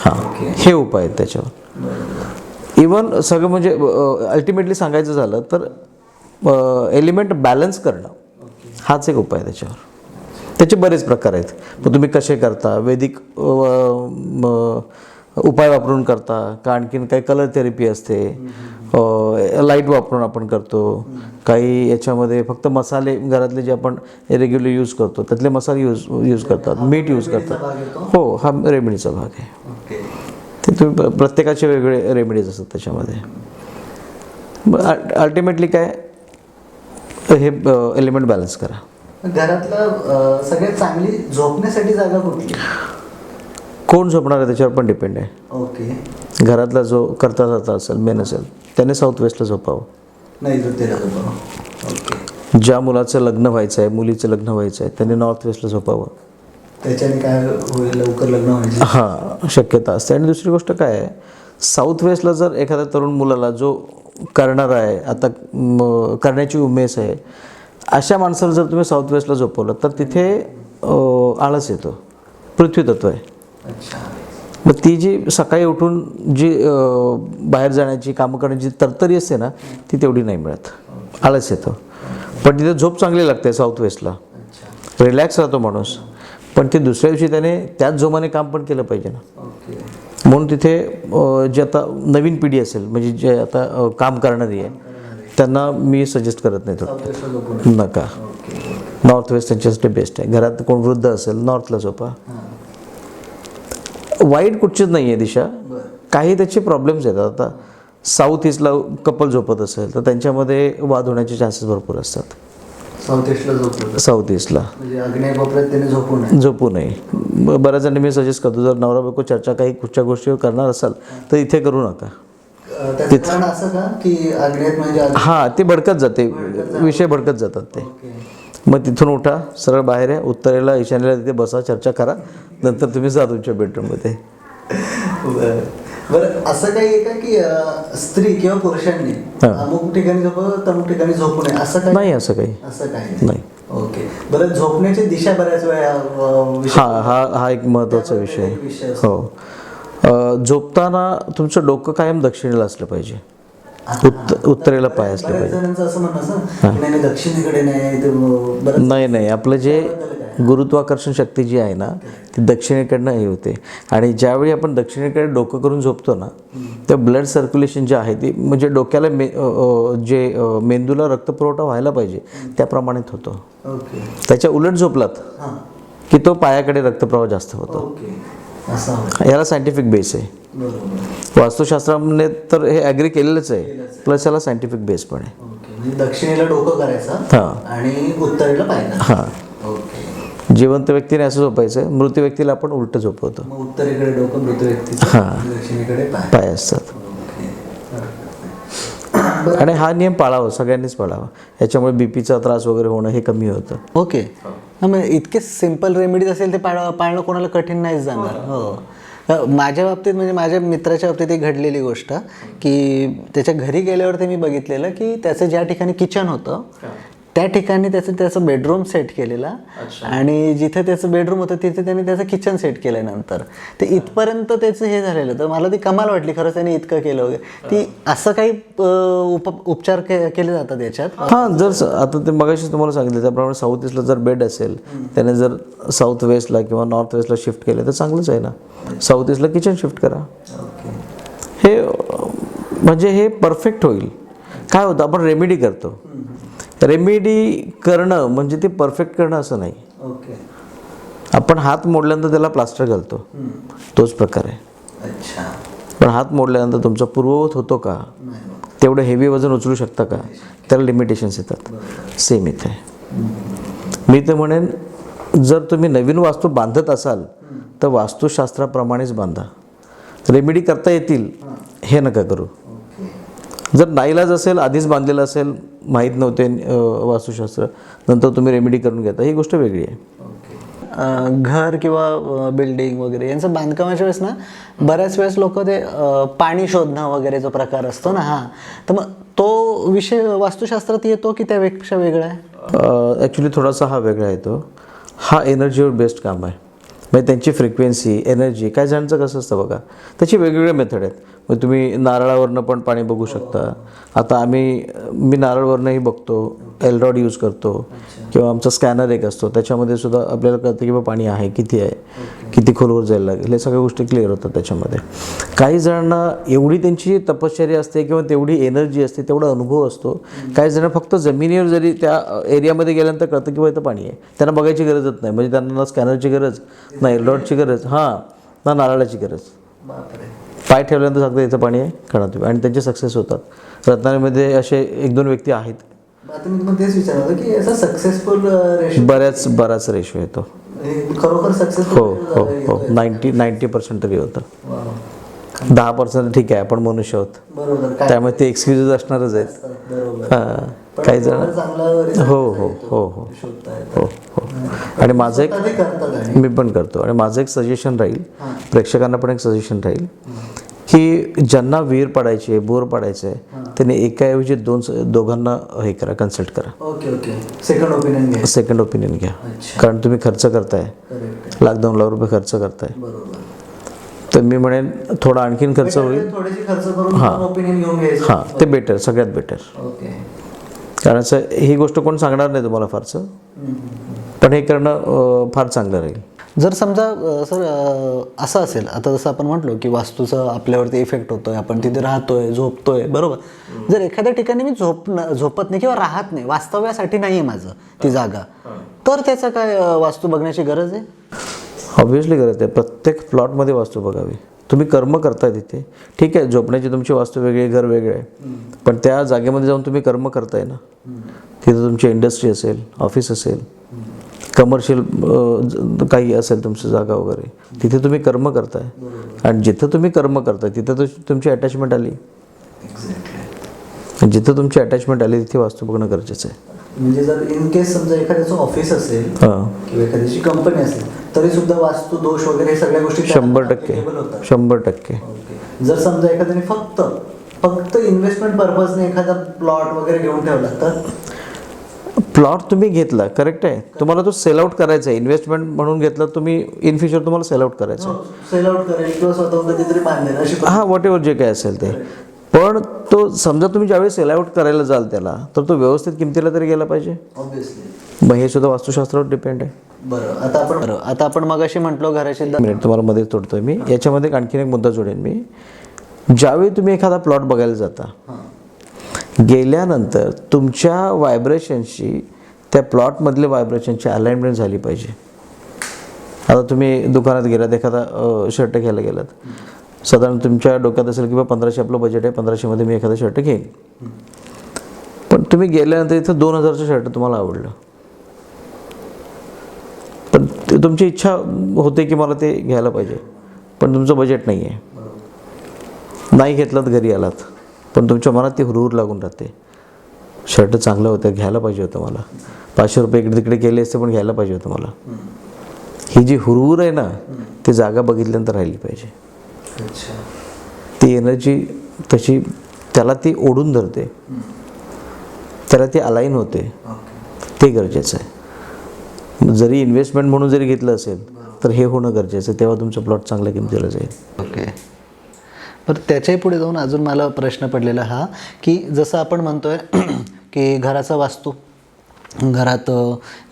हां, हे उपाय आहेत त्याच्यावर. इवन सगळं म्हणजे अल्टिमेटली सांगायचं झालं तर एलिमेंट बॅलन्स करणं हाच एक उपाय आहे त्याच्यावर. त्याचे बरेच प्रकार आहेत, पण तुम्ही कसे करता, वैदिक उपाय वापरून करता का आणखीन काही कलर थेरपी असते, लाईट वापरून आपण करतो, काही याच्यामध्ये फक्त मसाले घरातले जे आपण रेग्युलर यूज करतो त्यातले मसाले यूज करतात, मीठ यूज करतात. हो, हा रेमेडीचा भाग आहे. ते तुम्ही प्रत्येकाचे वेगळे रेमेडीज असतात त्याच्यामध्ये. अल्टिमेटली काय, हे एलिमेंट बॅलन्स करा. घरातलं सगळ्यात चांगली झोपण्यासाठी जागा कुठली? कोण झोपणार आहे त्याच्यावर पण डिपेंड आहे. ओके. घरातला जो करता असेल, मेन असेल, त्याने साऊथ वेस्टला झोपावं. नाही झोपतेला झोपावं. ओके. ज्या मुलाचं लग्न व्हायचं आहे, मुलीचं लग्न व्हायचं आहे, त्याने नॉर्थ वेस्टला झोपावं. त्याच्याने काय होईल, लवकर लग्न व्हायचे हां, शक्यता असते. आणि दुसरी गोष्ट काय आहे, साऊथ वेस्टला जर एखाद्या तरुण मुलाला जो करणार आहे, आता करण्याची उमेस आहे, अशा माणसाला जर तुम्ही साऊथ वेस्टला झोपवलं तर तिथे आळस येतो, पृथ्वी तत्व आहे. मग ती जी सकाळी उठून जी बाहेर जाण्याची कामं करण्याची तरतरी असते ना, ती तेवढी नाही मिळत, आळस येतो. पण तिथे झोप चांगली लागते साऊथ वेस्टला, रिलॅक्स राहतो माणूस. पण ते दुसऱ्या दिवशी त्याने त्याच जोमाने काम पण केलं पाहिजे ना. म्हणून तिथे जे आता नवीन पिढी असेल, म्हणजे जे आता काम करणारी आहे, त्यांना मी सजेस्ट करत नाही तो नका. नॉर्थ वेस्ट त्यांच्यासाठी बेस्ट आहे. घरात कोण वृद्ध असेल नॉर्थला झोपा. वाईट कुठचीच नाही आहे दिशा, काही त्याचे प्रॉब्लेम्स येतात. आता साऊथ ईस्टला कपल झोपत असेल तर त्यांच्यामध्ये वाद होण्याचे चान्सेस भरपूर असतात. साऊथ ईस्टला झोपू नये. बऱ्याच जणांनी मी सजेस्ट करतो, जर नवरा बायको चर्चा काही कुठच्या गोष्टीवर करणार असाल तर इथे करू नका. हां, ते भडकत जाते, विषय भडकत जातात ते. मग तिथून उठा, सरळ बाहेर आहे, उत्तरेला ईशान्येला तिथे बसा, चर्चा करा, नंतर तुम्ही जा तुमच्या बेडरूममध्ये. बरं, असं काही आहे का की स्त्री किंवा पुरुषांनी अमुक ठिकाणी झोपावं अमुक ठिकाणी झोपू नये, असं काही नाही. असं काही नाही. ओके. बरं, झोपण्याची दिशा बऱ्याच वेळा हा एक महत्त्वाचा विषय आहे. हो, झोपताना तुमचं डोकं कायम दक्षिणेला असलं पाहिजे, उत्तरेला पाय असले पाहिजे. असं म्हणणं दक्षिणेकडे नाही. नाही, आपलं जे गुरुत्वाकर्षण शक्ती जी आहे ना, ती दक्षिणेकडनं हे होते. आणि ज्यावेळी आपण दक्षिणेकडे डोकं करून झोपतो ना, त्या ब्लड सर्क्युलेशन जे आहे ती, म्हणजे डोक्याला जे मेंदूला रक्तपुरवठा व्हायला पाहिजे त्याप्रमाणित होतो. त्याच्या उलट झोपलात की तो पायाकडे रक्तप्रवाह जास्त होतो. याला सायंटिफिक बेस आहे. वास्तुशास्त्राने तर हे ॲग्री केलेलंच आहे, प्लस याला सायंटिफिक बेस पण आहे. दक्षिणेला डोकं करायचं आणि उत्तरेला पाय. हां, जिवंत व्यक्तीने असं झोपायचं, मृत व्यक्तीला आपण उलट झोपवतो. उत्तरेकडे डोकं, मृत व्यक्ती दक्षिणेकडे पाय असतात. आणि हा नियम पाळावा, सगळ्यांनीच पाळावा. याच्यामुळे बीपीचा त्रास वगैरे होणं हे कमी होतं. ओके. इतके सिम्पल रेमेडीज असेल ते पाळणं कोणाला कठीण नाहीच जाणार. हो, माझ्या बाबतीत म्हणजे माझ्या मित्राच्या बाबतीत एक घडलेली गोष्ट की त्याच्या घरी गेल्यावर ते मी बघितलेलं की त्याचं ज्या ठिकाणी किचन होतं त्या ठिकाणी त्याचं बेडरूम सेट केलेला, आणि जिथे त्याचं बेडरूम होतं तिथे त्याने त्याचं किचन सेट केलं. नंतर ते इथपर्यंत त्याचं हे झालेलं, तर मला ती कमाल वाटली खरंच, त्याने इतकं केलं वगैरे. ती असं काही उपचार केले जातात याच्यात? हां, जर आता ते मगाशी तुम्हाला सांगितलं त्याप्रमाणे साऊथ ईस्टला जर बेड असेल, त्याने जर साऊथ वेस्टला किंवा नॉर्थ वेस्टला शिफ्ट केलं तर चांगलंच आहे ना. साऊथ ईस्टला किचन शिफ्ट करा, हे म्हणजे हे परफेक्ट होईल. काय होतं, आपण रेमेडी करतो. रेमेडी करणं म्हणजे ते परफेक्ट करणं असं नाही. आपण हात मोडल्यानंतर त्याला प्लास्टर घालतो, तोच प्रकार आहे. पण हात मोडल्यानंतर तुमचा पूर्ववत होतो का, तेवढं हेवी वजन उचलू शकता का, त्याला लिमिटेशन्स येतात. सेम इथे मी तर म्हणेन, जर तुम्ही नवीन वास्तू बांधत असाल तर वास्तुशास्त्राप्रमाणेच बांधा. रेमेडी करता येतील हे नका करू. जर नाईलाज असेल, आधीच बांधलेलं असेल, माहीत नव्हते वास्तुशास्त्र, नंतर तुम्ही रेमेडी करून घेता, ही गोष्ट वेगळी आहे. घर किंवा बिल्डिंग वगैरे यांचं बांधकामाच्या वेळेस ना बऱ्याच वेळेस लोक ते पाणी शोधणं वगैरे जो प्रकार असतो ना, हां, तर मग तो विषय वास्तुशास्त्रात येतो की त्यापेक्षा वेगळा आहे? ॲक्च्युली थोडासा हा वेगळा येतो. हा एनर्जीवर बेस्ड काम आहे. म्हणजे त्यांची फ्रिक्वेन्सी, एनर्जी, काय जणांचं कसं असतं बघा, त्याची वेगवेगळे मेथड आहेत. मग तुम्ही नारळावरनं पण पाणी बघू शकता. आता मी नारळवरनंही बघतो, एलरॉड यूज करतो, किंवा आमचा स्कॅनर एक असतो, त्याच्यामध्ये सुद्धा आपल्याला कळतं की बा पाणी आहे, किती आहे, किती खोलवर जायला लागेल, हे सगळ्या गोष्टी क्लिअर होतात त्याच्यामध्ये. काही जणांना एवढी त्यांची तपश्चर्या असते किंवा तेवढी एनर्जी असते, तेवढा अनुभव असतो. काही जण फक्त जमिनीवर जरी त्या एरियामध्ये गेल्यानंतर कळतं की बा इथं पाणी आहे, त्यांना बघायची गरजच नाही. म्हणजे त्यांना ना स्कॅनरची गरज, ना एलरॉडची गरज, हां, ना नारळाची गरज. पाय ठेवल्यानंतर सांगतात इथं पाणी आहे, काढा तुम्ही, आणि त्यांचे सक्सेस होतात. रत्नागिरीमध्ये असे 1-2 व्यक्ती आहेत. तेच विचारलं की याचा सक्सेसफुल बराच रेशो येतो. खरोखर सक्सेस? हो, 90% तरी होतं. 10% ठीक आहे, आपण मनुष्य आहोत, त्यामुळे ते एक्सक्युजेस असणारच आहेत. हां, काही जण हो. आणि माझं एक, मी पण करतो, आणि माझं एक सजेशन राहील, प्रेक्षकांना पण एक सजेशन राहील की ज्यांना विहीर पडायची आहे, बोर पडायचं आहे, त्यांनी एकाऐवजी दोघांना हे करा, कन्सल्ट करा. सेकंड ओपिनियन घ्या. कारण तुम्ही खर्च करताय, $1,00,000-2 लाख खर्च करताय, तर मी म्हणेन थोडा आणखीन खर्च होईल. थोडेसे खर्च करून ओपिनियन घेऊन घ्यायचं. हां, ते बेटर, सगळ्यात बेटर. ओके. कारण असं ही गोष्ट कोण सांगणार नाही तुम्हाला फारसं, पण हे करणं फार चांगलं राहील. जर समजा सर असं असेल, आता जसं आपण म्हटलो की वास्तूचा आपल्यावरती इफेक्ट होतोय, आपण तिथे राहतोय, झोपतोय, बरोबर. जर एखाद्या ठिकाणी मी झोपत नाही किंवा राहत नाही, वास्तव्यासाठी नाही आहे माझं ती जागा, तर त्याचं काय वास्तू बघण्याची गरज आहे? ऑब्व्हियसली गरज आहे. प्रत्येक प्लॉटमध्ये वास्तू बघावी. तुम्ही कर्म करताय तिथे, ठीक आहे, झोपण्याची तुमची वास्तू वेगळी आहे, घर वेगळं आहे, पण त्या जागेमध्ये जाऊन तुम्ही कर्म करताय ना. तिथं तुमची इंडस्ट्री असेल, ऑफिस असेल, कमर्शियल काही असेल तुमची जागा वगैरे, तिथे तुम्ही कर्म करताय. आणि जिथं तुम्ही कर्म करताय तिथं तुमची अटॅचमेंट आली. जिथं तुमची अटॅचमेंट आली तिथे वास्तू बघणं गरजेचं आहे. म्हणजे जर इन केस समजा एखाद्याचं ऑफिस असेल किंवा एखाद्याची कंपनी असेल, तरी सुद्धा वास्तू दोष वगैरे हे सगळ्या गोष्टी 100%. जर समजा एखाद्याने फक्त इन्व्हेस्टमेंट पर्पजने एखादा प्लॉट वगैरे घेऊन ठेवला, तर प्लॉट तुम्ही घेतला, करेक्ट आहे, तुम्हाला तो सेल आउट करायचा आहे. इन्व्हेस्टमेंट म्हणून घेतला तुम्ही, इन फ्युचर तुम्हाला सेल आउट करायचं आहे. सेल आउट करेल किंवा स्वतः कधीतरी बांधेल अशी. हां, व्हॉट एव्हर जे काय असेल ते. पण तो समजा तुम्ही ज्यावेळी सेल आउट करायला जाल त्याला, तर तो व्यवस्थित किमतीला तरी गेला पाहिजे. ऑब्व्हियसली. मग हे सुद्धा वास्तुशास्त्रावर डिपेंड आहे. बरं, आता आपण मगाशी म्हटलो घराचे मिनिट तुम्हाला मध्ये तोडतोय मी. याच्यामध्ये आणखीन एक मुद्दा जोडेन मी. ज्यावेळी तुम्ही एखादा प्लॉट बघायला जाता, गेल्यानंतर तुमच्या व्हायब्रेशनशी त्या प्लॉटमधले व्हायब्रेशनची अलाइनमेंट झाली पाहिजे. आता तुम्ही दुकानात गेलात, एखादा शर्ट घ्यायला गेलात, साधारण तुमच्या डोक्यात असेल किंवा 1500 आपलं बजेट आहे, 1500मध्ये मी एखादा शर्ट घेईन. पण तुम्ही गेल्यानंतर इथं 2000चं शर्ट तुम्हाला आवडलं, पण तुमची इच्छा होते की मला ते घ्यायला पाहिजे, पण तुमचं बजेट नाही आहे. नाही घेतलात, घरी आलात, पण तुमच्या मनात ती हुरहुर लागून राहते. शर्ट चांगलं होतं, घ्यायला पाहिजे होतं मला, 500 रुपये इकडे तिकडे केले असते पण घ्यायला पाहिजे होतं मला. ही जी हुरहुर आहे ना, ती जागा बघितल्यानंतर राहिली पाहिजे. ती एनर्जी तशी त्याला ती ओढून धरते, त्याला ती अलाईन होते, ते गरजेचं आहे. जरी इन्व्हेस्टमेंट म्हणून जरी घेतलं असेल तर हे होणं गरजेचं आहे, तेव्हा तुमचं प्लॉट चांगल्या किमतीला जाईल. ओके. पण त्याच्याही पुढे जाऊन अजून मला प्रश्न पडलेला हा, की जसं आपण म्हणतोय की घराचा वास्तू, घरात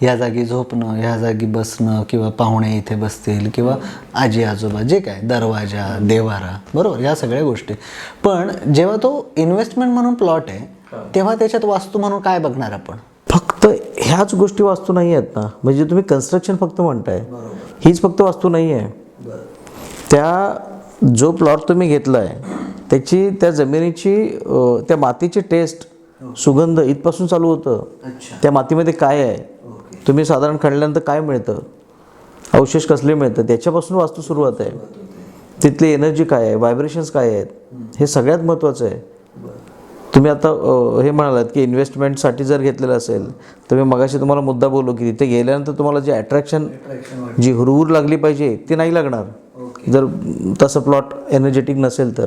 ह्या जागी झोपणं, ह्या जागी बसणं, किंवा पाहुणे इथे बसतील, किंवा आजी आजोबा, जे काय, दरवाजा, देवारा, बरोबर, ह्या सगळ्या गोष्टी. पण जेव्हा तो इन्व्हेस्टमेंट म्हणून प्लॉट आहे, तेव्हा त्याच्यात वास्तू म्हणून काय बघणार आपण? फक्त ह्याच गोष्टी वास्तू नाही आहेत ना. म्हणजे तुम्ही कन्स्ट्रक्शन फक्त म्हणताय, हीच फक्त वास्तू नाही आहे. त्या जो प्लॉट तुम्ही घेतला आहे त्याची, त्या जमिनीची, त्या मातीची टेस्ट, सुगंध इथपासून चालू होतं. त्या मातीमध्ये काय आहे, तुम्ही साधारण खणल्यानंतर काय मिळतं, अवशेष कसले मिळतं, त्याच्यापासून वास्तू सुरुवात आहे. तिथली एनर्जी काय आहे, व्हायब्रेशन्स काय आहेत, हे सगळ्यात महत्त्वाचं आहे. तुम्ही आता हे म्हणालात की इन्व्हेस्टमेंटसाठी जर घेतलेलं असेल, तर मी मगाशी तुम्हाला मुद्दा बोललो की तिथे गेल्यानंतर तुम्हाला जी अट्रॅक्शन, जी हुरहुर लागली पाहिजे ती नाही लागणार. जर तसं प्लॉट एनर्जेटिक नसेल तर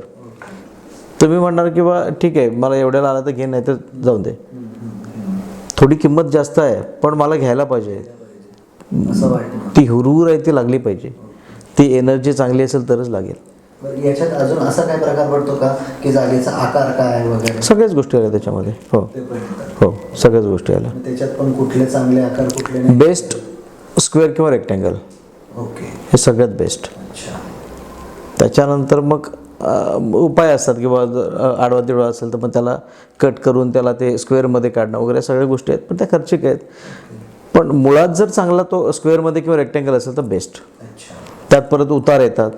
तुम्ही म्हणणार की बा ठीक आहे, मला एवढ्याला आला तर घे, नाही तर जाऊ दे, थोडी किंमत जास्त आहे पण मला घ्यायला पाहिजे, असं वाटतं. ती हुरहुर आहे ती लागली पाहिजे. ती एनर्जी चांगली असेल तरच लागेल. याच्यात अजून असा काय प्रकार पडतो का की जागेचा आकार काय वगैरे? सगळ्याच गोष्टी आल्या त्याच्यामध्ये. हो हो, सगळ्याच गोष्टी आल्या. त्याच्यात पण कुठले चांगले आकार, कुठले नाही? बेस्ट स्क्वेअर किंवा रेक्टँगल. ओके. हे सगळ्यात बेस्ट. अच्छा. त्याच्यानंतर मग उपाय असतात किंवा आडवा तिडवा असेल तर पण त्याला कट करून त्याला ते स्क्वेअरमध्ये काढणं वगैरे सगळ्या गोष्टी आहेत, पण त्या खर्चिक आहेत. पण मुळात जर चांगला तो स्क्वेअरमध्ये किंवा रेक्टँगल असेल तर बेस्ट. त्यात परत उतार येतात,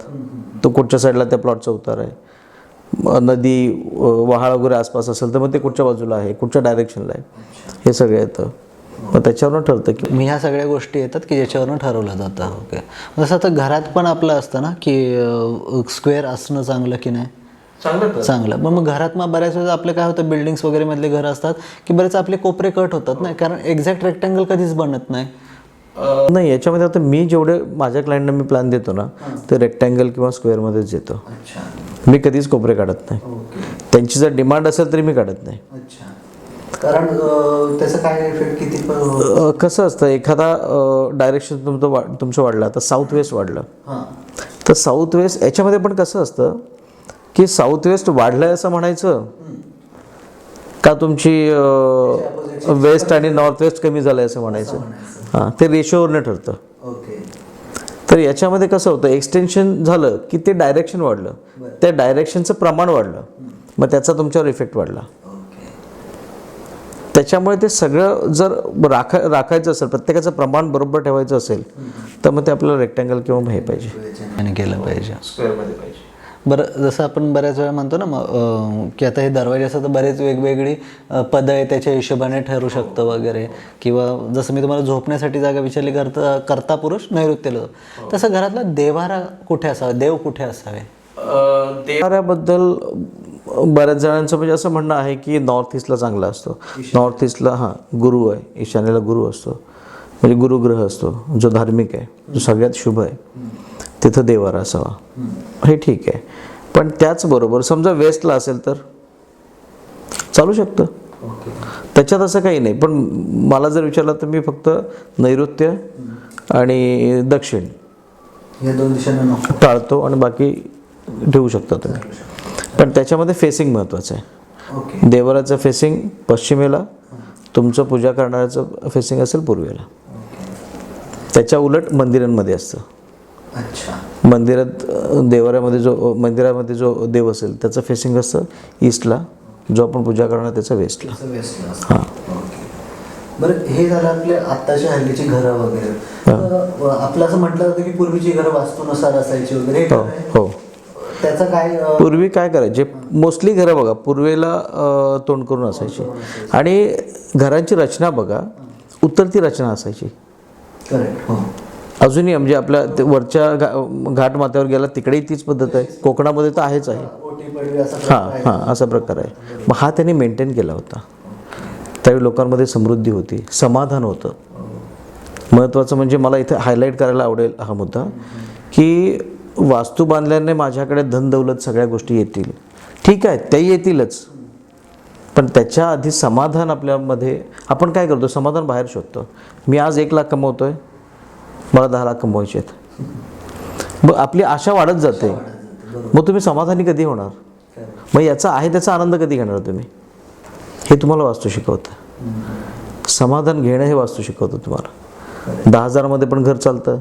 तो कुठच्या साईडला त्या प्लॉटचा उतार आहे, नदी वहाळ वगैरे आसपास असेल तर मग ते कुठच्या बाजूला आहे, कुठच्या डायरेक्शनला आहे, हे सगळं येतं. मग त्याच्यावरून ठरतं की मी ह्या सगळ्या गोष्टी येतात की ज्याच्यावरून ठरवलं जातं. ओके. जसं आता घरात पण आपलं असतं ना की स्क्वेअर असणं चांगलं की नाही? चांगलं. मग घरात मग बऱ्याच वेळेस आपलं काय होतं, बिल्डिंग्स वगैरे मधले घरं असतात की बरेच आपले कोपरे कट होतात ना, कारण एक्झॅक्ट रेक्टँगल कधीच बनत नाही. नाही, याच्यामध्ये आता मी जेवढे माझ्या क्लायंटना मी प्लॅन देतो ना, ते रेक्टँगल किंवा स्क्वेअरमध्येच देतो. मी कधीच कोपरे काढत नाही. त्यांची जर डिमांड असेल तरी मी काढत नाही. कारण त्याचं काय इफेक्ट किती कसं असतं, एखादा डायरेक्शन तुमचं वाढलं, आता साऊथ वेस्ट वाढलं तर साऊथ वेस्ट याच्यामध्ये पण कसं असतं की साऊथ वेस्ट वाढलं आहे असं म्हणायचं का तुमची वेस्ट आणि नॉर्थ वेस्ट कमी झालं आहे असं म्हणायचं. हां, ते रेशोवरनं ठरतं. ओके. तर याच्यामध्ये कसं होतं, एक्सटेन्शन झालं की ते डायरेक्शन वाढलं, त्या डायरेक्शनचं प्रमाण वाढलं, मग त्याचा तुमच्यावर इफेक्ट वाढला. त्याच्यामुळे ते सगळं जर राखायचं असेल, प्रत्येकाचं प्रमाण बरोबर ठेवायचं असेल तर मग ते आपल्याला रेक्टँगल किंवा हे पाहिजे आणि केलं पाहिजे. स्क्वेअरमध्ये पाहिजे. बरं, जसं आपण बऱ्याच वेळा म्हणतो ना की आता हे दरवाजे असं तर बरेच वेगवेगळी पदं आहे, त्याच्या हिशोबाने ठरू शकतं वगैरे. किंवा जसं मी तुम्हाला झोपण्यासाठी जागा विचारली, करता पुरुष नैऋत्येला, तसं घरातला देवारा कुठे असावा, देव कुठे असावे? देवाऱ्याबद्दल बऱ्याच जणांचं म्हणजे असं म्हणणं आहे की नॉर्थ ईस्टला चांगला असतो. नॉर्थ ईस्टला गुरु आहे, ईशान्येला गुरु असतो, म्हणजे गुरुग्रह असतो जो धार्मिक आहे, जो सगळ्यात शुभ आहे, तिथं देवारा असावा. हे ठीक आहे. पण त्याचबरोबर समजा वेस्टला असेल तर चालू शकतं, त्याच्यात असं काही नाही. पण मला जर विचारलं तर मी फक्त नैऋत्य आणि दक्षिण या दोन दिशांना टाळतो आणि बाकी ठेवू शकता तुम्ही. पण त्याच्यामध्ये फेसिंग महत्त्वाचं आहे. देवाराचं फेसिंग पश्चिमेला, तुमचं पूजा करणाऱ्याचं फेसिंग असेल पूर्वेला. त्याच्या उलट मंदिरांमध्ये असतं. मंदिरात मंदिरामध्ये जो देव असेल त्याचं फेसिंग असतं ईस्टला, जो आपण पूजा करणार त्याचं वेस्टला. हां. बरं, हे झालं आपले आत्ताच्या हल्लीची घरं वगैरे. आपलं असं म्हटलं जातं की पूर्वीची घरं वास्तूनुसार असायची वगैरे. हो. त्याचं काय? पूर्वी काय करायचे, मोस्टली घरं बघा पूर्वेला तोंड करून असायची, आणि घरांची रचना बघा उत्तरती रचना असायची. अजूनही म्हणजे आपल्या वरच्या घाट माथ्यावर गेला तिकडेही तीच पद्धत आहे, कोकणामध्ये तर आहेच आहे. हां, असा प्रकार आहे. मग हा त्यांनी मेंटेन केला होता. त्यावेळी लोकांमध्ये समृद्धी होती, समाधान होतं. महत्त्वाचं म्हणजे मला इथे हायलाईट करायला आवडेल हा मुद्दा की वास्तू बांधल्याने माझ्याकडे धन दौलत सगळ्या गोष्टी येतील, ठीक आहे, ते येतीलच, पण त्याच्या आधी समाधान आपल्यामध्ये. आपण काय करतो, समाधान बाहेर शोधतो. मी आज 1 लाख कमवतोय, मला 10 लाख कमवायचे आहेत. मग आपली आशा वाढत जाते. मग तुम्ही समाधानी कधी होणार? मग याचा आहे त्याचा आनंद कधी घेणार तुम्ही? हे तुम्हाला वास्तू शिकवतं. समाधान घेणं हे वास्तू शिकवतं तुम्हाला. 10,000मध्ये पण घर चालतं,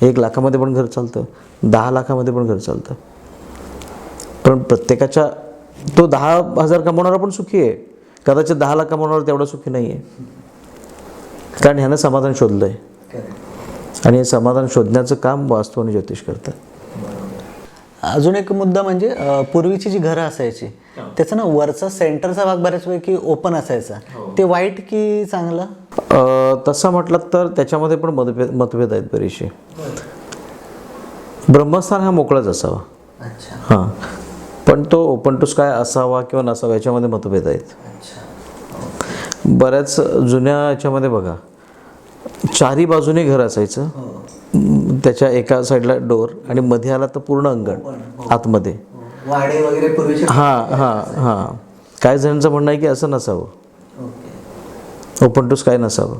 1 लाखामध्ये पण घर चालतं, 10 लाखामध्ये पण घर चालतं. पण प्रत्येकाच्या तो 10,000 कमवणारा पण सुखी आहे, कदाचित 10 लाख कमवणारा तेवढा सुखी नाही आहे, कारण ह्यानं समाधान शोधलं आहे. आणि हे समाधान शोधण्याचं काम वास्तू आणि ज्योतिष करतात. अजून एक मुद्दा म्हणजे पूर्वीची जी घरं असायची त्याचा ना वरचा सेंटरचा भाग बऱ्याचपैकी ओपन असायचा, ते वाईट की चांगलं? तसं म्हटलं तर त्याच्यामध्ये पण मतभेद आहेत बरेचसे. ब्रह्मस्थान हा मोकळाच असावा. हां, पण तो ओपन टू स्काय असावा किंवा नसावा याच्यामध्ये मतभेद आहेत. बऱ्याच जुन्या याच्यामध्ये बघा चारी बाजूने घर असायचं, त्याच्या एका साईडला डोर आणि मध्ये आला तर पूर्ण अंगण आतमध्ये. हां. काही जणांचं म्हणणं आहे की असं नसावं, ओपन टू स्काय नसावं.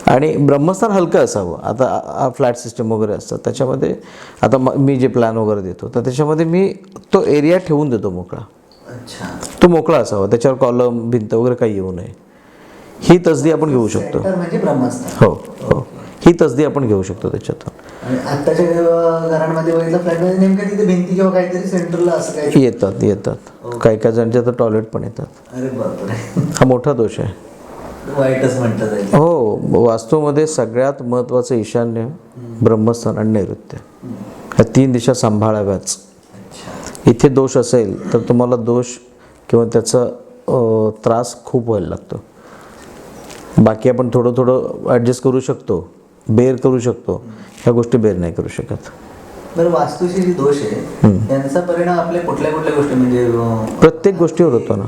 आणि ब्रह्मस्थान हलकं असावं. आता फ्लॅट सिस्टम वगैरे असतात त्याच्यामध्ये, आता मी जे प्लॅन वगैरे देतो तर त्याच्यामध्ये मी तो एरिया ठेवून देतो मोकळा. तो मोकळा असावा, त्याच्यावर कॉलम भिंत वगैरे काही येऊ नये. ही तसदी आपण घेऊ शकतो. हो, ही तसदी आपण घेऊ शकतो त्याच्यातून. आत्ताच्या घरांमध्ये बघितलं फ्लॅटमध्ये नेमकं तिथे भिंती किंवा काहीतरी सेंटरला असं काही येतात. काही जणांच्या तर टॉयलेट पण येतात. अरे बापरे, हा मोठा दोष आहे, वाईटच म्हटलं जाईल. हो. वास्तूमध्ये सगळ्यात महत्त्वाचं ईशान्य, ब्रह्मस्थान आणि नैऋत्य, ह्या 3 दिशा सांभाळाव्याच. इथे दोष असेल तर तुम्हाला दोष किंवा त्याचा त्रास खूप व्हायला लागतो. बाकी आपण थोडं ॲडजस्ट करू शकतो, बेर करू शकतो, ह्या गोष्टी बेर नाही करू शकत. बरं, वास्तूचे जे दोष आहे त्यांचा परिणाम आपल्या कुठल्या गोष्टी म्हणजे प्रत्येक गोष्टीवर होतो ना,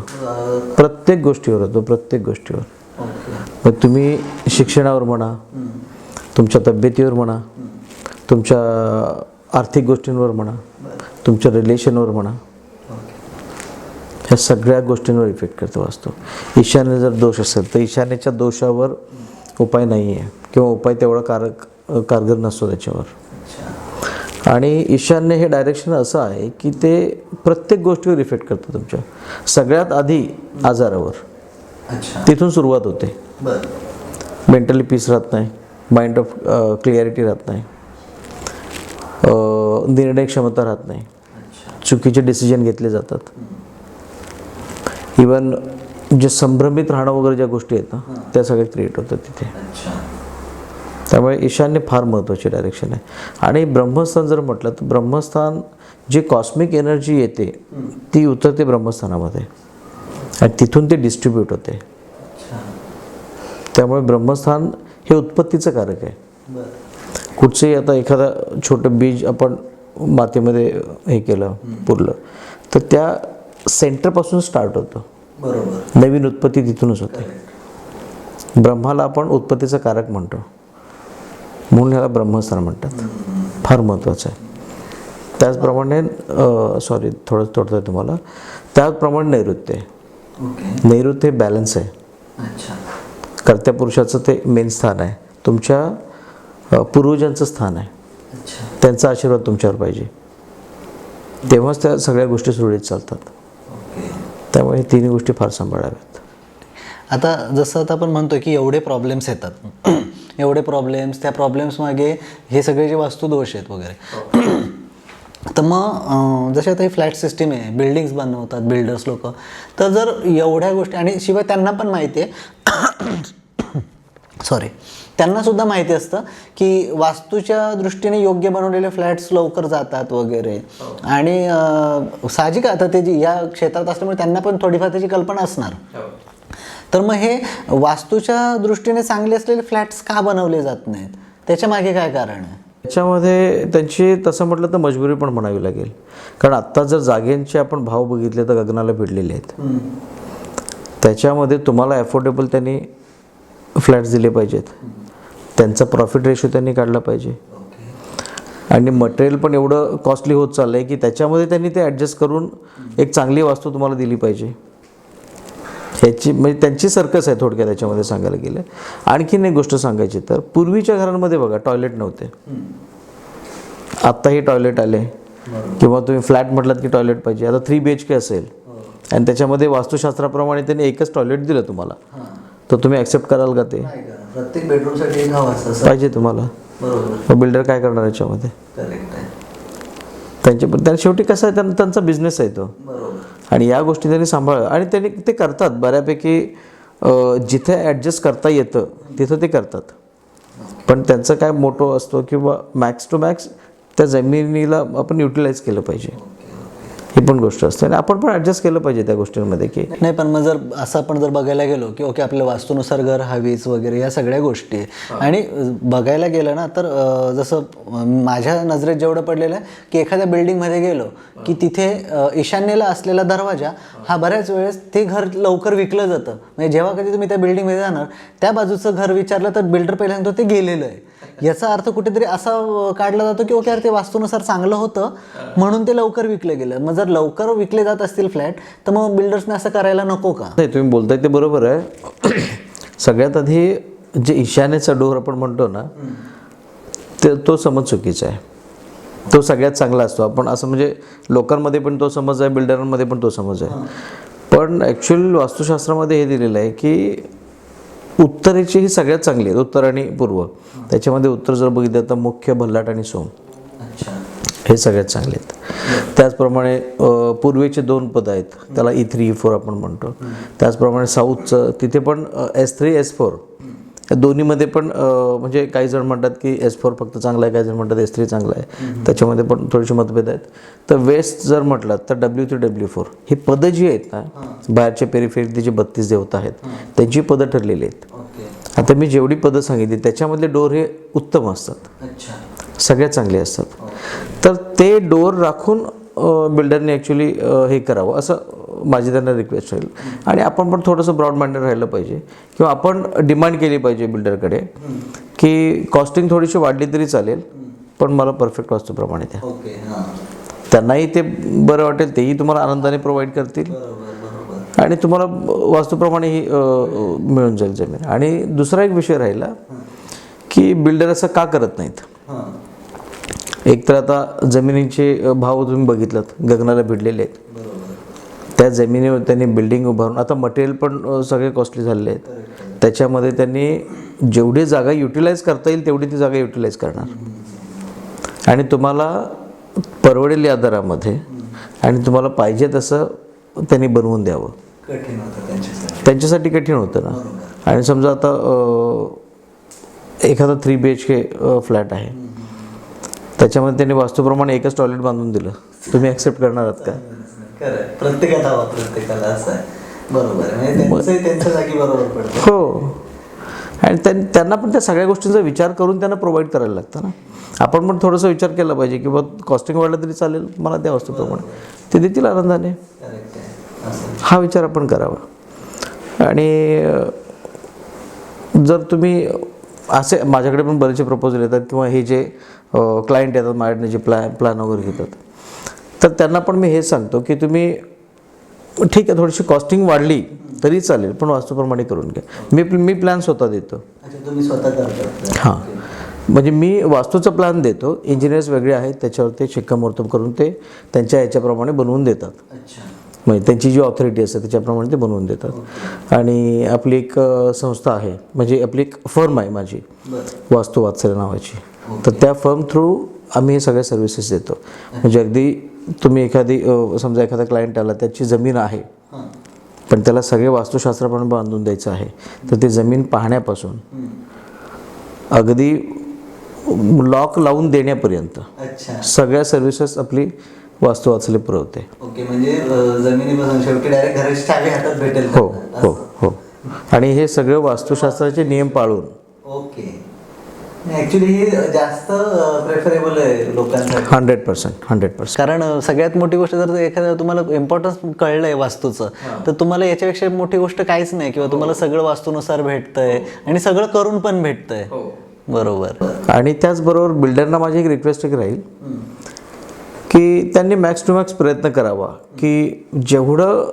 प्रत्येक गोष्टीवर. मग तुम्ही शिक्षणावर म्हणा, तुमच्या तब्येतीवर म्हणा, तुमच्या आर्थिक गोष्टींवर म्हणा, तुमच्या रिलेशनवर म्हणा, ह्या सगळ्या गोष्टींवर इफेक्ट करतो वास्तू. ईशान्य जर दोष असेल तर ईशान्येच्या दोषावर उपाय नाही आहे किंवा उपाय तेवढा कारगर नसतो त्याच्यावर. आणि ईशान्य हे डायरेक्शन असं आहे की ते प्रत्येक गोष्टीवर इफेक्ट करतं तुमच्या. सगळ्यात आधी आजारावर, अच्छा. तिथून सुरुवात होते. मेंटली पीस राहत नाही, माइंड ऑफ क्लिअरिटी राहत नाही, निर्णय क्षमता राहत नाही, चुकीचे डिसिजन घेतले जातात. इवन जे संभ्रमित राहणं वगैरे ज्या गोष्टी आहेत ना, त्या सगळ्या क्रिएट होतात तिथे. त्यामुळे ईशान्य फार महत्त्वाची डायरेक्शन आहे. आणि ब्रह्मस्थान जर म्हटलं तर ब्रह्मस्थान जी कॉस्मिक एनर्जी येते ती उतरते ब्रह्मस्थानामध्ये आणि तिथून ते डिस्ट्रीब्यूट होते. त्यामुळे ब्रह्मस्थान हे उत्पत्तीचं कारक आहे. कुठचंही आता एखादं छोटं बीज आपण मातीमध्ये हे केलं, पुरलं, तर त्या सेंटरपासून स्टार्ट होतं. बरोबर. नवीन उत्पत्ती तिथूनच होते. ब्रह्माला आपण उत्पत्तीचं कारक म्हणतो, म्हणून ह्याला ब्रह्मस्थान म्हणतात. फार महत्त्वाचं आहे. त्याचप्रमाणे सॉरी थोडं तोडतं आहे तुम्हाला. त्याचप्रमाणे नैऋत्य आहे. नैऋत्य हे बॅलन्स आहे. कर्त्या पुरुषाचं ते मेन स्थान आहे. तुमच्या पूर्वजांचं स्थान आहे. त्यांचा आशीर्वाद तुमच्यावर पाहिजे, तेव्हाच त्या सगळ्या गोष्टी सुरळीत चालतात. त्यामुळे तिन्ही गोष्टी फार सांभाळाव्यात. आता जसं आता आपण म्हणतो की एवढे प्रॉब्लेम्स येतात, एवढे प्रॉब्लेम्स, त्या प्रॉब्लेम्स मागे हे सगळे जे वास्तुदोष आहेत वगैरे, तर मग जसे आता ही फ्लॅट सिस्टीम आहे, बिल्डिंग्स बनवतात बिल्डर्स लोक, तर जर एवढ्या गोष्टी, आणि शिवाय त्यांना पण माहिती आहे सॉरी त्यांनासुद्धा माहिती असतं की वास्तूच्या दृष्टीने योग्य बनवलेले फ्लॅट्स लवकर जातात वगैरे, आणि साहजिक आता ते जी या क्षेत्रात असल्यामुळे त्यांना पण थोडीफार त्याची कल्पना असणार. तर मग हे वास्तूच्या दृष्टीने चांगले असलेले फ्लॅट्स का बनवले जात नाहीत, त्याच्या मागे काय कारण आहे? त्याच्यामध्ये त्यांची तसं म्हटलं तर मजबुरी पण म्हणावी लागेल. कारण आत्ता जर जागेंचे आपण भाव बघितले तर गगनाला भिडलेले आहेत. त्याच्यामध्ये तुम्हाला अफोर्डेबल त्यांनी फ्लॅट्स दिले पाहिजेत, त्यांचा प्रॉफिट रेशो त्यांनी काढला पाहिजे, आणि मटेरियल पण एवढं कॉस्टली होत चाललं आहे की त्याच्यामध्ये त्यांनी ते ॲडजस्ट करून एक चांगली वास्तू तुम्हाला दिली पाहिजे. ह्याची म्हणजे त्यांची सर्कस आहे थोडक्यात त्याच्यामध्ये सांगायला गेलं. आणखीन एक गोष्ट सांगायची तर पूर्वीच्या घरांमध्ये बघा टॉयलेट नव्हते, आत्ताही टॉयलेट आले. किंवा तुम्ही फ्लॅट म्हटलात की टॉयलेट पाहिजे. आता 3 BHK असेल आणि त्याच्यामध्ये वास्तुशास्त्राप्रमाणे त्यांनी एकच टॉयलेट दिलं तुम्हाला, तर तुम्ही ॲक्सेप्ट कराल का? ते प्रत्येक बेडरूमसाठी एक पाहिजे तुम्हाला. बरोबर. बिल्डर काय करणार याच्यामध्ये? त्यांच्या शेवटी कसं आहे, त्यांचा बिझनेस आहे तो, आणि या गोष्टी त्यांनी सांभाळलं आणि त्यांनी ते करतात बऱ्यापैकी. जिथे ॲडजस्ट करता येतं तिथं ते करतात. पण त्यांचं काय मोटो असतो किंवा मॅक्स टू मॅक्स त्या जमिनीला आपण युटिलाइज केलं पाहिजे, ही पण गोष्ट असते. आणि आपण पण ॲडजस्ट केलं पाहिजे त्या गोष्टींमध्ये की नाही. पण मग जर असं आपण जर बघायला गेलो की ओके आपल्या वास्तूनुसार घर हवीच वगैरे या सगळ्या गोष्टी, आणि बघायला गेलं ना तर जसं माझ्या नजरेत जेवढं पडलेलं आहे की एखाद्या बिल्डिंगमध्ये गेलो की तिथे ईशान्येला असलेला दरवाजा हा बऱ्याच वेळेस ते घर लवकर विकलं जातं. म्हणजे जेव्हा कधी तुम्ही त्या बिल्डिंगमध्ये जाणार त्या बाजूचं घर विचारलं तर बिल्डर पहिल्यांदा ते गेलेलं आहे. याचा अर्थ कुठेतरी असा काढला जातो की ओके अरे ते वास्तूनुसार चांगलं होतं म्हणून ते लवकर विकलं गेलं. मग जर लवकर विकले जात असतील फ्लॅट तर मग बिल्डर्सने असं करायला नको का? नाही, तुम्ही बोलताय ते बरोबर आहे. सगळ्यात आधी जे ईशान्येचा डोर आपण म्हणतो ना, तो समज चुकीचा आहे. तो सगळ्यात चांगला असतो. आपण असं म्हणजे लोकांमध्ये पण तो समज आहे, बिल्डरांमध्ये पण तो समज आहे. पण ॲक्च्युअल वास्तुशास्त्रामध्ये हे दिलेलं आहे की उत्तरेची ही सगळ्यात चांगली आहे, उत्तर आणि पूर्व. त्याच्यामध्ये उत्तर जर बघितलं तर मुख्य, भल्लाट आणि सोम हे सगळ्यात चांगले आहेत. त्याचप्रमाणे पूर्वेचे 2 पद आहेत, त्याला E3 E4 आपण म्हणतो. त्याचप्रमाणे साऊथचं तिथे पण S3 S4 या दोन्हीमध्ये पण म्हणजे काही जण म्हणतात की S4 फक्त चांगला आहे, काही जण म्हणतात S3 चांगला आहे. त्याच्यामध्ये पण थोडेसे मतभेद आहेत. तर वेस्ट जर म्हटलं तर W3 W4 ही पदं जी आहेत ना, बाहेरच्या पेरिफेरीतली जी 32 देवता आहेत त्यांची पदं ठरलेली आहेत. आता मी जेवढी पदं सांगितली त्याच्यामधले डोर हे उत्तम असतात, सगळ्यात चांगले असतात. तर ते डोर राखून बिल्डरने ॲक्च्युली हे करावं असं माझी त्यांना रिक्वेस्ट राहील. आणि आपण पण थोडंसं ब्रॉड माइंडेड राहिलं पाहिजे, किंवा आपण डिमांड केली पाहिजे बिल्डरकडे की कॉस्टिंग थोडीशी वाढली तरी चालेल पण मला परफेक्ट वास्तूप्रमाणे द्या. त्यांनाही ते बरं वाटेल, तेही तुम्हाला आनंदाने प्रोव्हाइड करतील आणि तुम्हाला वास्तूप्रमाणेही मिळून जाईल जमीन. आणि दुसरा एक विषय राहिला की बिल्डर असं का करत नाहीत. एक तर आता जमिनीचे भाव तुम्ही बघितलात गगनाला भिडलेले आहेत. बरोबर. त्या जमिनीवर त्यांनी बिल्डिंग उभारून, आता मटेरियल पण सगळे कॉस्टली झालेले आहेत. त्याच्यामध्ये त्यांनी जेवढी जागा युटिलाइज करता येईल तेवढी ती जागा युटिलाइज करणार आणि तुम्हाला परवडेल या दरामध्ये आणि तुम्हाला पाहिजे तसं त्यांनी बनवून द्यावं. कठीण होतं त्यांच्यासाठी कठीण होतं ना. आणि समजा आता एखादा 3 BHK फ्लॅट आहे, त्याच्यामध्ये त्यांनी वास्तूप्रमाणे एकच टॉयलेट बांधून दिलं, तुम्ही ॲक्सेप्ट करणार आहात का? प्रत्येकात हवा, प्रत्येकाला असं आहे. बरोबर आहे, म्हणजे त्यांचंही त्यांच्या जागी बरोबर पडतं. हो. आणि त्यांना पण त्या सगळ्या गोष्टींचा विचार करून त्यांना प्रोव्हाइड करायला लागतं ना. आपण पण थोडासा विचार केला पाहिजे की बा कॉस्टिंग वाढलं तरी चालेल, मला त्या वस्तूप्रमाणे ते देतील आनंदाने. करेक्ट आहे असं. हा विचार आपण करावा. आणि जर तुम्ही असे, माझ्याकडे पण बरेचसे प्रपोजल येतात किंवा हे जे क्लायंट येतात माझ्याकडे जे प्लॅन वगैरे घेतात, तर त्यांना पण मी हेच सांगतो की तुम्ही ठीक आहे थोडीशी कॉस्टिंग वाढली तरी चालेल पण वास्तूप्रमाणे करून घ्या. मी प्लॅन स्वतः देतो. अच्छा, तुम्ही स्वतः करता? हां, म्हणजे मी वास्तूचा प्लॅन देतो, इंजिनियर्स वेगळे आहेत त्याच्यावर ते शिक्कामोर्तब करून ते त्यांच्या याच्याप्रमाणे बनवून देतात. अच्छा. म्हणजे त्यांची जी ऑथॉरिटी असते त्याच्याप्रमाणे ते बनवून देतात. आणि आपली एक संस्था आहे, म्हणजे आपली एक फर्म आहे माझी, वास्तू वात्सल्य नावाची. तर त्या फर्म थ्रू आम्ही हे सगळ्या सर्व्हिसेस देतो. म्हणजे अगदी तुम्ही एखादी समजा एखादा क्लायंट आला, त्याची जमीन आहे पण त्याला सगळे वास्तुशास्त्राप्रमाणे बांधून द्यायचं आहे, तर ती जमीन पाहण्यापासून अगदी लॉक लावून देण्यापर्यंत सगळ्या सर्व्हिसेस आपली वास्तू वात्सल्य पुरवते. ओके, म्हणजे जमिनीपासून शेवटी डायरेक्ट घराची चावी हातात भेटेल? हो हो हो. आणि हे सगळं वास्तुशास्त्राचे नियम पाळून. ओके. ॲक्च्युली हे जास्त प्रेफरेबल आहे लोकांसाठी. 100%. कारण सगळ्यात मोठी गोष्ट जर एखाद्या तुम्हाला इम्पॉर्टन्स कळलं आहे वास्तूचं, तर तुम्हाला याच्यापेक्षा मोठी गोष्ट काहीच नाही, किंवा तुम्हाला सगळं वास्तूनुसार भेटतंय आणि सगळं करून पण भेटतंय. बरोबर. आणि त्याचबरोबर बिल्डरना माझी एक रिक्वेस्ट राहील की त्यांनी मॅक्स टू मॅक्स प्रयत्न करावा की जेवढं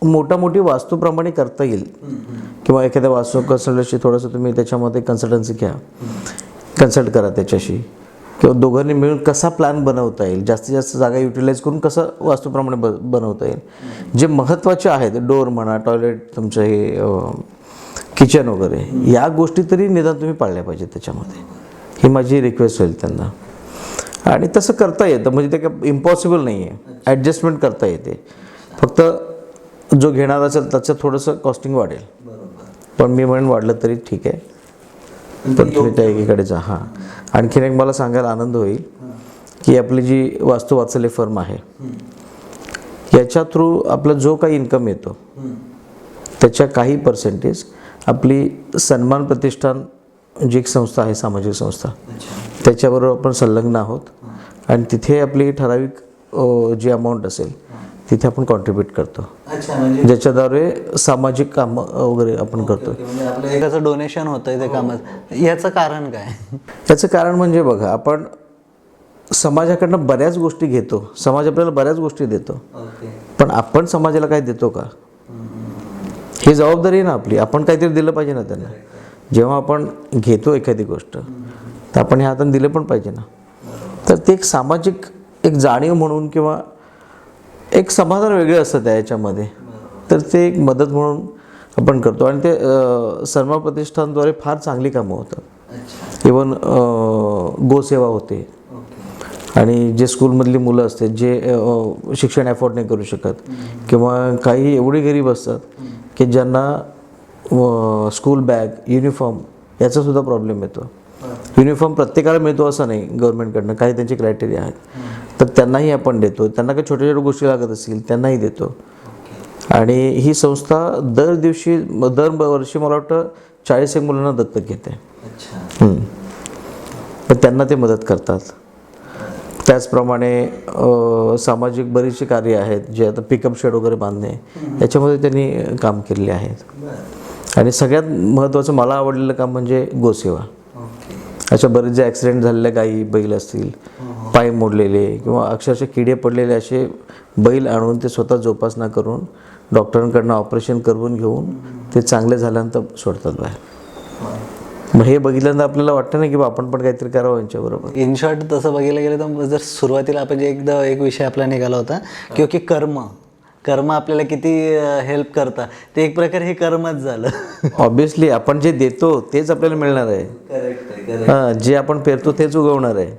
मोठी वास्तूप्रमाणे करता येईल, किंवा एखाद्या वास्तू कन्सल्टन्सी थोडंसं तुम्ही त्याच्यामध्ये कन्सल्टन्सी घ्या, कन्सल्ट करा त्याच्याशी, किंवा दोघांनी मिळून कसा प्लॅन बनवता येईल, जास्तीत जास्त जागा युटिलाइज करून कसं वास्तूप्रमाणे बनवता येईल. जे महत्त्वाचे आहेत, डोअर म्हणा, टॉयलेट, तुमचं हे किचन वगैरे, या गोष्टी तरी निदान तुम्ही पाळल्या पाहिजेत त्याच्यामध्ये. ही माझी रिक्वेस्ट होईल त्यांना. आणि तसं करता येतं, म्हणजे ते काय इम्पॉसिबल नाही आहे, ॲडजस्टमेंट करता येते. फक्त जो घेणार असेल त्याचं थोडंसं कॉस्टिंग वाढेल, पण मी म्हणून वाढलं तरी ठीक आहे, पण तुम्ही त्या एकीकडे जा. हां, आणखीन एक मला सांगायला आनंद होईल की आपली जी वास्तू वात्सल्य फर्म आहे, याच्या थ्रू आपला जो काही इन्कम येतो त्याच्या काही पर्सेंटेज आपली सन्मान प्रतिष्ठान जी एक संस्था आहे, सामाजिक संस्था, त्याच्याबरोबर आपण संलग्न आहोत. आणि तिथे आपली ठराविक जी अमाऊंट असेल तिथे आपण कॉन्ट्रीब्यूट करतो, ज्याच्याद्वारे सामाजिक काम वगैरे आपण करतो. म्हणजे आपलं एकाचं डोनेशन होतंय ते कामात. याचं कारण काय? याचं कारण म्हणजे बघा, आपण समाजाकडनं बऱ्याच गोष्टी घेतो, समाज आपल्याला बऱ्याच गोष्टी देतो, पण आपण समाजाला काय देतो का, ही जबाबदारी आहे ना आपली. आपण काहीतरी दिलं पाहिजे ना त्यांना. जेव्हा आपण घेतो एखादी गोष्ट तर आपण ह्या हाताने दिलं पण पाहिजे ना. तर ते एक सामाजिक एक जाणीव म्हणून किंवा एक समाधान वेगळं असतं त्या याच्यामध्ये, तर ते एक मदत म्हणून आपण करतो. आणि ते सन्मान प्रतिष्ठानद्वारे फार चांगली कामं होतात. इवन गोसेवा होते. आणि जे स्कूलमधली मुलं असतात जे शिक्षण अफोर्ड नाही करू शकत, किंवा काही एवढे गरीब असतात की ज्यांना स्कूल बॅग, युनिफॉर्म याचासुद्धा प्रॉब्लेम येतो. युनिफॉर्म प्रत्येकाला मिळतो असं नाही गव्हर्नमेंटकडनं, काही त्यांचे क्रायटेरिया आहेत, तर त्यांनाही आपण देतो. त्यांना काही छोट्या छोट्या गोष्टी लागत असतील त्यांनाही देतो. आणि ही संस्था दरवर्षी मला वाटतं 40 मुलांना दत्तक घेते, तर त्यांना ते मदत करतात. त्याचप्रमाणे सामाजिक बरीचशी कार्य आहेत, जे आता पिकअप शेड वगैरे बांधणे याच्यामध्ये त्यांनी काम केलेले आहेत. आणि सगळ्यात महत्त्वाचं मला आवडलेलं काम म्हणजे गोसेवा. अशा बरेच जे ॲक्सिडेंट झालेल्या गायी, बैल असतील, पाय मोडलेले किंवा अक्षरशः किडे पडलेले असे बैल आणून ते स्वतः जोपासना करून डॉक्टरांकडनं ऑपरेशन करून घेऊन ते चांगले झाल्यानंतर सोडतात बाहेर. मग हे बघितल्यानंतर आपल्याला वाटतं ना की बा आपण पण काहीतरी करावं यांच्याबरोबर. इन शॉर्ट तसं बघायला गेलं तर जर सुरुवातीला आपण जे एकदा एक विषय आपला निघाला होता की कर्म आपल्याला किती हेल्प करतात, ते एक प्रकारे हे कर्मच झालं. ऑब्विसली आपण जे देतो तेच आपल्याला मिळणार आहे. करेक्ट. हां, जे आपण पेरतो तेच उगवणार आहे.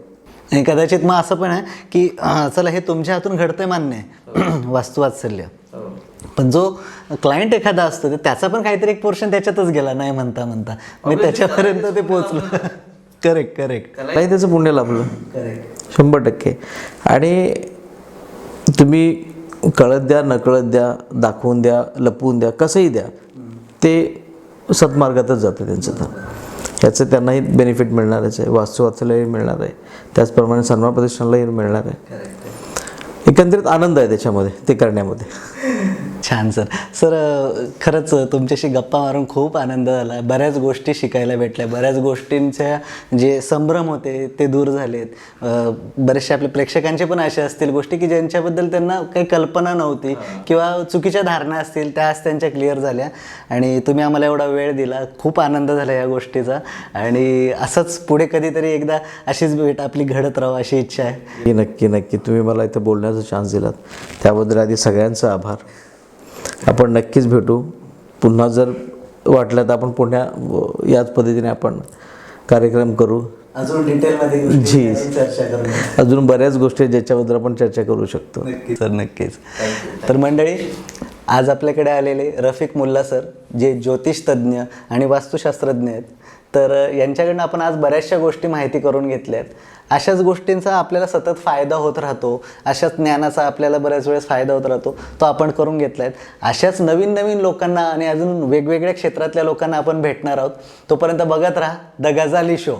आणि कदाचित मग असं पण आहे की चला हे तुमच्या हातून घडतंय मान्य आहे वास्तुवात्सल्य, पण जो क्लायंट एखादा असतो तर त्याचा पण काहीतरी एक पोर्शन त्याच्यातच गेला नाही म्हणता मी त्याच्यापर्यंत ते पोचलं. करेक्ट. काही त्याचं पुण्य लाभलं करेक्ट 100%. आणि तुम्ही कळत द्या नकळत द्या, दाखवून द्या लपवून द्या, कसंही द्या, ते सत्मार्गातच जातं त्यांचं. तर याचं त्यांनाही बेनिफिट मिळणारच आहे, वास्तुवात्सल्याही मिळणार आहे, त्याचप्रमाणे सन्मान प्रतिष्ठानलाही मिळणार आहे. एकंदरीत आनंद आहे त्याच्यामध्ये ते करण्यामध्ये. छान सर खरंच तुमच्याशी गप्पा मारून खूप आनंद झाला. बऱ्याच गोष्टी शिकायला भेटल्या, बऱ्याच गोष्टींच्या जे संभ्रम होते ते दूर झालेत. बरेचसे आपल्या प्रेक्षकांचे पण असे असतील गोष्टी की ज्यांच्याबद्दल त्यांना काही कल्पना नव्हती किंवा चुकीच्या धारणा असतील त्या आज त्यांच्या क्लिअर झाल्या. आणि तुम्ही आम्हाला एवढा वेळ दिला, खूप आनंद झाला या गोष्टीचा. आणि असंच पुढे कधीतरी एकदा अशीच भेट आपली घडत राहावं अशी इच्छा आहे. नक्की तुम्ही मला इथं बोलण्याचा चान्स दिलात त्याबद्दल आधी सगळ्यांचा आभार. आपण नक्कीच भेटू पुन्हा, जर वाटलं तर आपण पुन्हा याच पद्धतीने आपण कार्यक्रम करू. अजून डिटेलमध्ये चर्चा करू. अजून बऱ्याच गोष्टी ज्याच्याबद्दल आपण चर्चा करू शकतो. नक्कीच. तर मंडळी, आज आपल्याकडे आलेले रफिक मुल्ला सर, जे ज्योतिषतज्ञ आणि वास्तुशास्त्रज्ञ आहेत, तर यांच्याकडनं आपण आज बऱ्याचशा गोष्टी माहिती करून घेतल्या आहेत. अशाच गोष्टींचा आपल्याला सतत फायदा होत राहतो, अशाच ज्ञानाचा आपल्याला बऱ्याच वेळेस फायदा होत राहतो, तो आपण करून घेतला आहे. अशाच नवीन लोकांना आणि अजून वेगवेगळ्या क्षेत्रातल्या लोकांना आपण भेटणार आहोत. तोपर्यंत बघत राहा द गजाली शो.